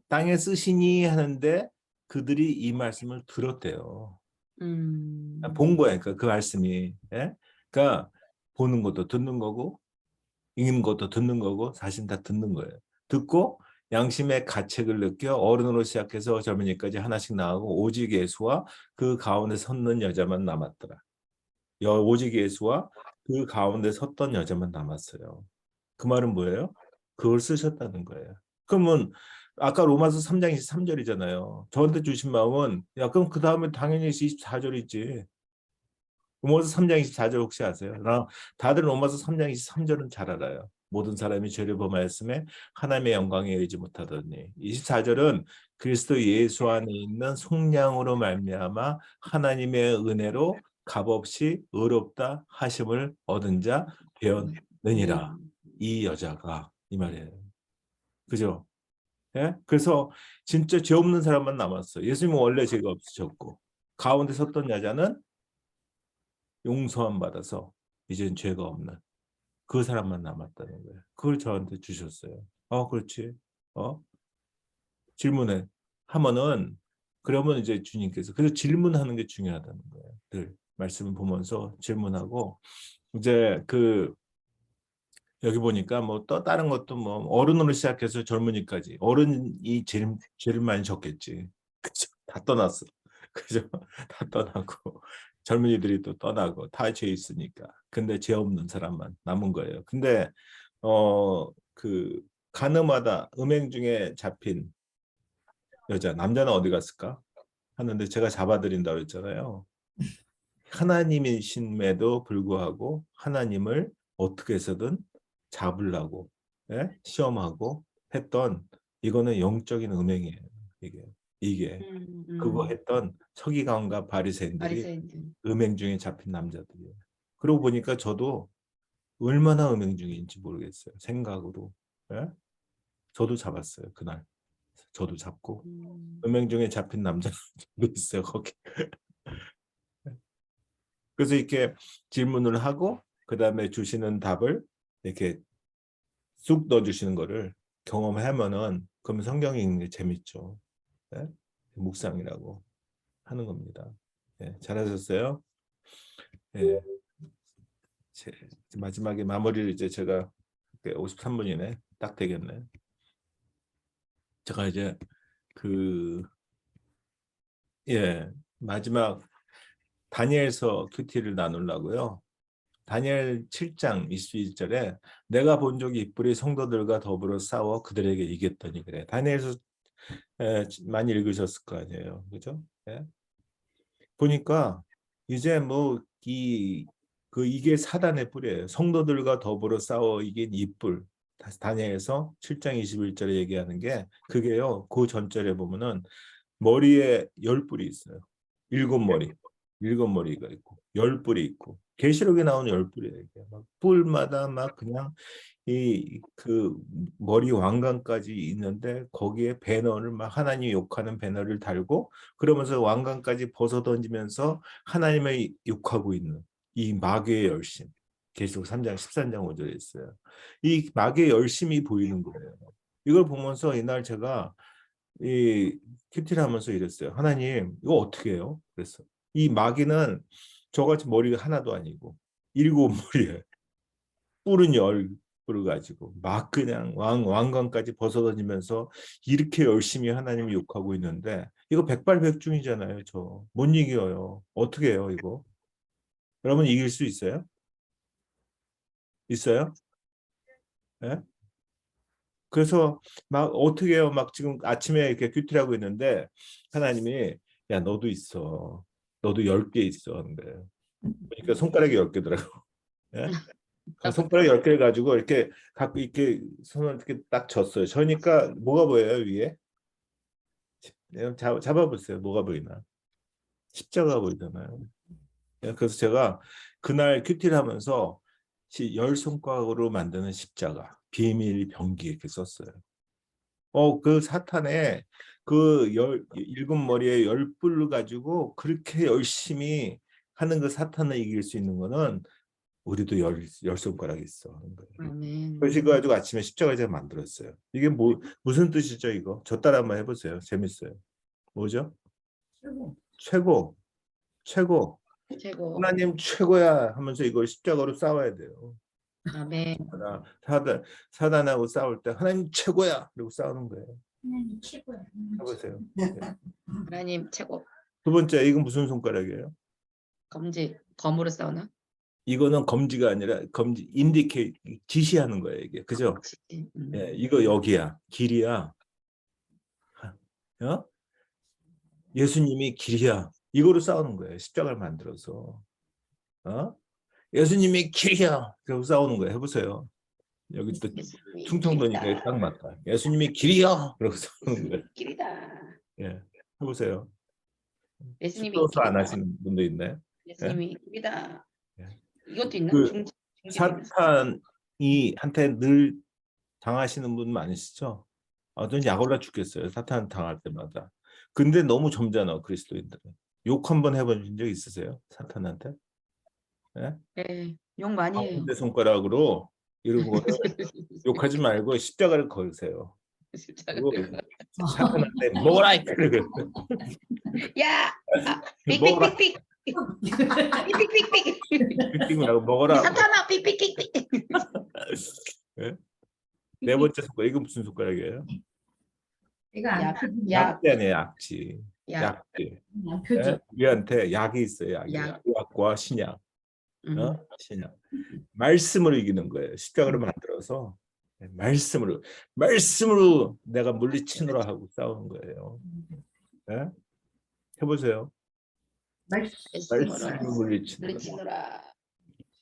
땅에 쓰시니 하는데 그들이 이 말씀을 들었대요. 본 거야. 그러니까 그 말씀이. 그러니까 보는 것도 듣는 거고 읽는 것도 듣는 거고 사실 다 듣는 거예요. 듣고 양심의 가책을 느껴 어른으로 시작해서 젊은이까지 하나씩 나가고 오직 예수와 그 가운데 섰는 여자만 남았더라. 오직 예수와 그 가운데 섰던 여자만 남았어요. 그 말은 뭐예요? 그걸 쓰셨다는 거예요. 그러면 아까 로마서 3장 23절이잖아요. 저한테 주신 마음은 야 그럼 그 다음에 당연히 24절 있지. 로마서 3장 24절 혹시 아세요? 다들 로마서 3장 23절은 잘 알아요. 모든 사람이 죄를 범하였음에 하나님의 영광에 이르지 못하더니 24절은 그리스도 예수 안에 있는 속량으로 말미암아 하나님의 은혜로 값없이 의롭다 하심을 얻은 자 되었느니라. 이 여자가 이 말이에요. 그죠? 예? 그래서 진짜 죄 없는 사람만 남았어요. 예수님은 원래 죄가 없으셨고 가운데 섰던 여자는 용서함 받아서 이젠 죄가 없는 그 사람만 남았다는 거예요. 그걸 저한테 주셨어요. 그렇지. 질문해 하면은 그러면 이제 주님께서 그래서 질문하는 게 중요하다는 거예요. 늘 말씀을 보면서 질문하고 이제 여기 보니까 뭐 또 다른 것도 뭐 어른으로 시작해서 젊은이까지 어른이 제일 많이 졌겠지. 그죠? 다 떠났어. 그죠? 다 떠나고 젊은이들이 또 떠나고 다 죄 있으니까. 근데 죄 없는 사람만 남은 거예요. 근데 그 가늠하다 음행 중에 잡힌 여자 남자는 어디 갔을까? 하는데 제가 잡아드린다고 했잖아요. 하나님이심에도 불구하고 하나님을 어떻게 해서든 잡으려고 시험하고 했던 이거는 영적인 음행이에요. 이게 그거 했던 서기관과 바리새인들이 바리새인들. 음행 중에 잡힌 남자들이에요. 그러고 보니까 저도 얼마나 음행 중인지 모르겠어요. 생각으로. 예? 저도 잡았어요. 그날. 저도 잡고 음행 중에 잡힌 남자도 있어요. 거기. 그래서 이렇게 질문을 하고 그 다음에 주시는 답을 이렇게 쑥 넣어주시는 거를 경험하면은 그러면 성경 읽는 게 재밌죠. 예? 묵상이라고 하는 겁니다. 예, 잘하셨어요. 예. 마지막에 마무리를 이제 제가 53분이네. 딱 되겠네. 제가 이제 마지막 다니엘서 큐티를 나누려고요. 다니엘 7장 21절에 내가 본 적이 이뿔이 성도들과 더불어 싸워 그들에게 이겼더니 그래. 다니엘서 많이 읽으셨을 거 아니에요. 그죠? 예? 보니까 이제 뭐 이게 사단의 뿔이에요. 성도들과 더불어 싸워 이긴 이 뿔. 다니엘서 7장 21절에 얘기하는 게 그게요. 그 전절에 보면은 머리에 10뿔이 있어요. 7머리. 7머리가 있고 10뿔이 있고 계시록에 나오는 10뿔이에요. 막 뿔마다 막 그냥 그 머리 왕관까지 있는데 거기에 배너를 막 하나님 욕하는 배너를 달고 그러면서 왕관까지 벗어 던지면서 하나님을 욕하고 있는 이 마귀의 열심. 계시록 3장 13장 5절에 있어요. 이 마귀의 열심이 보이는 거예요. 이걸 보면서 이날 제가 이 큐티를 하면서 이랬어요. 하나님 이거 어떻게 해요? 그래서 이 마귀는 저같이 머리가 하나도 아니고 7머리에 뿔은 10뿔을 가지고 막 그냥 왕관까지 벗어던지면서 이렇게 열심히 하나님을 욕하고 있는데 이거 백발백중이잖아요. 저 못 이겨요. 어떻게 해요 이거? 여러분 이길 수 있어요? 있어요? 예? 그래서 막 어떻게 해요? 막 지금 아침에 이렇게 큐티를 하고 있는데 하나님이 야 너도 있어. 너도 10개 있어. 근데 그러니까 손가락이 10개더라고. 예? 손가락 10개를 가지고 이렇게 갖고 이렇게 손을 이렇게 딱 졌어요. 저니까 뭐가 보여요 위에? 잡아보세요. 뭐가 보이나? 십자가 보이잖아요. 예, 그래서 제가 그날 큐티를 하면서 10손가락으로 만드는 십자가 비밀 병기 이렇게 썼어요. 그 사탄의 그 7머리에 10뿔을 가지고 그렇게 열심히 하는 그 사탄을 이길 수 있는 거는 우리도 10손가락이 있어. 아멘. 그래서 이거 가지고 아침에 십자가 제가 만들었어요. 이게 무슨 뜻이죠 이거? 저 따라 한번 해보세요. 재밌어요. 뭐죠? 최고. 최고. 최고. 하나님 최고야 하면서 이걸 십자가로 싸워야 돼요. 아멘. 사단하고 싸울 때 하나님 최고야 그리고 싸우는 거예요. 하나님 최고야. 해보세요. 하나님 최고. 두 번째 이건 무슨 손가락이에요? 검으로 싸우나? 이거는 검지가 아니라 검지 인디케이트 지시하는 거예요 이게 그죠? 예, 이거 여기야 길이야. 예수님이 길이야. 이거로 싸우는 거예요. 십자가를 만들어서. 예수님이 길이야. 그리고 싸우는 거예요. 해보세요. 여기 또 충청도니까 딱 맞다. 예수님이 길이야. 그러고 싸우는 거예요. 길이다. 예, 해보세요. 예수님이 십자가 안 길이다. 하시는 분도 있나요? 예수님이 길이다. 예. 이것도 있나? 그 사탄이 한테 늘 당하시는 분 많으시죠? 전 약올라 죽겠어요. 사탄 당할 때마다. 근데 너무 점잖아 그리스도인들은. 욕 한번 해본 적 있으세요? 사탄한테? 예? 네, 욕 많이 해요. 가운데 손가락으로 이런 거를 욕하지 말고 십자가를 걸으세요. 그리고 사탄한테 뭐라 이러고 야, 먹어라. 삑삑삑삑. 삑삑삑삑. 삑삑 말고 먹어라. 사탄아, 삑삑삑삑. 예? 네 번째 손가락 이거 무슨 손가락이에요? 이거 약, 약, 약지 아니에요, 약지. 약. 약지. 표지. 예? 우리한테 약이 있어요, 약이. 약. 약과 신약. 음. 신약. 말씀으로 이기는 거예요. 십자가를 만들어서 말씀으로 내가 물리치노라 하고 싸우는 거예요. 예? 해보세요. 말씀으로 물리치노라. 물리치노라.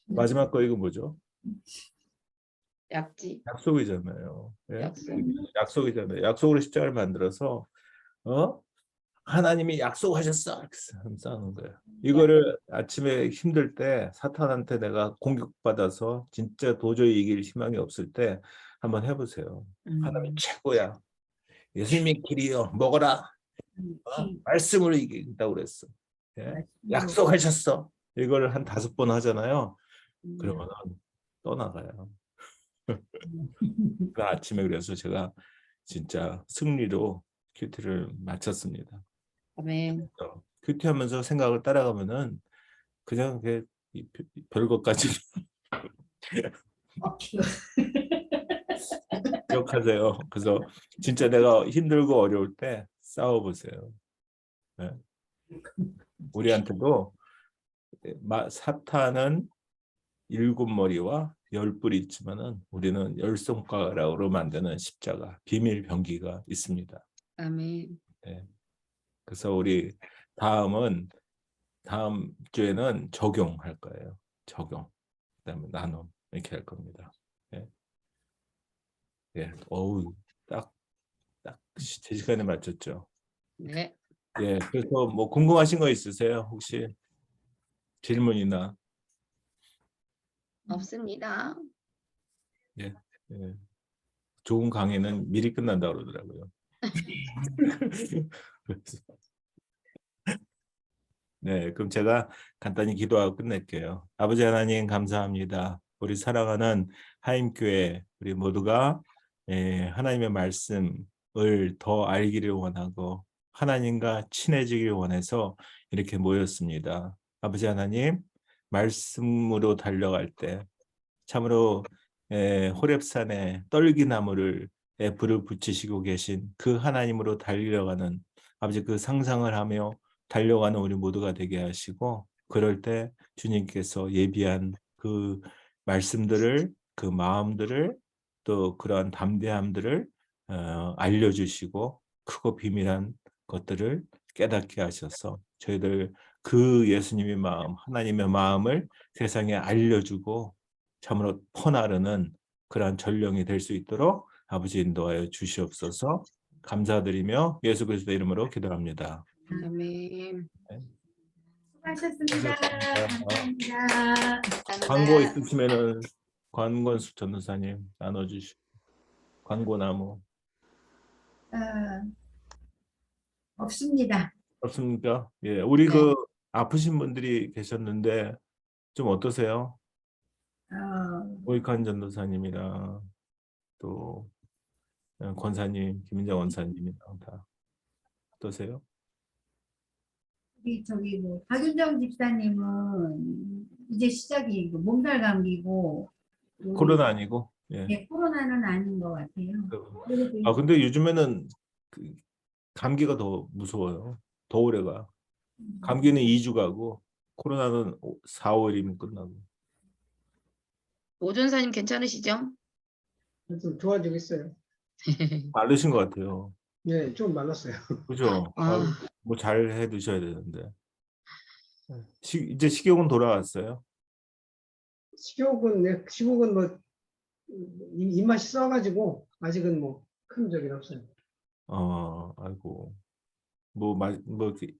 마지막 거 이거 뭐죠? 약지. 약속이잖아요. 예? 약속. 약속이잖아요. 약속으로 십자가를 만들어서 하나님이 약속하셨어 이렇게 싸우는 거예요. 이거를 아침에 힘들 때 사탄한테 내가 공격받아서 진짜 도저히 이길 희망이 없을 때 한번 해보세요. 하나님 최고야. 예수님의 길이요. 먹어라. 말씀으로 이긴다고 그랬어. 예? 약속하셨어. 이걸 한 5번 하잖아요. 그러면 떠나가요. 그 아침에 그래서 제가 진짜 승리로 큐티를 마쳤습니다. 아멘. 큐티하면서 생각을 따라가면은 그냥 별것까지 기억하세요. 그래서 진짜 내가 힘들고 어려울 때 싸워보세요. 네. 우리한테도 사탄은 7머리와 10뿔이 있지만은 우리는 10손가락으로 만드는 십자가, 비밀 병기가 있습니다. 아멘. 네. 그래서 우리 다음 주에는 적용할 거예요. 적용. 그다음에 나눔 이렇게 할 겁니다. 예. 예. 어우, 딱 제 시간에 맞췄죠. 네. 예. 그래서 뭐 궁금하신 거 있으세요? 혹시 질문이나 없습니다. 예. 예. 좋은 강의는 미리 끝난다 그러더라고요. 그래서 네, 그럼 제가 간단히 기도하고 끝낼게요. 아버지 하나님 감사합니다. 우리 사랑하는 하임교회 우리 모두가 하나님의 말씀을 더 알기를 원하고 하나님과 친해지기를 원해서 이렇게 모였습니다. 아버지 하나님 말씀으로 달려갈 때 참으로 호렙산에 떨기나무를 불을 붙이시고 계신 그 하나님으로 달려가는 아버지 그 상상을 하며 달려가는 우리 모두가 되게 하시고 그럴 때 주님께서 예비한 그 말씀들을 그 마음들을 또 그러한 담대함들을 알려주시고 크고 비밀한 것들을 깨닫게 하셔서 저희들 그 예수님의 마음 하나님의 마음을 세상에 알려주고 참으로 퍼나르는 그러한 전령이 될 수 있도록 아버지 인도하여 주시옵소서. 감사드리며 예수 그리스도 이름으로 기도합니다. 아멘. 수고하셨습니다. 감사합니다. 광고 있으시면은 관건수 전도사님 나눠주시고 광고 나무 어, 없습니다. 없습니까? 예, 우리 네. 그 아프신 분들이 계셨는데 좀 어떠세요? 오이칸 전도사님이랑 또 권사님, 김인정 원사님이랑 다 어떠세요? 우리 저기 뭐 박윤정 집사님은 이제 시작이고 몸살 감기고 우리 코로나 아니고 예. 네, 코로나는 아닌 것 같아요. 그래도 아 근데 요즘에는 그 감기가 더 무서워요. 더 오래가. 감기는 2주 가고 코로나는 4, 5일이면 끝나고. 오전사님 괜찮으시죠? 좀 좋아지고 있어요. 마르신 것 같아요. 예, 좀 말랐어요. 그죠? 아, 뭐 잘 해 드셔야 되는데. 이제 식욕은 돌아왔어요? 식욕은 뭐 입맛이 써가지고 아직은 뭐 큰 적이 없어요. 아이고. 뭐 이렇게